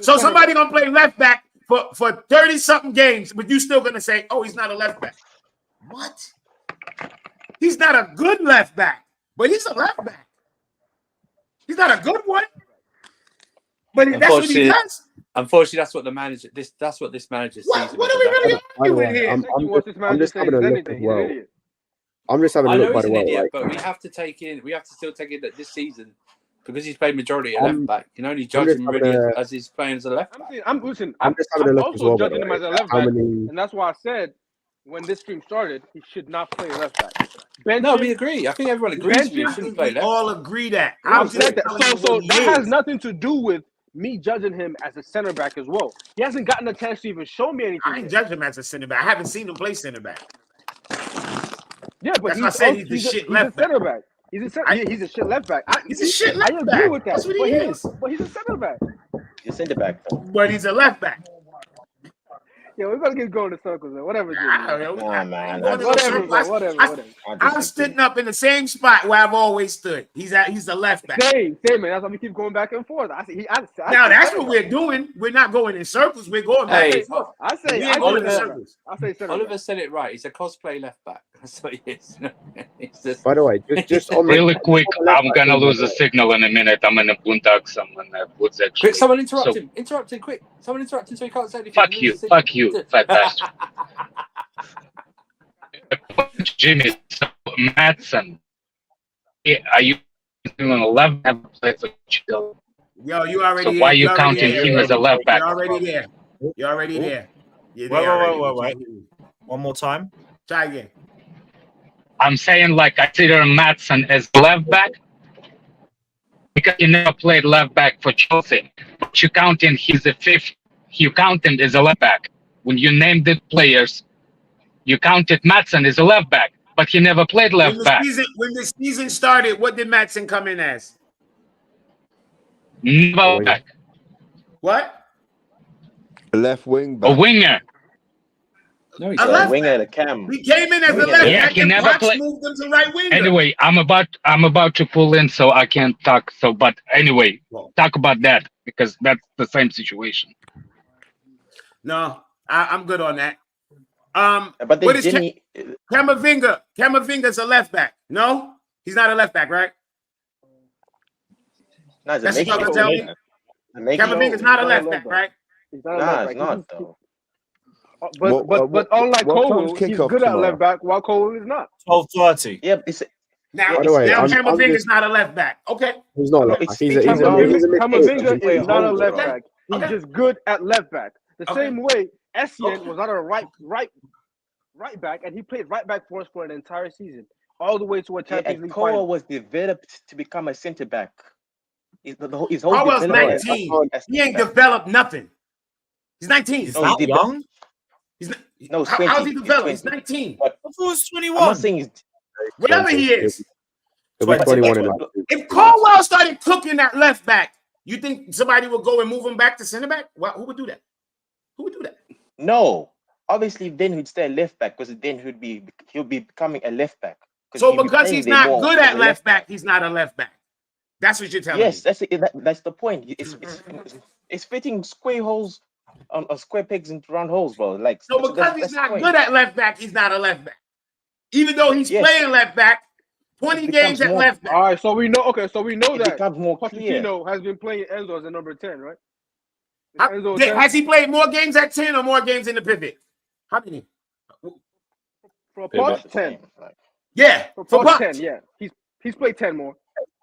So somebody gonna play left back for 30 something games, but you still gonna say, oh, he's not a left back. What? He's not a good left back, but he's a left back. He's not a good one. But that's what he does. Unfortunately, that's what the manager. That's what this manager sees. What are we really arguing here? I'm just having a look as well. I'm just having a look by the way. But we have to still take in that this season, because he's played majority at left back, you can only judge him really as he's playing as a left back. I'm just having a look as well. Judging him as a left back, and that's why I said when this stream started, he should not play left back. No, we agree. I think everyone agrees. He shouldn't play left. All agree that. So that has nothing to do with me judging him as a center back as well. He hasn't gotten a chance to even show me anything. I ain't judging him as a center back. I haven't seen him play center back. Yeah, but he's a shit left back. Center back. He's a shit left back. He's a shit left back. I agree with that. That's what he is. But he's a center back. He's a center back, though. But he's a left back. Yeah, we're gonna keep going in circles, man. Whatever. Nah, man. Whatever. I'm sitting up in the same spot where I've always stood. He's the left back. Same, man. That's why we keep going back and forth. Now that's what we're doing. We're not going in circles. We're going back and forth. I say Oliver said it right. He's a cosplay left back. That's what he is. By the way, just on really quick, I'm gonna lose the signal in a minute. I'm in a boondocks. I'm in a woods actually. Quick, someone interrupt him. Interrupt him, quick. Someone interrupt him so he can't say anything. Fuck you, fat bastard. Jimmy, so Madsen, are you doing a left back play for Chill? Yo, you already. So why are you counting him as a left back? You're already there. You're already there. Wait. One more time. Try again. I'm saying like I consider Madsen as left back because he never played left back for Chelsea. But you count him, he's a fifth. You count him as a left back. When you named the players, you counted Madsen as a left back, but he never played left back. When the season started, what did Madsen come in as? Never back. What? A left wing back. A winger. No, he's a winger, the cam. He came in as a left back. Yeah, he never played. Moved him to right winger. Anyway, I'm about to pull in, so I can't talk. So, but anyway, talk about that because that's the same situation. No, I'm good on that. But what is Camavinga? Camavinga's a left back. No, he's not a left back, right? No, that's what you're gonna tell me. Camavinga's not a left back, right? He's not though. But unlike Cole, he's good at left back, while Cole is not. 12:30. Yep. Now Camavinga's not a left back. Okay. He's not a left back. Camavinga is not a left back. He's just good at left back. The same way Essien was not a right back, and he played right back for us for an entire season, all the way to a Champions League final. Cole was developed to become a center back. His whole 19. He ain't developed nothing. He's 19. He's not young. He's not, how's he developed? He's 19. I thought he was 21. I'm not saying he's whatever he is. 21 if Caldwell started cooking that left back, you think somebody would go and move him back to center back? Well, who would do that? Who would do that? No. Obviously, then he'd stay left back because then he'll be becoming a left back. So because he's not good at left back, he's not a left back. That's what you're telling me. Yes, that's the point. It's fitting square holes on square pegs into round holes, bro. Like so because he's not good at left back, he's not a left back. Even though he's playing left back, 20 games at left back. All right, so we know. Okay, so we know that Pochettino has been playing Enzo as a number 10, right? Has he played more games at 10 or more games in the pivot? How many? For Poch, 10. Yeah, for Poch 10. Yeah, he's played 10 more.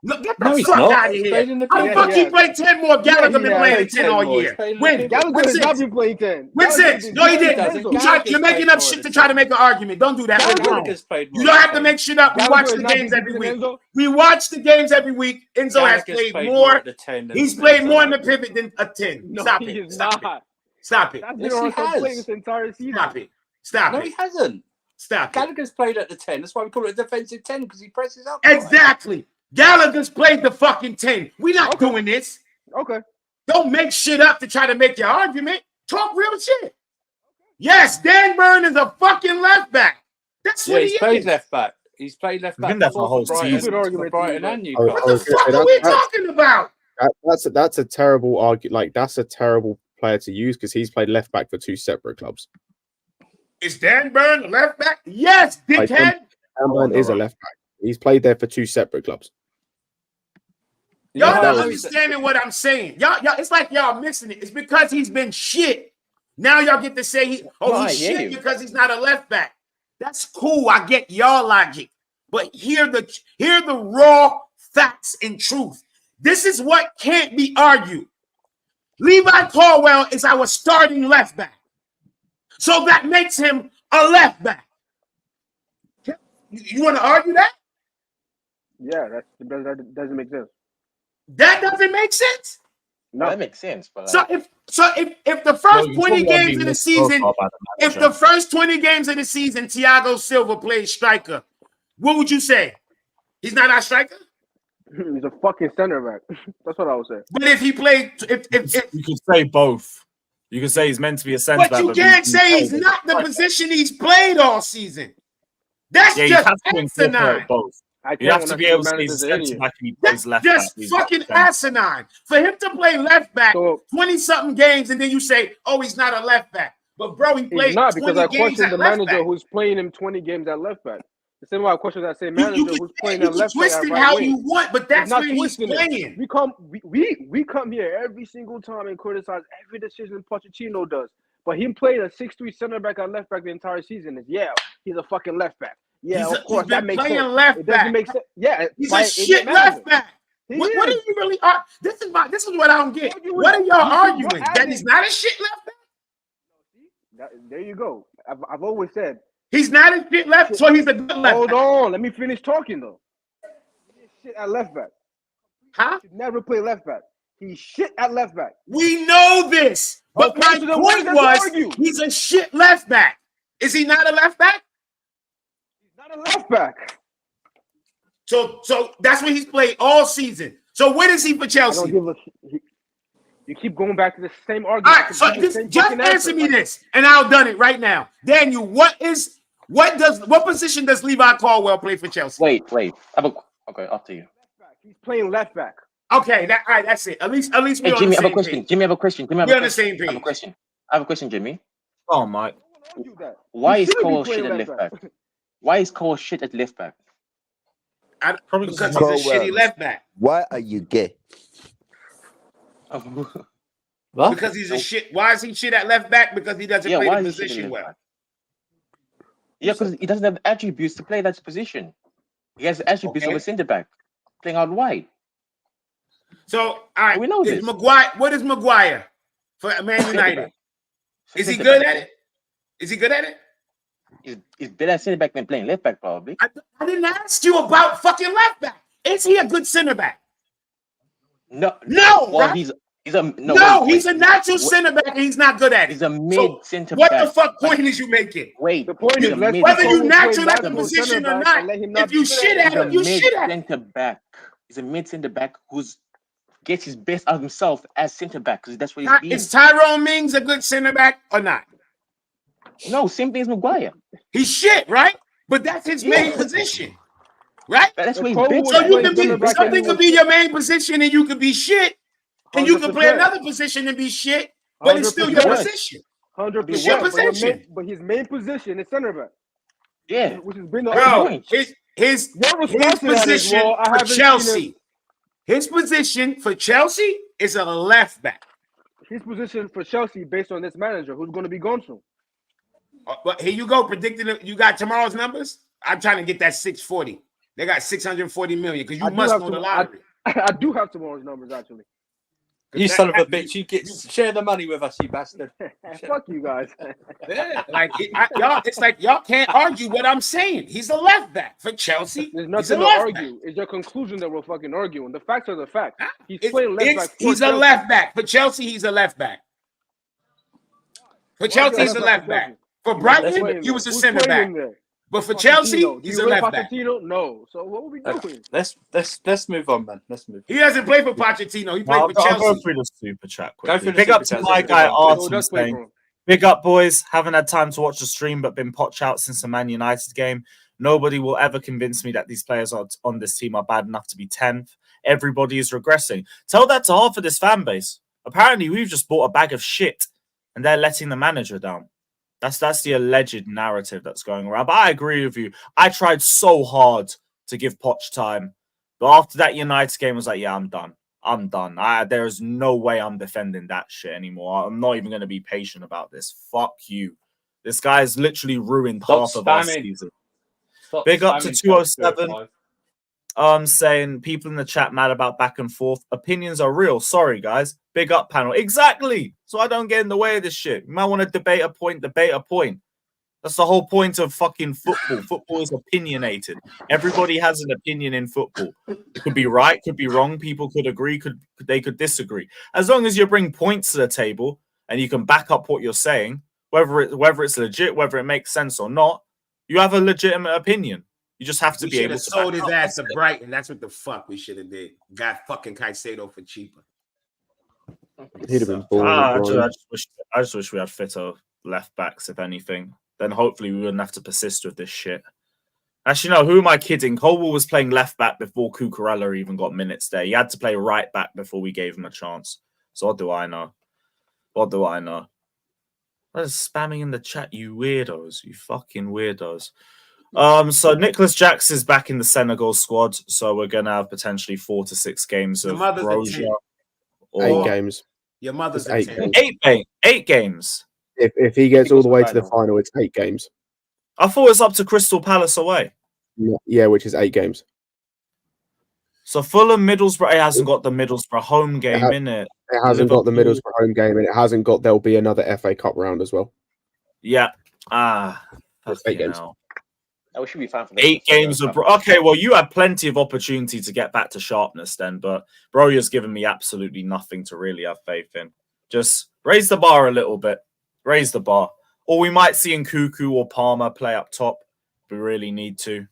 No, get the fuck out of here. How the fuck he played 10 more? Gallagher been playing 10 all year. When? Gallagher has not been playing 10. When since? No, he didn't. You're making up shit to try to make an argument. Don't do that. You don't have to make shit up. We watch the games every week. We watch the games every week. Enzo has played more. He's played more in the pivot than a 10. Stop it. Stop it. That's been on playing this entire season. Stop it. Stop it. No, he hasn't. Stop it. Gallagher's played at the 10. That's why we call it a defensive 10 because he presses up. Exactly. Gallagher's played the fucking 10. We're not doing this. Okay. Don't make shit up to try to make your argument. Talk real shit. Yes, Dan Burn is a fucking left back. That's what he is. He's played left back. He's played left back. That's a whole season. Brighton and Newcastle. What the fuck are we talking about? That's a terrible argument. Like that's a terrible player to use because he's played left back for two separate clubs. Is Dan Burn a left back? Yes, dickhead. Dan Burn is a left back. He's played there for two separate clubs. Y'all not understanding what I'm saying. Y'all, it's like y'all missing it. It's because he's been shit. Now y'all get to say he's shit because he's not a left back. That's cool. I get y'all logic. But hear the raw facts and truth. This is what can't be argued. Levi Caldwell is our starting left back. So that makes him a left back. You want to argue that? Yeah, that doesn't make sense. That doesn't make sense. No, that makes sense. But so if the first 20 games of the season, Thiago Silva plays striker, what would you say? He's not our striker? He's a fucking center back. That's what I would say. But if he played, if you could say both. You could say he's meant to be a centre back. But you can't say he's not the position he's played all season. That's just asinine. Both. You have to be able to say he's a centre back and he plays left back. Just fucking asinine. For him to play left back 20-something games and then you say, oh, he's not a left back. But bro, he played 20 because I games questioned at the left manager back. who's playing him 20 games at left back. The same way I question that same manager who's playing at left back. Twist it how you want, but that's where he's playing. We come here every single time and criticize every decision Pochettino does. But him playing a 6'3" center back at left back the entire season is he's a fucking left back. Yeah, of course that makes sense. Left it back. doesn't make sense. Yeah, he's a shit left back. What are you really? This is what I don't get. What are y'all arguing? That he's not a shit left back. There you go. I've always said he's not a shit left, so he's a good left. Hold on, let me finish talking though. He's shit at left back. Huh? He never play left back. He's shit at left back. We know this, but my point was he's a shit left back. Is he not a left back? He's not a left back. So that's what he's played all season. So what is he for Chelsea? You keep going back to the same argument. All right, so just answer me this, and I'll done it right now. Daniel, what position does Levi Caldwell play for Chelsea? Wait. Okay, up to you. He's playing left back. Okay, all right, that's it. At least hey, we're Jimmy, on the same question. page. Jimmy, I have a question. We're on the same page. I have a question, Jimmy. Oh, Mike. Why is Cole shit at left back? Why is Cole shit at left back? Probably because he's a shitty left back. Why are you gay? What? Because he's a shit. Why is he shit at left back? Because he doesn't play the position well. Yeah, because he doesn't have attributes to play that position. He has attributes of a centre back playing out wide. So, all right, we know this. Maguire, what is Maguire for Man United? Is he good at it? Is he good at it? He's better at centre back than playing left back, probably. I didn't ask you about fucking left back. Is he a good centre back? No. Well, he's a natural centre back, and he's not good at it. He's a mid centre back. What the fuck point is you making? Wait, the point is whether you natural at the position or not. If you shit at it, you shit at it. He's a mid centre back who's gets his best out of himself as centre back because that's what he's been. Is Tyrone Mings a good centre back or not? No, same thing as Maguire. He's shit, right? But that's his main position, right? That's what he's been. So you can be something could be your main position and you could be shit, and you can play another position and be shit, but it's still your position. 100%. It's your position. But his main position is centre back. Yeah, which has been the point. His position for Chelsea. His position for Chelsea is a left back. His position for Chelsea, based on this manager, who's going to be gone soon. But here you go, predicting it. You got tomorrow's numbers. I'm trying to get that 640. They got 640 million because you must know the lottery. I do have tomorrow's numbers actually. You son of a bitch! You share the money with us, you bastard. Fuck you guys. It's like y'all can't argue what I'm saying. He's a left back for Chelsea. There's nothing to argue. It's your conclusion that we're fucking arguing. The facts are the facts. He's playing left back. He's a left back for Chelsea. He's a left back. For Chelsea, he's a left back. For Brighton, he was a center back. But for Chelsea, he's a left back. No. So what are we doing? Let's move on, man. Let's move. He hasn't played for Pochettino. He played for Chelsea. I'll go through the super chat quickly. Big up to my guy Artem saying, "Big up, boys. Haven't had time to watch the stream, but been potch out since the Man United game. Nobody will ever convince me that these players on this team are bad enough to be 10th. Everybody is regressing. Tell that to half of this fan base. Apparently, we've just bought a bag of shit, and they're letting the manager down." That's the alleged narrative that's going around. But I agree with you. I tried so hard to give Poch time. But after that United game, I was like, yeah, I'm done. I'm done. There's no way I'm defending that shit anymore. I'm not even going to be patient about this. Fuck you. This guy's literally ruined half of our season. Big up to 207. Saying people in the chat mad about back and forth. Opinions are real. Sorry, guys. Big up panel. Exactly. So I don't get in the way of this shit. You might want to debate a point. That's the whole point of fucking football. Football is opinionated. Everybody has an opinion in football. It could be right, could be wrong. People could agree, they could disagree. As long as you bring points to the table and you can back up what you're saying, whether it's legit, whether it makes sense or not, you have a legitimate opinion. You just have to We be should able have to sold back his up. ass to Brighton. That's what the fuck we should have did. Got fucking Caicedo for cheaper. He'd have been balling. I just wish we had fitter left backs, if anything. Then hopefully we wouldn't have to persist with this shit. Actually, no, who am I kidding? Colwell was playing left back before Cucurella even got minutes there. He had to play right back before we gave him a chance. So what do I know? What do I know? What is spamming in the chat, you weirdos? You fucking weirdos. So Nicholas Jackson is back in the Senegal squad. So we're gonna have potentially 4 to 6 games of Brozier. 8 games. Your mother's It's 8 games. 8 games. If he gets all the way to the final, it's 8 games. I thought it was up to Crystal Palace away. Yeah, which is 8 games. So Fulham, Middlesbrough, it hasn't got the Middlesbrough home game in it. It hasn't got the Middlesbrough home game, and it hasn't got. There'll be another FA Cup round as well. Yeah. It's 8 games. Oh, we should be fine for 8 games of okay. Well, you had plenty of opportunity to get back to sharpness then, but Broyer's given me absolutely nothing to really have faith in. Just raise the bar a little bit. Raise the bar. Or we might see Nkuku or Palmer play up top. We really need to.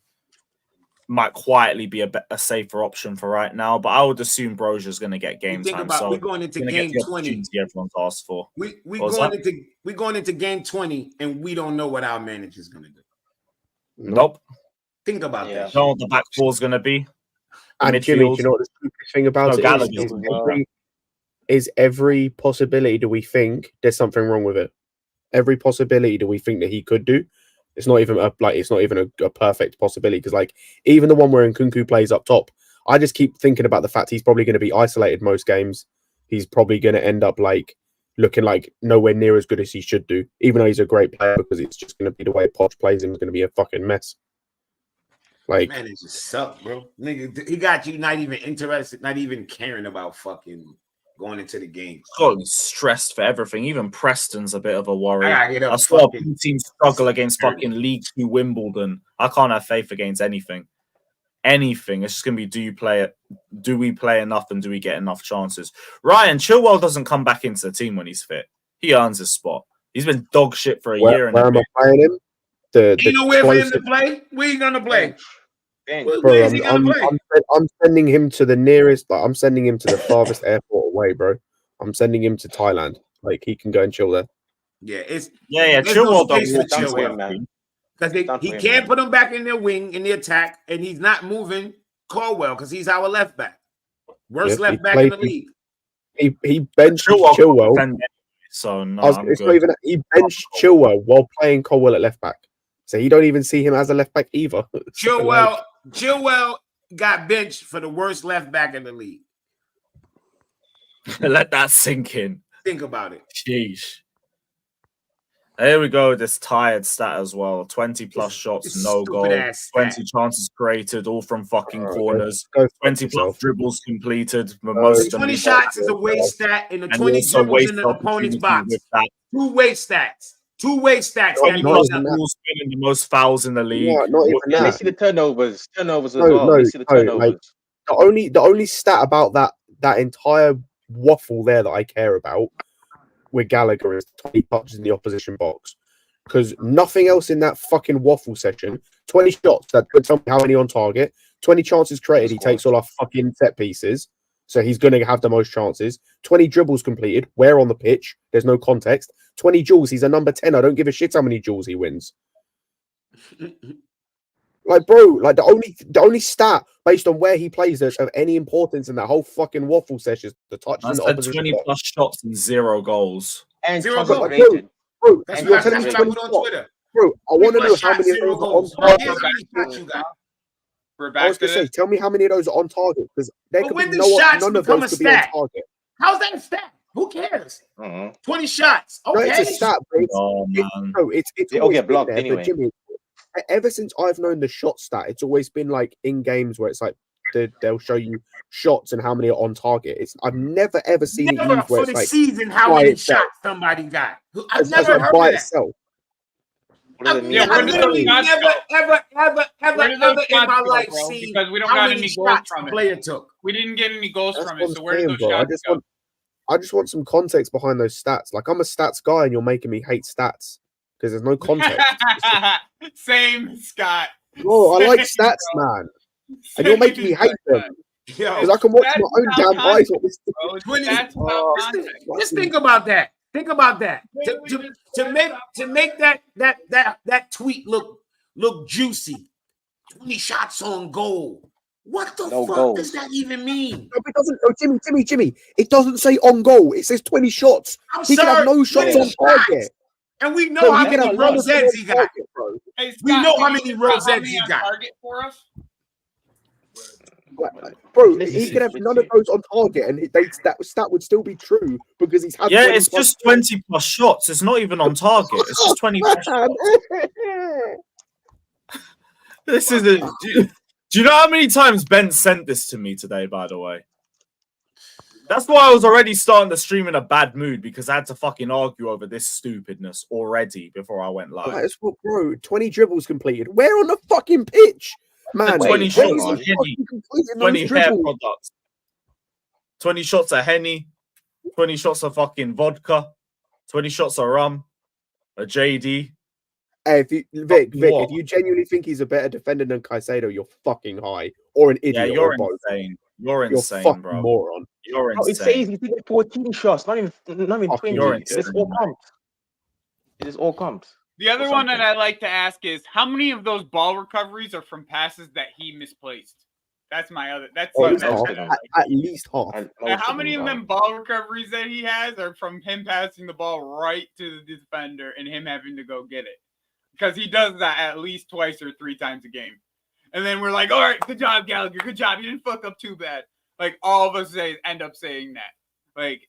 Might quietly be a safer option for right now, but I would assume Brozier's going to get game time. So we're going into game 20. Everyone's asked for. We're going into game 20, and we don't know what our manager's going to do. Nope. Think about that. Know what the back four's going to be. And Jimmy, do you know what the stupidest thing about it is every possibility do we think there's something wrong with it? Every possibility do we think that he could do? It's not even a perfect possibility because like even the one where Nkunku plays up top, I just keep thinking about the fact he's probably going to be isolated most games. He's probably going to end up like looking like nowhere near as good as he should do, even though he's a great player because it's just going to be the way Poch plays him is going to be a fucking mess. Like, man, it just sucks, bro. Nigga, he got you not even interested, not even caring about fucking going into the game. Got stressed for everything. Even Preston's a bit of a worry. I saw fucking teams struggle against fucking League 2 Wimbledon. I can't have faith against anything. Anything. It's just gonna be do we play enough and do we get enough chances? Ryan Chilwell doesn't come back into the team when he's fit. He earns his spot. He's been dog shit for a year and where am I playing him? You know where for him to play? Where you gonna play? Bro, I'm sending him to the nearest. Like, I'm sending him to the farthest airport away, bro. I'm sending him to Thailand. Like he can go and chill there. Yeah, Chilwell man. Because he can't put him back in their wing in the attack, and he's not moving Caldwell because he's our left back, worst left back in the league. He benched Chilwell. So no, he benched Chilwell while playing Caldwell at left back. So you don't even see him as a left back either. Chilwell got benched for the worst left back in the league. Let that sink in. Think about it. Sheesh. There we go. This tired stat as well. 20 plus shots, no goal. 20 chances created, all from fucking corners. 20 plus dribbles completed. 20 shots is a waste stat, and the 20 dribbles in the opponent's box. 2 waste stats. 2 waste stats. The most fouls in the league. Not even that. They see the turnovers. Turnovers as well. They see the turnovers. Like, the only stat about that entire waffle there that I care about with Gallagher is 20 touches in the opposition box. Because nothing else in that fucking waffle session. 20 shots, that could tell me how many on target. 20 chances created, he takes all our fucking set pieces. So he's going to have the most chances. 20 dribbles completed. Where on the pitch? There's no context. 20 duels. He's a number 10. I don't give a shit how many duels he wins. Like, bro, like the only stat based on where he plays that's of any importance in that whole fucking waffle session is the touches in the opposition 20 box. plus shots and 0 goals. And 0 goals. Bro, that's you're what telling me I 20 put on Twitter. Bro, I want to know how many of those are on target. I was going to say, tell me how many of those are on target because there could be none of those could be on target. How's that a stat? Who cares? 20 shots. Okay. No, it's a stat, bro. It's They'll get blocked anyway. But Jimmy, ever since I've known the shot stat, it's always been like in games where it's like they'll show you shots and how many are on target. I've never ever seen it used where it's like season how many shots somebody got. I've never heard of that. Itself. I literally never ever in my life seen because we don't how got many any goals shots from a it. player took. We didn't get any goals That's from it. So where did those bro. shots go? I just want some context behind those stats. Like I'm a stats guy, and you're making me hate stats because there's no context. Same, Scott. Bro, I like stats, man. And you're making me hate them. Because I can watch my own damn eyes on this. Just think about that. Think about that. To make that tweet look juicy. 20 shots on goal. What the fuck does that even mean? No, it doesn't. Oh, Jimmy. It doesn't say on goal. It says 20 shots. He can have no shots on target. And we know how many rosettes he got. Hey, Scott, We know how many rosettes he got. Target for us? Bro, he can have none of those on target, and that stat would still be true because he's had. Yeah, it's just 20 plus shots. It's not even on target. It's just 20 plus shots. This is a. Do you know how many times Ben sent this to me today? By the way, that's why I was already starting the stream in a bad mood because I had to fucking argue over this stupidness already before I went live. That's what, bro. 20 dribbles completed. Where on the fucking pitch? Man, 20 shots of Henny, 20 hair products, 20 shots of Henny, 20 shots of fucking vodka, 20 shots of rum, a JD. Hey, Vic, if you genuinely think he's a better defender than Caicedo, you're fucking high or an idiot. Yeah, you're or both. insane. You're insane, fucking bro. Moron. You're insane. Oh, it says you get 14 shots, not even 20. It's all comps. It is all comps. The other one that I like to ask is how many of those ball recoveries are from passes that he misplaced? That's my other. That's at least half. And how many of them ball recoveries that he has are from him passing the ball right to the defender and him having to go get it? Because he does that at least twice or three times a game. And then we're like, all right, good job, Gallagher. Good job. You didn't fuck up too bad. Like all of us end up saying that. Like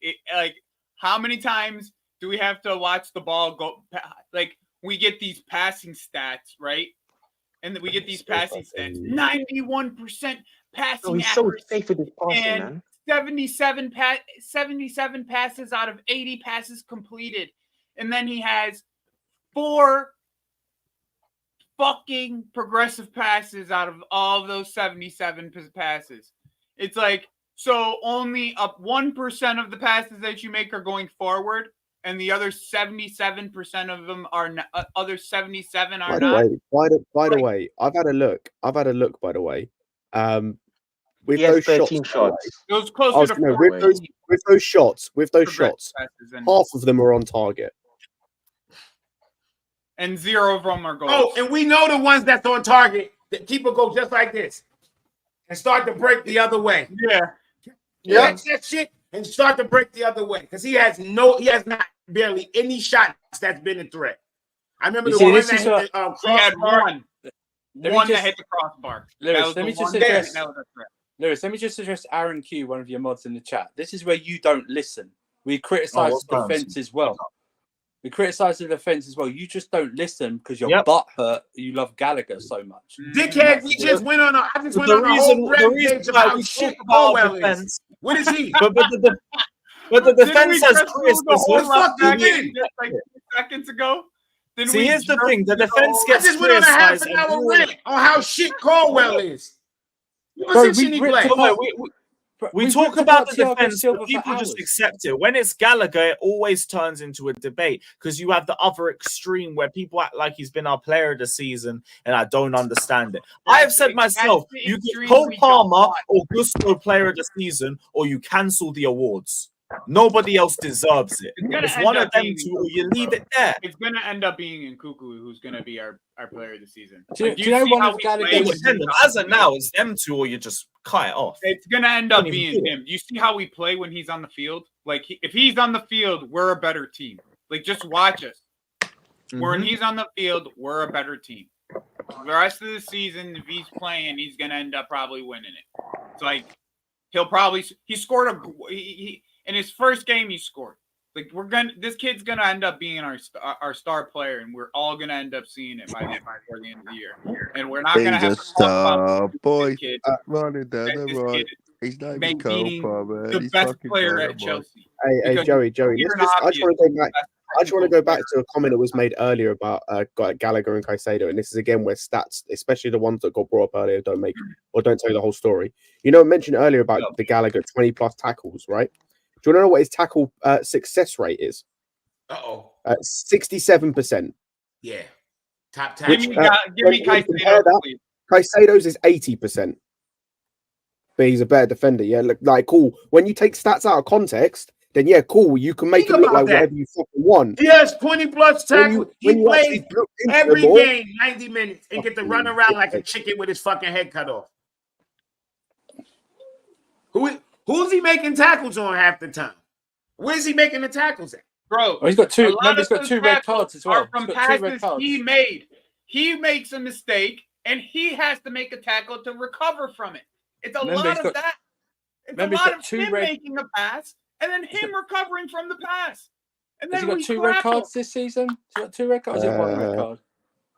how many times do we have to watch the ball go? Like we get these passing stats, right? And then we get these passing stats. 91% passing he's accuracy. so safe with his passing, And man. 77 passes out of 80 passes completed. And then he has 4 fucking progressive passes out of all of those 77 passes. It's like, so only up 1% of the passes that you make are going forward, and the other 77% of them are other 77 are not. By the way, I've had a look. By the way, with he has those 13 shots, it was closer to 4. With those shots, half of them are on target. And 0 of them are goals. Oh, and we know the ones that's on target that people go just like this and start to break the other way. Yeah. Catch that shit and start to break the other way because he has not barely any shots that's been a threat. I remember the one that hit the crossbar. He had one that hit the crossbar. Lewis, let me just address Aaron Q, one of your mods in the chat. This is where you don't listen. We criticize the defense as well. We criticize the defense as well. You just don't listen because your butt hurt. You love Gallagher so much. Dickhead, I just went on a whole rampage about shit Colwell is. What is he? But the defense has Chris. What the fuck you did? Like 2 seconds ago. See, here's the thing: the defense gets. I just went on a half an hour rant on how shit Colwell is. What position he play? We talk about the defense, but people just accept it. When it's Gallagher, it always turns into a debate because you have the other extreme where people act like he's been our player of the season, and I don't understand it. I have said myself, you get Cole Palmer or Gusto player of the season, or you cancel the awards. Nobody else deserves it. It's one of them two, or you leave it there. It's going to end up being Nkuku who's going to be our player of the season. Do you know one of Gallagher's? As of now, it's them two, or you just cut it off. It's going to end up being him. You see how we play when he's on the field? Like, if he's on the field, we're a better team. Like, just watch us. When he's on the field, we're a better team. The rest of the season, if he's playing, he's going to end up probably winning it. It's like, he scored in his first game, he scored. Like this kid's gonna end up being our star player, and we're all gonna end up seeing it before the end of the year. And we're not gonna have to talk about boy kid running down the road. He's not even being man. the best player at Chelsea. Hey, Joey. I just want to go back to a comment that was made earlier about Gallagher and Caicedo, and this is again where stats, especially the ones that got brought up earlier, don't tell you the whole story. You know, I mentioned earlier about the Gallagher 20+ tackles, right? Do you want to know what his tackle success rate is? 67%. Yeah. Top tackle. Give me Caicedo, please. Caicedo's is 80%. But he's a better defender, yeah. Like, cool. When you take stats out of context, then yeah, cool. You can make him look like whatever you fucking want. He has 20+ tackles. He plays every game 90 minutes and get to run around like a chicken with his fucking head cut off. Who's he making tackles on half the time? Where's he making the tackles at? Bro, he's got two. Remember, he's got 2 red cards as well. From passes he made. He makes a mistake, and he has to make a tackle to recover from it. It's a lot of that. It's a lot of him making a pass, and then him recovering from the pass. And then has he got 2 red cards this season? He's got 2 red cards or 1 red card?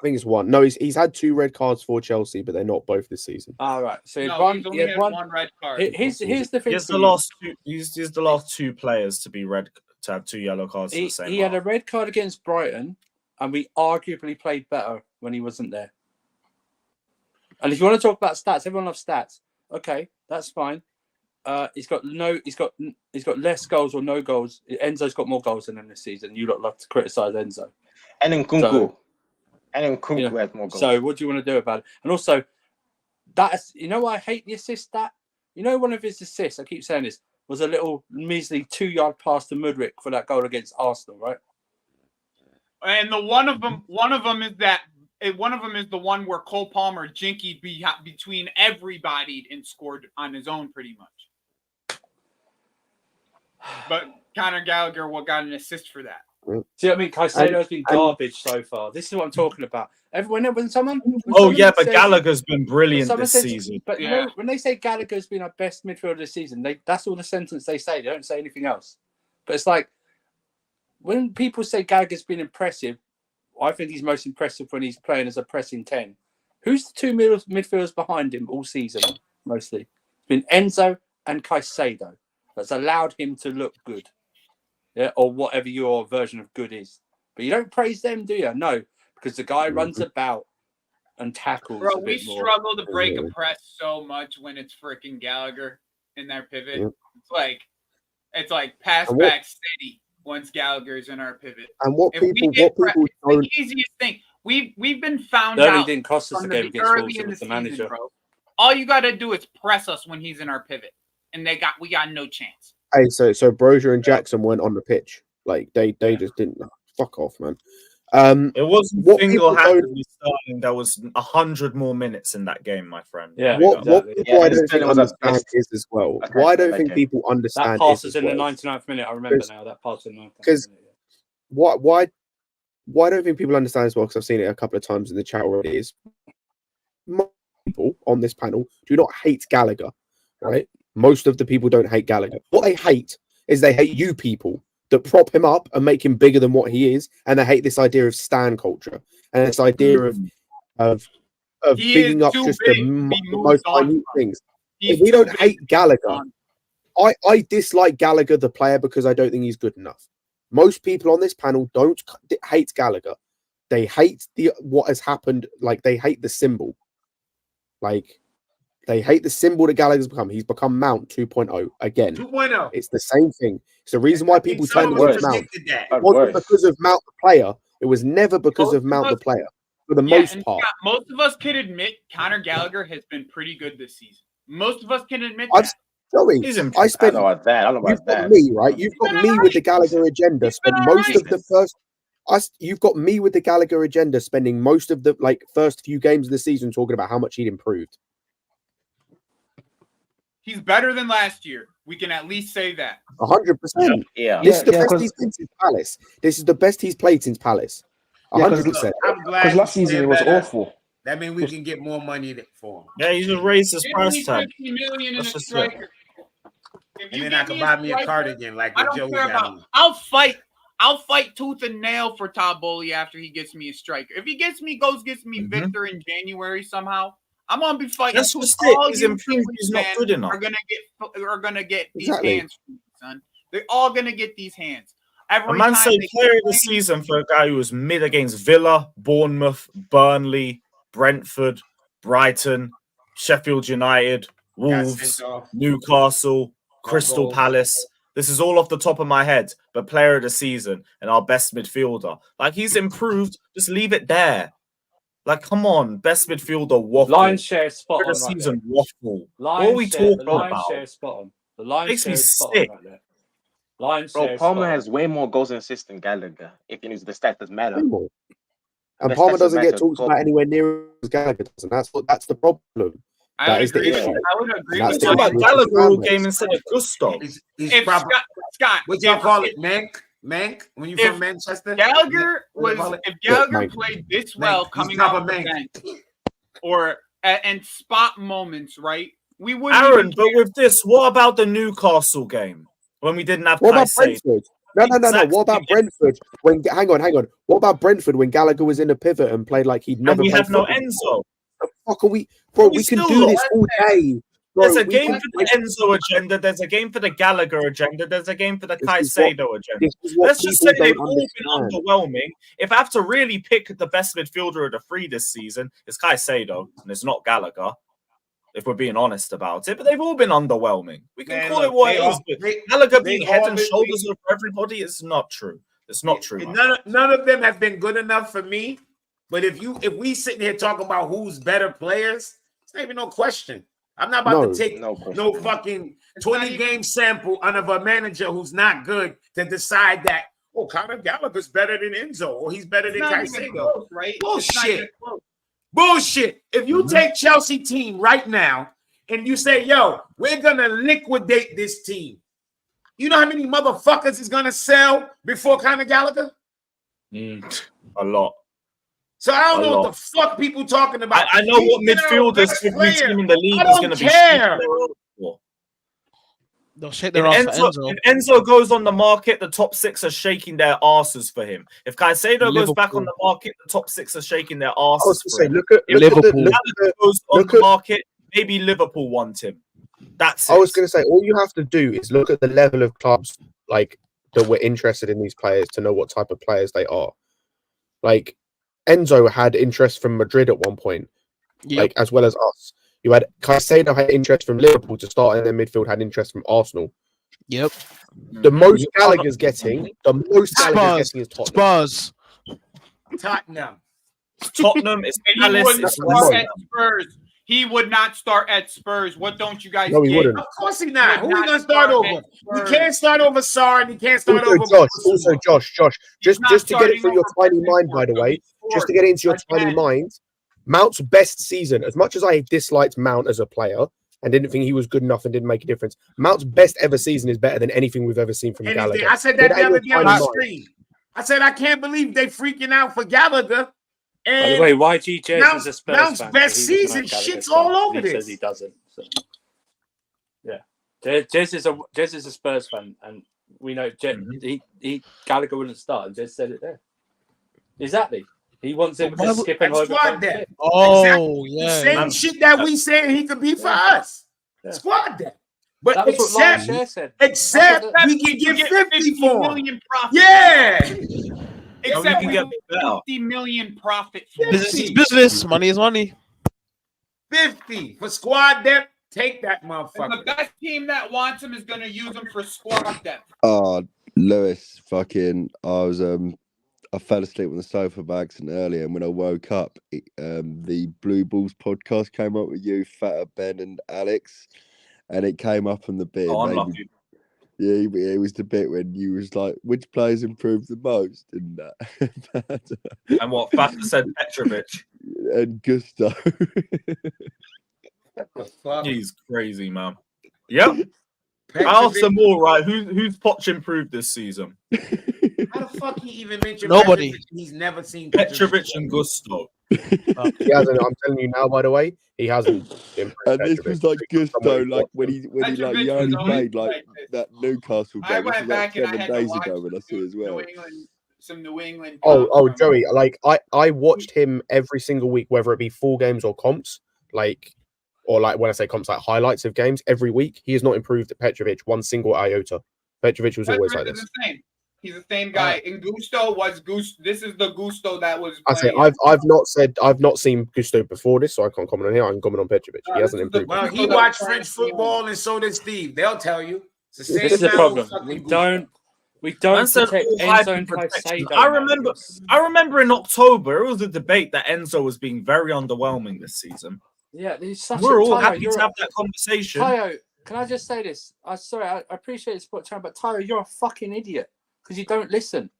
I think it's 1. No, he's had 2 red cards for Chelsea, but they're not both this season. All right. So he's only had one red card. Here's the thing. He's the last 2 players to be to have 2 yellow cards. He had a red card against Brighton, and we arguably played better when he wasn't there. And if you want to talk about stats, everyone loves stats. Okay, that's fine. He's got less goals or no goals. Enzo's got more goals than him this season. You lot love to criticize Enzo. And then Kunku. Has more goals. So what do you want to do about it? And also, that's why I hate the assist stat. One of his assists, I keep saying this, was a little measly 2-yard pass to Mudryk for that goal against Arsenal, right? And one of them is the one where Cole Palmer jinkied between everybody and scored on his own, pretty much. But Conor Gallagher got an assist for that. See what I mean? Caicedo's been garbage so far. This is what I'm talking about. When someone Gallagher's been brilliant this season. But when they say Gallagher's been our best midfielder this season, that's all the sentence they say. They don't say anything else. But it's like when people say Gallagher's been impressive, I think he's most impressive when he's playing as a pressing 10. Who's the 2 midfielders behind him all season? Mostly, it's been Enzo and Caicedo. That's allowed him to look good. Yeah, or whatever your version of good is. But you don't praise them, do you? No, because the guy runs about and tackles. Bro, we struggle to break a press so much when it's freaking Gallagher in their pivot. It's like pass back steady once Gallagher's in our pivot. And what people don't. The easiest thing we've been found that out. Didn't cost us a game against Wolves, the manager. Bro. All you got to do is press us when he's in our pivot, and we got no chance. Hey, so Brozier and Jackson weren't on the pitch. Like they just didn't. Fuck off, man. It wasn't single-handedly starting. There was 100 more minutes in that game, my friend. Yeah. What people I don't think understand is as well. Why I don't think people understand that pass is in the 99th minute. I remember now that pass in the 99th minute. Because why I don't think people understand as well, because I've seen it a couple of times in the chat already, is most people on this panel do not hate Gallagher, right? Most of the people don't hate Gallagher. What they hate is they hate you people that prop him up and make him bigger than what he is, and they hate this idea of stan culture and this idea of bigging up just the most minute things. If we don't hate Gallagher, I dislike Gallagher the player because I don't think he's good enough. Most people on this panel don't hate Gallagher. They hate what has happened. Like they hate the symbol. Like they hate the symbol that Gallagher's become. He's become Mount 2.0 again. 2.0. It's the same thing. It's the reason why people turn against Mount. It wasn't because of Mount the player. It was never because of Mount the player. For the most part. Most of us can admit Conor Gallagher has been pretty good this season. Most of us can admit that. Joey, I spent. I don't know about that. You've got me, right? You've got me with the Gallagher agenda. Spent most of the first. You've got me with the Gallagher agenda, spending most of the first few games of the season talking about how much he'd improved. He's better than last year. We can at least say that. 100%. Yeah. This is the best he's been since Palace. This is the best he's played since Palace. 100%. I'm glad because last season it was awful. That means we can get more money for him. Yeah, he just raised his price tag. $50 million in a striker. And then I can buy me a cardigan like the Joey got. I'll fight tooth and nail for Todd Bowley after he gets me a striker. If he gets me Victor in January somehow, I'm gonna be fighting. That's what's it. He's improved. He's not good enough. Are gonna get these hands from me, son. They're all gonna get these hands. A man said player of the season for a guy who was mid against Villa, Bournemouth, Burnley, Brentford, Brighton, Sheffield United, Wolves, Newcastle, Crystal Palace. This is all off the top of my head, but player of the season and our best midfielder. Like, he's improved. Just leave it there. Like, come on, best midfielder waffle. Lion share spot For on the right season there. waffle. What are we talking the Lion about? share spot on. The Lion Makes me share spot sick. on right there. Lion Bro, share Palmer spot has way more goals and assists than Gallagher. If you use the stats that matter. And The Palmer stats that doesn't get matter, talked about anywhere near as Gallagher does, and that's the problem. I That would is the agree. issue. I would agree That's with the Talking about issue with Gallagher the all fan game base. instead of Gusto. He's If probably Scott, what y'all call it, Mank. When you if from Manchester, Gallagher Mank. if Gallagher Mank. played this Mank. well He's coming proper off the Mank. bench, or and spot moments, right? We wouldn't. Aaron, even but with this, what about the Newcastle game when we didn't have What about Caicedo? Brentford? No. What about Brentford? Hang on. What about Brentford when Gallagher was in a pivot and played like he'd And never we played had no football? Enzo. The fuck are we, bro? We We can still do lost. this all day. Bro, There's a we game can- for the Enzo agenda. There's a game for the Gallagher agenda. There's a game for the This is what- Caicedo agenda. this is what Let's just say people they've don't all been understand. underwhelming. If I have to really pick the best midfielder of the three this season, it's Caicedo, and it's not Gallagher. If we're being honest about it, but they've all been underwhelming. We can Man, call look, it what they it all- is, but they- Gallagher they being head all and been- shoulders over everybody is not true. It's not true. man. None of them have been good enough for me. But if we sitting here talking about who's better players, it's not even no question. I'm not about to take no fucking 20-game sample out of a manager who's not good to decide that, oh, Conor Gallagher's better than Enzo, or he's better than It's not even Caicedo. close, right? It's not even Bullshit. close. Bullshit. If you take Chelsea team right now and you say, yo, we're going to liquidate this team, you know how many motherfuckers is going to sell before Conor Gallagher? A lot. So I don't A know lot. what the fuck people talking about. I know what He's been our midfielders best every player. team in the league I is don't going to be care. for. They'll shake If their ass for Enzo, Enzo. if Enzo goes on the market, the top six are shaking their asses for him. If Caicedo goes back on the market, the top six are shaking their asses I was for to say, him. look at If Liverpool. Gallagher goes on the market, maybe Liverpool want him. That's it. I was going to say, all you have to do is look at the level of clubs like that were interested in these players to know what type of players they are. Like Enzo had interest from Madrid at one point, like as well as us. You had Caicedo had interest from Liverpool to start, and then midfield had interest from Arsenal. Yep. The most Gallagher's getting, is Tottenham. Spurs. Tottenham. It's And he Palace. wouldn't It's start West at Spurs. He would not start at Spurs. What don't you guys No, he get? wouldn't. Of course he not. Would Who we not gonna start over? at We Spurs. can't start over Sarr, and he can't start over. Josh. Just not to get it starting through your over tiny mind, by the way, just to get into your tiny mind, Mount's best season, as much as I disliked Mount as a player and didn't think he was good enough and didn't make a difference, Mount's best ever season is better than anything we've ever seen from Gallagher. I said that the other day on the stream. I said I can't believe they freaking out for Gallagher. And By the way, YG Jez is a Spurs Mount's fan. best so he doesn't season have Gallagher shits start. all over He this. says he doesn't. So. Yeah, Jez is a Spurs fan, and we know he Gallagher wouldn't start. And Jez said it there. Exactly. He wants him to skip and squad depth. Oh, Exactly. yeah. The same shit that we saying he could be for us. Squad depth. But That was what Lionel Share said. except we can get 50 for him. Yeah. Except we we get get 50 million profit. For Business is him. business. Money is money. 50 for squad depth. Take that And motherfucker. the best team that wants him is going to use him for squad depth. Lewis, I fell asleep on the sofa by accident earlier, and when I woke up, the Blue Balls podcast came up with you, Fatter Ben, and Alex, and it came up on the bit. Oh, I'm lucky. Yeah, it was the bit when you was like, which players improved the most, and And what Fata said, Petrovic. and Gusto. He's crazy, man. Yep. I asked them all, right? Who's Poch improved this season? How the fuck he even mentioned Nobody. Petrovic? He's never seen Petrovic and Gusto. He hasn't. I'm telling you now, by the way, he hasn't improved. And this Petrovic. was like Gusto, like when he Petrovic he was only only played like like this. that Newcastle I game. This went was back like and I 7 had to days watch ago when I see as well. some New England. Oh, Joey, like I watched him every single week, whether it be full games or comps, or when I say comps, like highlights of games every week. He has not improved at Petrovic one single iota. Petrovic was always like this. The same. He's the same guy. And Gusto was Gusto. This is the Gusto that was. I say playing. I've not seen Gusto before this, so I can't comment on here. I can comment on Petrovic. He hasn't improved. Well, he watched French football, and so did Steve. They'll tell you. It's the same This is the amount of problem. fucking We Gusto. don't We don't said protect all hype Enzo and and protection. Caicedo. I remember in October it was a debate that Enzo was being very underwhelming this season. Yeah, we're all happy to have that conversation. Tayo, can I just say this? I appreciate the sport time, but Tayo, you're a fucking idiot because you don't listen.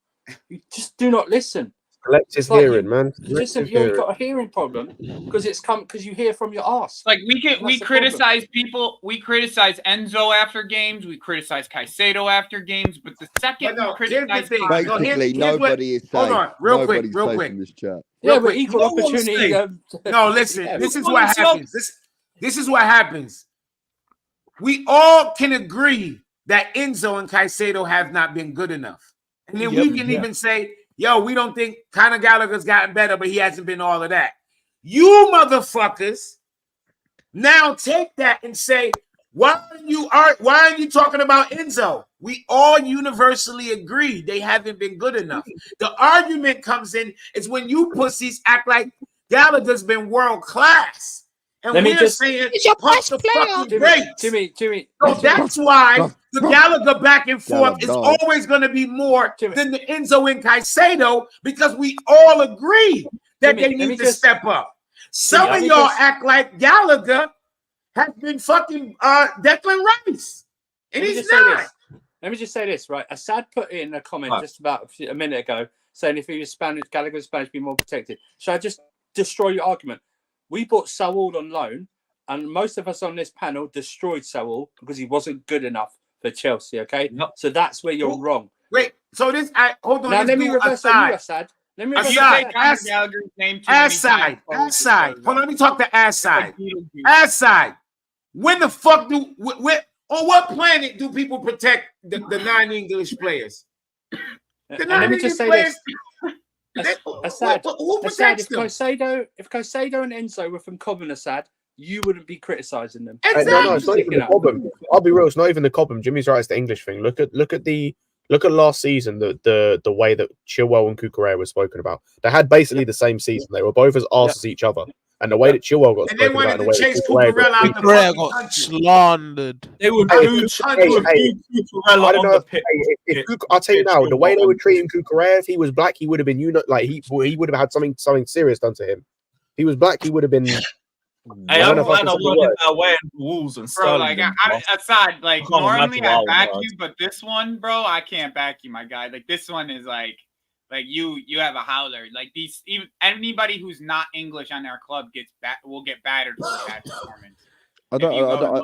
You just do not listen. Collective hearing, man. You've got a hearing problem because you hear from your ass. Like we criticize people. We criticize Enzo after games. We criticize Caicedo after games. But the second we criticize, basically nobody is safe. Hold on, real quick. In this chat. Yeah, but equal opportunity. No, listen. This is what happens. This is what happens. We all can agree that Enzo and Caicedo have not been good enough, and then we can even say, yo, we don't think Conor Gallagher's gotten better, but he hasn't been all of that. You motherfuckers now take that and say, why are you talking about Enzo? We all universally agree they haven't been good enough. The argument comes in is when you pussies act like Gallagher's been world class. And we're saying it's your best player. Great. Jimmy. So that's why the Gallagher back and forth is always going to be more than the Enzo and Caicedo because we all agree that they need to step up. Some of y'all act like Gallagher has been fucking Declan Rice, and he's not. Let me just say this, right? Assad put in a comment just about a minute ago saying if he was Spanish, Gallagher's Spanish, be more protected. Should I just destroy your argument? We bought Saul on loan, and most of us on this panel destroyed Saul because he wasn't good enough for Chelsea. Okay, so that's where you're wrong. Wait, so this hold on. Now let me reverse on you, Assad. Let me reverse Assad. Hold on, let me talk to Assad. Assad. When the fuck on what planet do people protect the non-English players? Let me just say this. Assad, if Caicedo and Enzo were from Cobham, Assad, you wouldn't be criticising them. Exactly. No, it's not even the problem. I'll be real, it's not even the problem. Jimmy's right, it's the English thing. Look at last season, the way that Chilwell and Cucurella were spoken about. They had basically the same season. They were both as arse as each other. And the way that Chilwell got spoken about, and the way that Cucurella got slandered. They would I'll tell you now, the way they were treating Cucurella, if he was black, he would have been, he would have had something serious done to him. If he was black, he would have been. Hey, I'm wearing Wolves and stuff. Bro, like aside, like normally I back you, but this one, bro, I can't back you, my guy. Like this one is like you have a howler. Like these, even anybody who's not English on our club will get battered for that performance.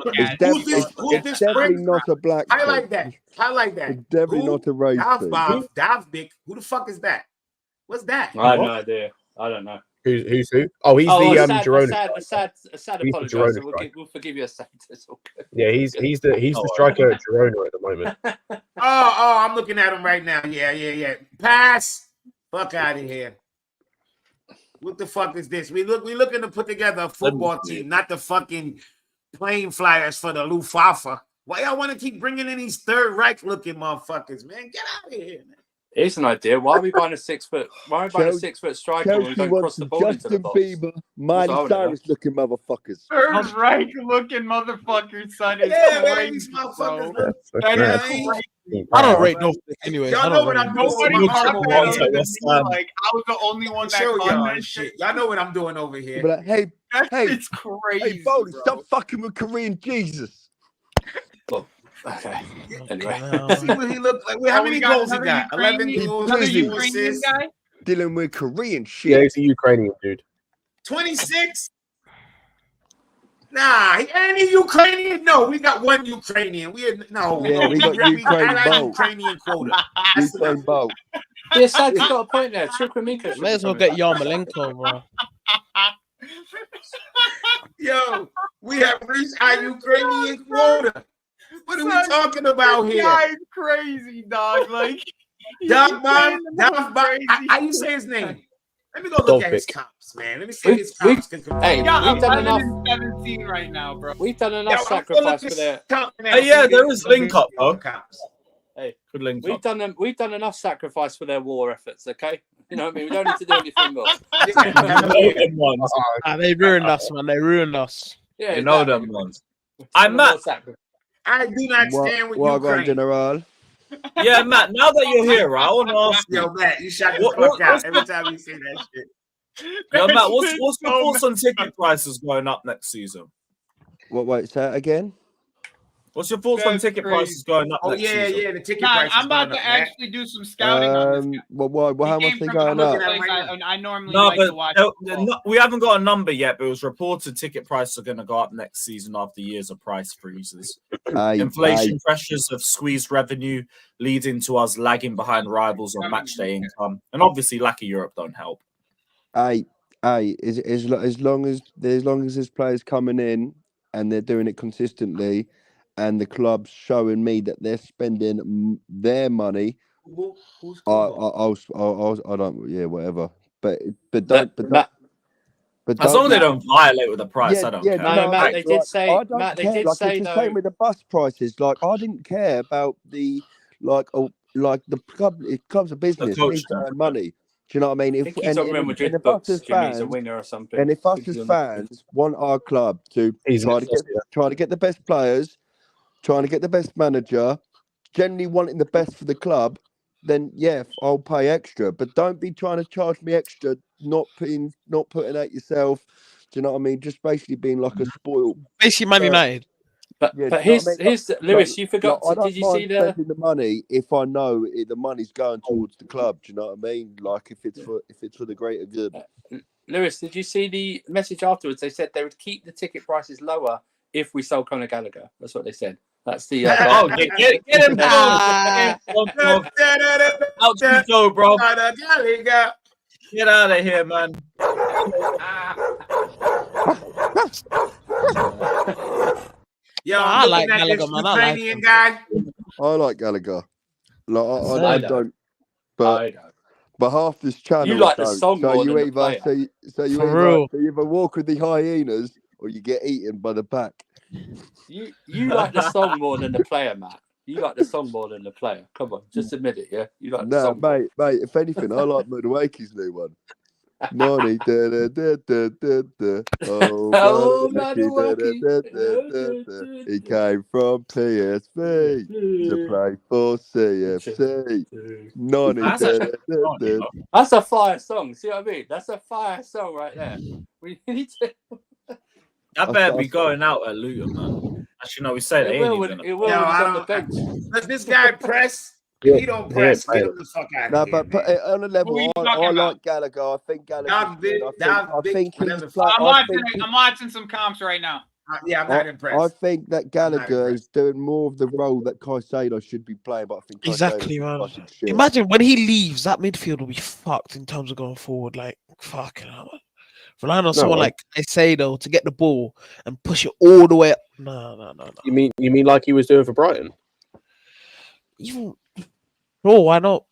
It's definitely not a black. I like that. It's definitely not a race. Davbik. Who the fuck is that? What's that? I have no idea. I don't know. Who's who? Oh, he's the Girona. Assad apologized. We'll forgive you, Assad. Yeah, he's the striker at Girona at the moment. Oh, I'm looking at him right now. Yeah. Pass. Fuck out of here. What the fuck is this? We looking to put together a football team, not the fucking plane flyers for the Luftwaffe. Why y'all want to keep bringing in these Third Reich looking motherfuckers, man? Get out of here, man. Here's an idea. Why are we buying a 6 foot? Why are we buying a 6 foot striker when we don't cross the ball into the box? Justin Bieber, Miley Cyrus looking motherfuckers. Third Reich looking motherfuckers, son. Is crazy, bro. I don't rate no anyway. Y'all know what I'm doing. Like I was the only one that show caught y'all that shit. Y'all know what I'm doing over here. But hey, it's crazy. Hey, Bowley, stop fucking with Korean Jesus. Okay. Anyway, see what he looked like. How many goals he got? 11 goals. Another Ukrainian guy. Dealing with Korean shit. Yeah, he's a Ukrainian dude. 26. Nah, ain't he Ukrainian? No, we got one Ukrainian. We got Ukrainian quota. Ukraine boat. Yeah, Sad's got a point there. Chukwuemeka. May as well get Yarmolenko, bro. Yo, we have reached our Ukrainian quota. What are we talking about here? Guy's crazy, dog. Like Dogman. How you say his name? Let me go look at his comps, man. Let me see his comps. Hey, we've done enough. 17 right now, bro. We've done enough sacrifice for their. Yeah, there is link up, though. Hey, good link. We've done enough sacrifice for their war efforts. Okay, you know what I mean. We don't need to do anything more. They ruined us, man. They ruined us. Yeah, you know them ones. I'm not. I do not stand with Ukraine. General. Yeah, Matt. Now that you're here, right, I want to ask you. Yo, Matt, you shut the fuck out every time you say that shit. Yo, Matt, what's your thoughts on ticket prices going up next season? What? Wait, say it again. What's your thoughts on ticket prices going up next season? Yeah, the ticket Nah, prices. I'm about to actually do some scouting on this guy. Well, how much they going up? I normally like to watch. We haven't got a number yet, but it was reported ticket prices are going to go up next season after years of price freezes. Inflation pressures have squeezed revenue, leading to us lagging behind rivals on match day income, and obviously lack of Europe don't help. As long as there's players coming in and they're doing it consistently, and the club's showing me that they're spending their money, I don't, yeah, whatever. But don't. But as long as they don't violate with the price, I don't care. No, Matt, they did say. I don't Matt, they care. did Like, say it's the though. same with the bus prices. Like, I didn't care about the the club's a business. They need to earn money. Do you know what I mean? I think he's on Real Madrid books. Jimmy's a winger or something. And if us as fans want our club to try to get the best players, trying to get the best manager, generally wanting the best for the club, then yeah, I'll pay extra. But don't be trying to charge me extra, not putting out yourself. Do you know what I mean? Just basically being like a spoiled. Basically, Man United. But here's Lewis. You forgot. Did you see spending the money if I know the money's going towards the club? Do you know what I mean? Like if it's for the greater good. Lewis, did you see the message afterwards? They said they would keep the ticket prices lower if we sold Conor Gallagher. That's what they said. That's the. Get him down. Out you go, bro. Get out of here, man. Yo, I like Gallagher, man. Ukrainian guy. I like Gallagher. Like, I don't. But half this channel. You like the song so more you than the either player. so you either walk with the hyenas or you get eaten by the pack. You like the song more than the player, Matt. You like the song more than the player. Come on, just admit it, yeah. You like the song. Mate. If anything, I like Mudawaki's new one. Nani, da da da da da da. Oh, Mudawaiki, da da da da. He came from PSV to play for CFC. Nani, da da da da. That's a fire song. See what I mean? That's a fire song right there. We need to. That better be going out at Luton, man. Actually, no, we said it will when he's on the bench. Let this guy press. He don't press. Get him the fuck out of here. But on a level, I like Gallagher. I think Gallagher. I'm watching some comps right now. Yeah, I'm not impressed. I think that Gallagher is doing more of the role that Caicedo should be playing, but I think Exactly, man. Imagine when he leaves, that midfield will be fucked in terms of going forward. Like, fucking hell, man. Relying on someone like Caicedo to get the ball and push it all the way up. No. You mean like he was doing for Brighton? Why not?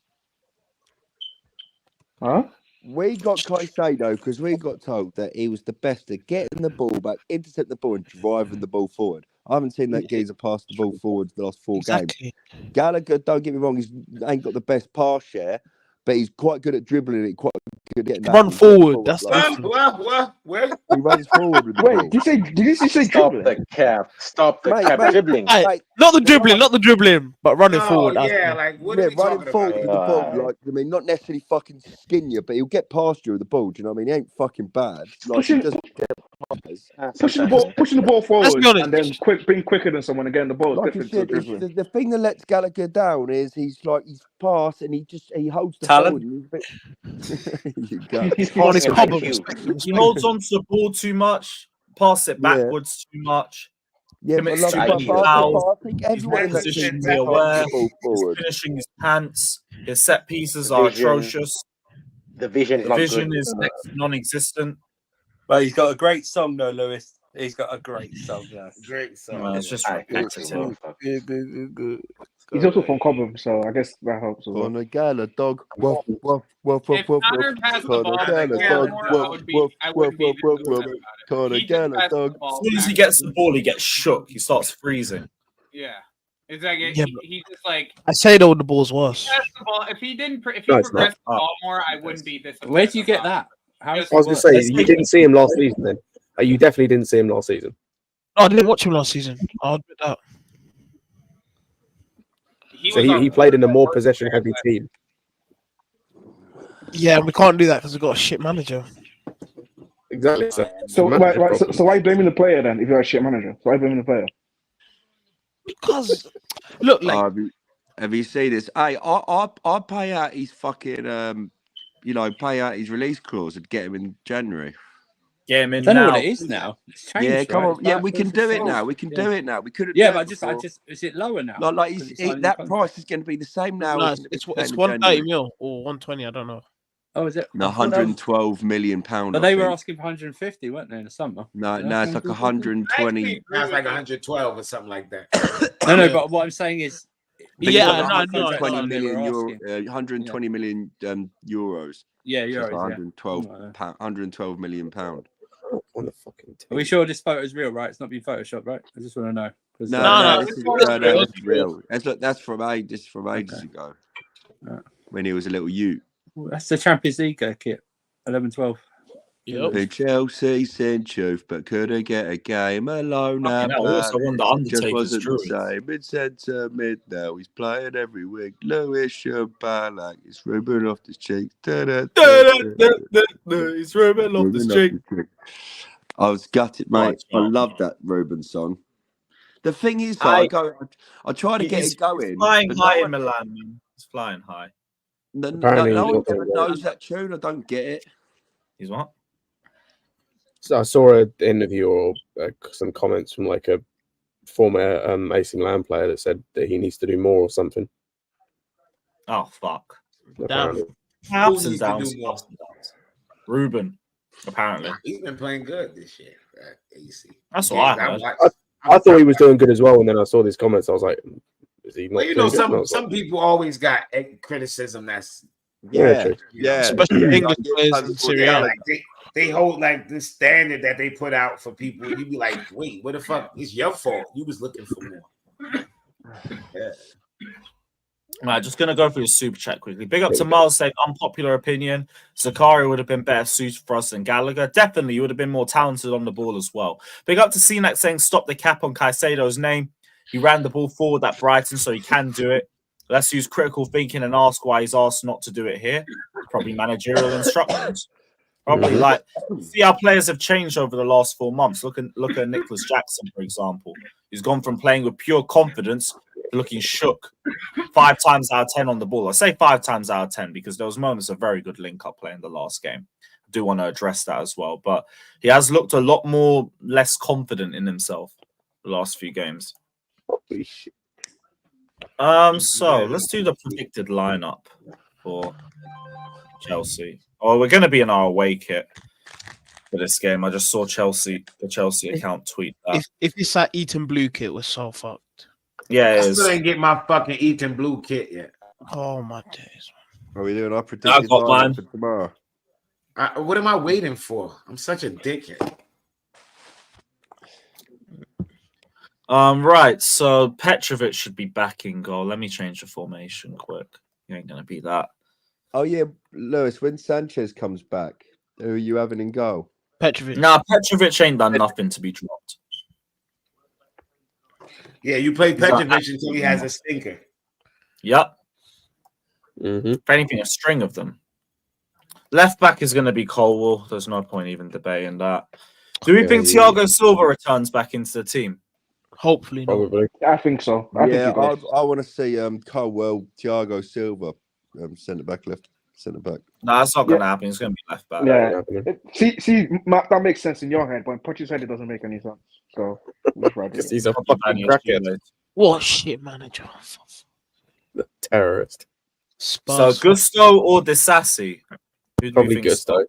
Huh? We got Caicedo because we got told that he was the best at getting the ball back, intercept the ball, and driving the ball forward. I haven't seen that geezer pass the ball forward the last 4 games. Gallagher, don't get me wrong, he ain't got the best pass share, but he's quite good at dribbling it, quite good at getting run forward. That's where? He runs forward with the ball. Did you say dribbling? Stop the cap dribbling. Not the dribbling, but running forward. Yeah, like what are we running talking forward about? with the ball. Like, I mean, not necessarily fucking skin you, but he'll get past you with the ball. Do you know what I mean? He ain't fucking bad. Like, he doesn't get pushing the ball forward and then being quicker than someone and getting the ball. Like Different to dribbling. the thing that lets Gallagher down is he's pass and he holds the talent. ball. He holds on to the ball too much, pass it backwards too much. Yeah, commits too many fouls. He's not positionally aware. He's finishing his pants. His set pieces are atrocious. The vision is non-existent. But he's got a great song, though, Lewis. He's got a great song, yeah. Great song. Well, it's just repetitive. Good. He's also from Cobham, so I guess that helps. On a gala dog. Woof. If Connor has the ball, I wouldn't be as soon as he gets the ball, he gets shook. He starts freezing. Yeah. It's like he's just like I say though the ball's worse. If he progressed the ball more, I wouldn't be this. Where do you get that? I was going to say, you didn't see him last season then. You definitely didn't see him last season. No, I didn't watch him last season. I'll admit that. he played in a more possession-heavy team. Yeah, we can't do that because we've got a shit manager. Exactly. So why are you blaming the player then? If you're a shit manager, so why are you blaming the player? Because look, like, have you seen this? Hey, I pay out his fucking pay out his release clause and get him in January. Get him in I don't know now. what it is now. It's changed. Yeah, come right? on. Yeah, we can do it now. We can do it now. We couldn't. Yeah, do but it I just is it lower now? Like that price is going to be the same now. no, as it's in 130 January. mil or 120. I don't know. Oh, is it? No, 112 million pound. But they were asking for 150, weren't they, in the summer? No, it's like 120. Now it's like 112 or something like that. No, but what I'm saying is, yeah, no, 120 million euro, 120 million euros. Yeah, euros. euros. 112 112 million pound. Are we sure this photo is real, right? It's not been photoshopped, right? I just want to know. No, it's real. That's from ages ago. When he was a little youth. Well, that's the Champions League kit, 11-12. Yep. Chelsea sent truth, but couldn't get a game alone. Also won the Undertaker's just wasn't Druids. the same. Mid centre, mid now. He's playing every week. Lewis Champagne like it's rubbing off his cheeks. He's rubbing off his cheek. I was gutted, mate. I love that Ruben song. The thing is, I try to get it going. He's flying high in Milan, man. He's flying high. No one ever knows that tune. I don't get it. He's what? So I saw an interview or some comments from like a former AC Milan player that said that he needs to do more or something. Oh fuck! Apparently. Ups and downs. Ruben, apparently. He's been playing good this year at AC. That's what I heard. I thought he was doing good as well, and then I saw these comments. I was like, "Is he not?" Well, you know, some people always got criticism. That's especially English players in Serie A. Like they hold like this standard that they put out for people. You be like, wait, what the fuck? It's your fault. You was looking for more. Yeah. Right, just going to go through the super chat quickly. Big up to Miles saying, unpopular opinion. Zakari would have been better suited for us than Gallagher. Definitely, he would have been more talented on the ball as well. Big up to Cenac saying, stop the cap on Caicedo's name. He ran the ball forward at Brighton, so he can do it. Let's use critical thinking and ask why he's asked not to do it here. Probably managerial instructions. Probably like, see how players have changed over the last 4 months. Look at Nicholas Jackson, for example. He's gone from playing with pure confidence to looking shook 5 times out of 10 on the ball. I say 5 times out of 10 because there was moments of very good link-up play in the last game. I do want to address that as well. But he has looked a lot more less confident in himself the last few games. Holy shit. So let's do the predicted lineup for Chelsea. Oh, we're going to be in our away kit for this game. I just saw the Chelsea account tweet that. If it's that Eton Blue kit, we're so fucked. Yeah, I still ain't get my fucking Eton Blue kit yet. Oh my days. Are we doing our predicted lineup for tomorrow? What am I waiting for? I'm such a dickhead. Right, so Petrovic should be back in goal. Let me change the formation quick. You ain't gonna be that. Oh yeah, Lewis, when Sanchez comes back, who are you having in goal? Petrovic. Nah, Petrovic ain't done nothing to be dropped. Yeah, you play Petrovic until he has a stinker. Yep. If anything, a string of them. Left back is going to be Colwell. There's no point even debating that. Do we think Thiago Silva returns back into the team? Hopefully, probably. I think so. I want to see Colwell, Thiago Silva, centre back, left centre back. No, that's not going to happen. It's going to be left back. Yeah. See, that makes sense in your head, but in Poch's head, it doesn't make any sense. So he's a fucking crackhead. What shit manager? The terrorist. So Gusto or Disassi? Probably Gusto.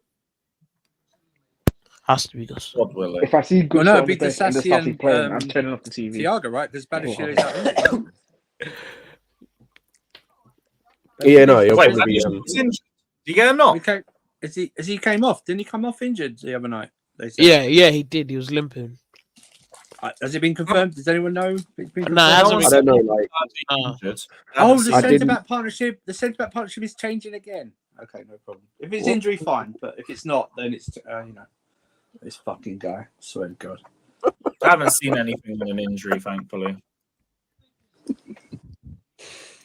Has to be Gusto. If I see Gusto, it'd be Disassi playing, I'm turning off the TV. Thiago, right? Because Badiashile is out. Yeah, no. He'll Wait, probably be, did you get a knock? As he came off, didn't he come off injured the other night? Yeah, he did. He was limping. Has it been confirmed? Does anyone know? I don't know. Like, the centre back partnership. The centre back partnership is changing again. Okay, no problem. If it's injury, fine. But if it's not, then it's this fucking guy. I swear to God. I haven't seen anything with an injury, thankfully.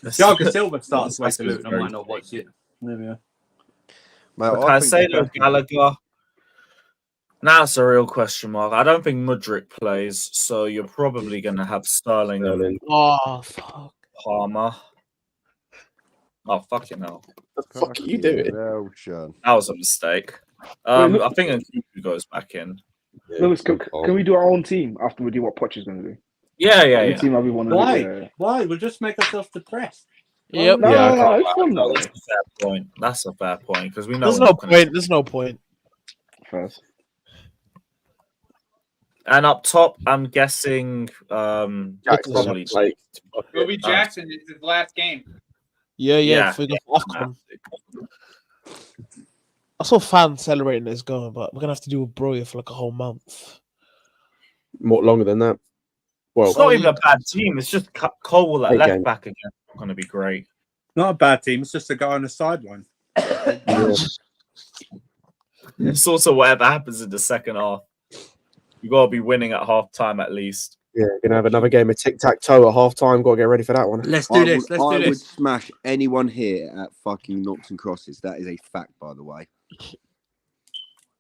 Thiago Silva starts away to Luton. I might not watch it. There we are. Caicedo, Gallagher. Now it's a real question mark. I don't think Mudryk plays, so you're probably going to have Sterling and Oh, fuck. Palmer. Oh, fucking hell. What the fuck are you doing? That was a mistake. I think Nkunku goes back in. Lewis, can we do our own team after we do what Poch is going to do? Yeah. Team everyone. Why? Why? We'll just make ourselves depressed. Yep. No, it's fun though. That's a fair point. That's a fair point because we know There's no point. There's no point. First. And up top, I'm guessing probably It'll be Jackson. It's his last game. Yeah. For the AFCON. I saw fans celebrating this going, but we're gonna have to do a Broya for like a whole month. More longer than that. Well, it's not even a bad team. It's just Cole at left back again. It's going to be great. Not a bad team. It's just a guy on the sideline. It's also whatever happens in the second half. You got to be winning at half time at least. Yeah, gonna have another game of tic-tac-toe at half time. Got to get ready for that one. Let's do this. I would smash anyone here at fucking Noughts and Crosses. That is a fact, by the way.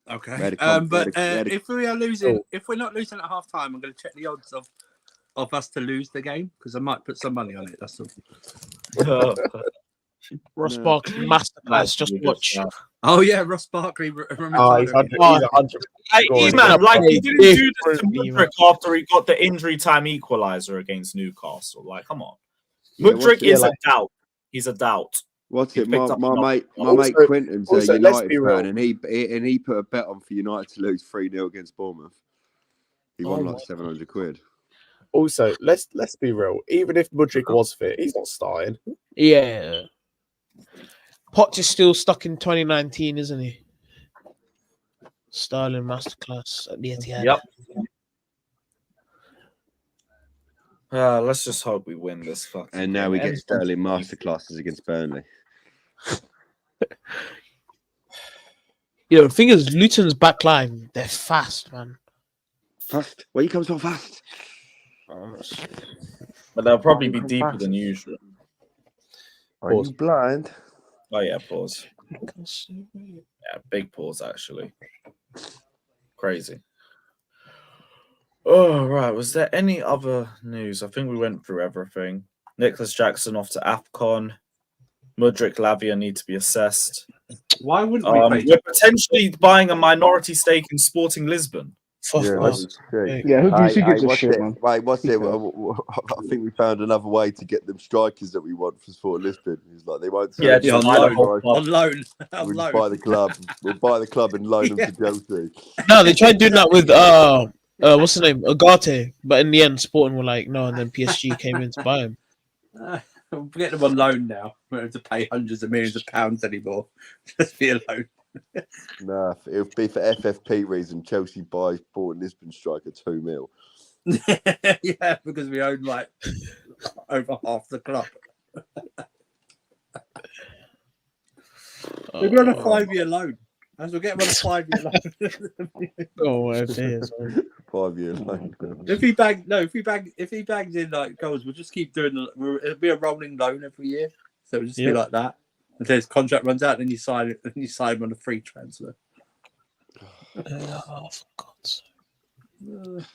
Okay. If we are losing, if we're not losing at half time, I'm going to check the odds of us to lose the game because I might put some money on it. That's all. Ross Barkley masterclass. Just watch. Oh yeah, Ross Barkley. He's man, like he didn't do this to Mudryk after he got the injury time equalizer against Newcastle. Like, come on, Mudryk is a doubt. He's a doubt. What's it? My mate Quinton's a United fan, and he put a bet on for United to lose 3-0 against Bournemouth. He won like £700. Also, let's be real. Even if Mudryk was fit, he's not starting. Yeah. Poch is still stuck in 2019, isn't he? Sterling masterclass at the Etihad. Yep. Let's just hope we win this fucking. And now we get Sterling masterclasses against Burnley. The thing is, Luton's back line, they're fast, man. Fast? Where you come so fast? But they'll probably be deeper than usual. Are you blind? Oh yeah, pause. Yeah, big pause actually. Crazy. Oh right, was there any other news? I think we went through everything. Nicholas Jackson off to AFCON. Mudryk, Lavia need to be assessed. Why wouldn't we? We're potentially buying a minority stake in Sporting Lisbon. Who gives a shit, man? Wait, what's it? I think we found another way to get them strikers that we want for Sporting Lisbon. He's like, they won't. On loan. We'll buy the club. We'll buy the club and loan them to Chelsea. No, they tried doing that with what's his name, Agate, but in the end, Sporting were like no, and then PSG came in to buy him. We'll get them on loan now. We don't have to pay hundreds of millions of pounds anymore. Just be a loan. Nah, it'll be for FFP reason. Chelsea buys Sporting Lisbon striker 2 mil. Yeah, because we own like over half the club. Maybe on a 5-year loan. As we'll get him on a 5-year loan. Oh, it is. 5-year loan. If he bags in like goals, we'll just keep doing. It'll be a rolling loan every year, so it'll just be like that. Until his contract runs out, then you sign it. Then you sign him on a free transfer. For God's sake.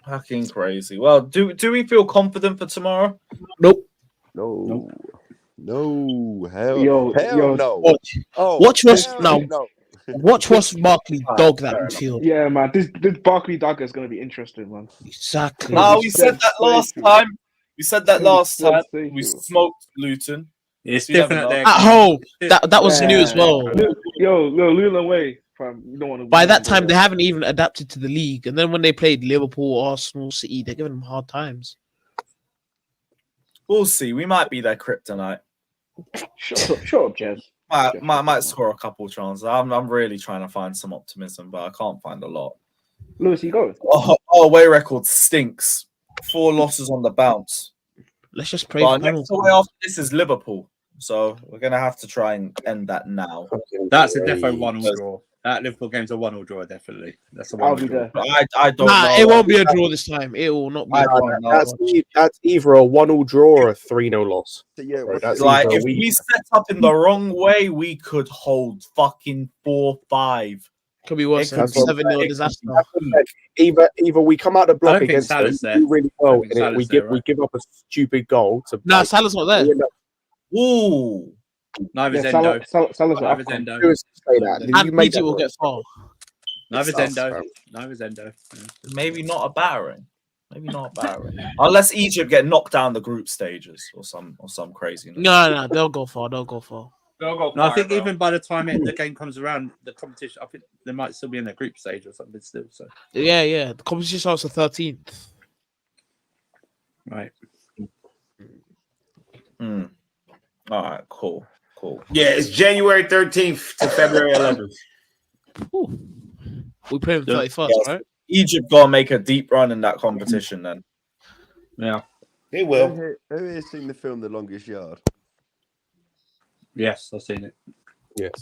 Fucking crazy. Well, do we feel confident for tomorrow? Nope. No. Hell Yo, no. Watch Ross now. Watch Ross Barkley dog that midfield. Yeah, man. This Barkley dagger is going to be interesting, man. Exactly. No, we said that last time. We said that last time. We smoked Luton. It's different at home. That was new as well. Luton away. You don't want to. By that time, they haven't even adapted to the league. And then when they played Liverpool, Arsenal, City, they're giving them hard times. We'll see. We might be their kryptonite. Shut up, Jez. Might score a couple chances. I'm really trying to find some optimism, but I can't find a lot. Lewis, you go. Our away record stinks. 4 losses on the bounce. Let's just pray. But next away after this is Liverpool, so we're gonna have to try and end that now. That's a defo 1 draw. That Liverpool game's a 1-1 draw, definitely. That's a 1-1 I'll be draw. there. I don't Nah, know. it won't be a draw this time. It will not be. That's either a 1-1 draw or a 3-0 loss. So, yeah, Bro, that's Like either if we set up in the wrong way, we could hold fucking 4-5. Could be worse than That's what I'm 7-0 saying. disaster. Either we come out the block think against them, Salah's there. do really well, I think and Salah's we there, give up a stupid goal to. Nah, Salah's not there. Ooh. Neither's Yeah, Endo. Salah's an Neither's AFCON. Endo. Who is to say that? And You made Egypt that will wrong. get far. Neither's It's us, Endo. bro. Neither's Endo. Maybe not a battering. Maybe not a battering. Unless Egypt get knocked down the group stages or some craziness. No, they'll go far. They'll go far. They'll go No, I far, think bro. even by the time the game comes around, the competition, I think they might still be in the group stage or something still. So Yeah. The competition starts the 13th. right. All right, cool. Yeah, it's January 13th to February 11th. We play the 31st, Yes. right? Egypt gotta make a deep run in that competition then. Yeah. They will. Who here seen the film The Longest Yard? Yes, I've seen it. Yes.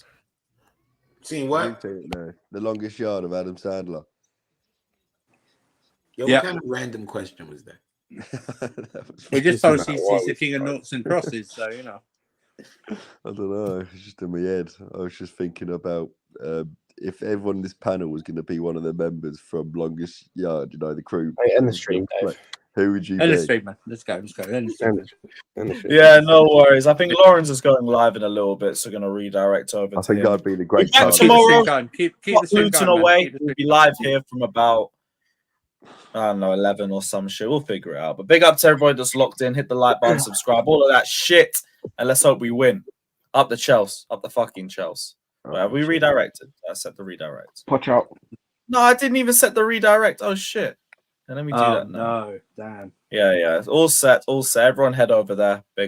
Seen what? You've seen it, no. The Longest Yard of Adam Sandler. Yo, Yeah. what kind of random question was that? We just told he's the king of noughts and crosses, so you know. I don't know. It's just in my head. I was just thinking about if everyone in this panel was going to be one of the members from Longest Yard, you know, the crew. Hey, end the stream, Dave. Who would you End be? the stream, man. Let's go. End the stream. Yeah, no worries. I think Lawrence is going live in a little bit, so gonna redirect over I to think him. I'd be the great Back time. tomorrow. Keep the Fuck stream Luton going, man. away. Keep the We'll stream be live here from about I don't know 11 or some shit. We'll figure it out. But big up to everybody that's locked in. Hit the like button, subscribe, all of that shit, and let's hope we win. Up the Chelsea, up the fucking Chelsea. Have we redirected? I set the redirect. Watch out. No, I didn't even set the redirect. Oh shit. And let me do Oh, that now. no, damn. Yeah. All set. Everyone head over there. Big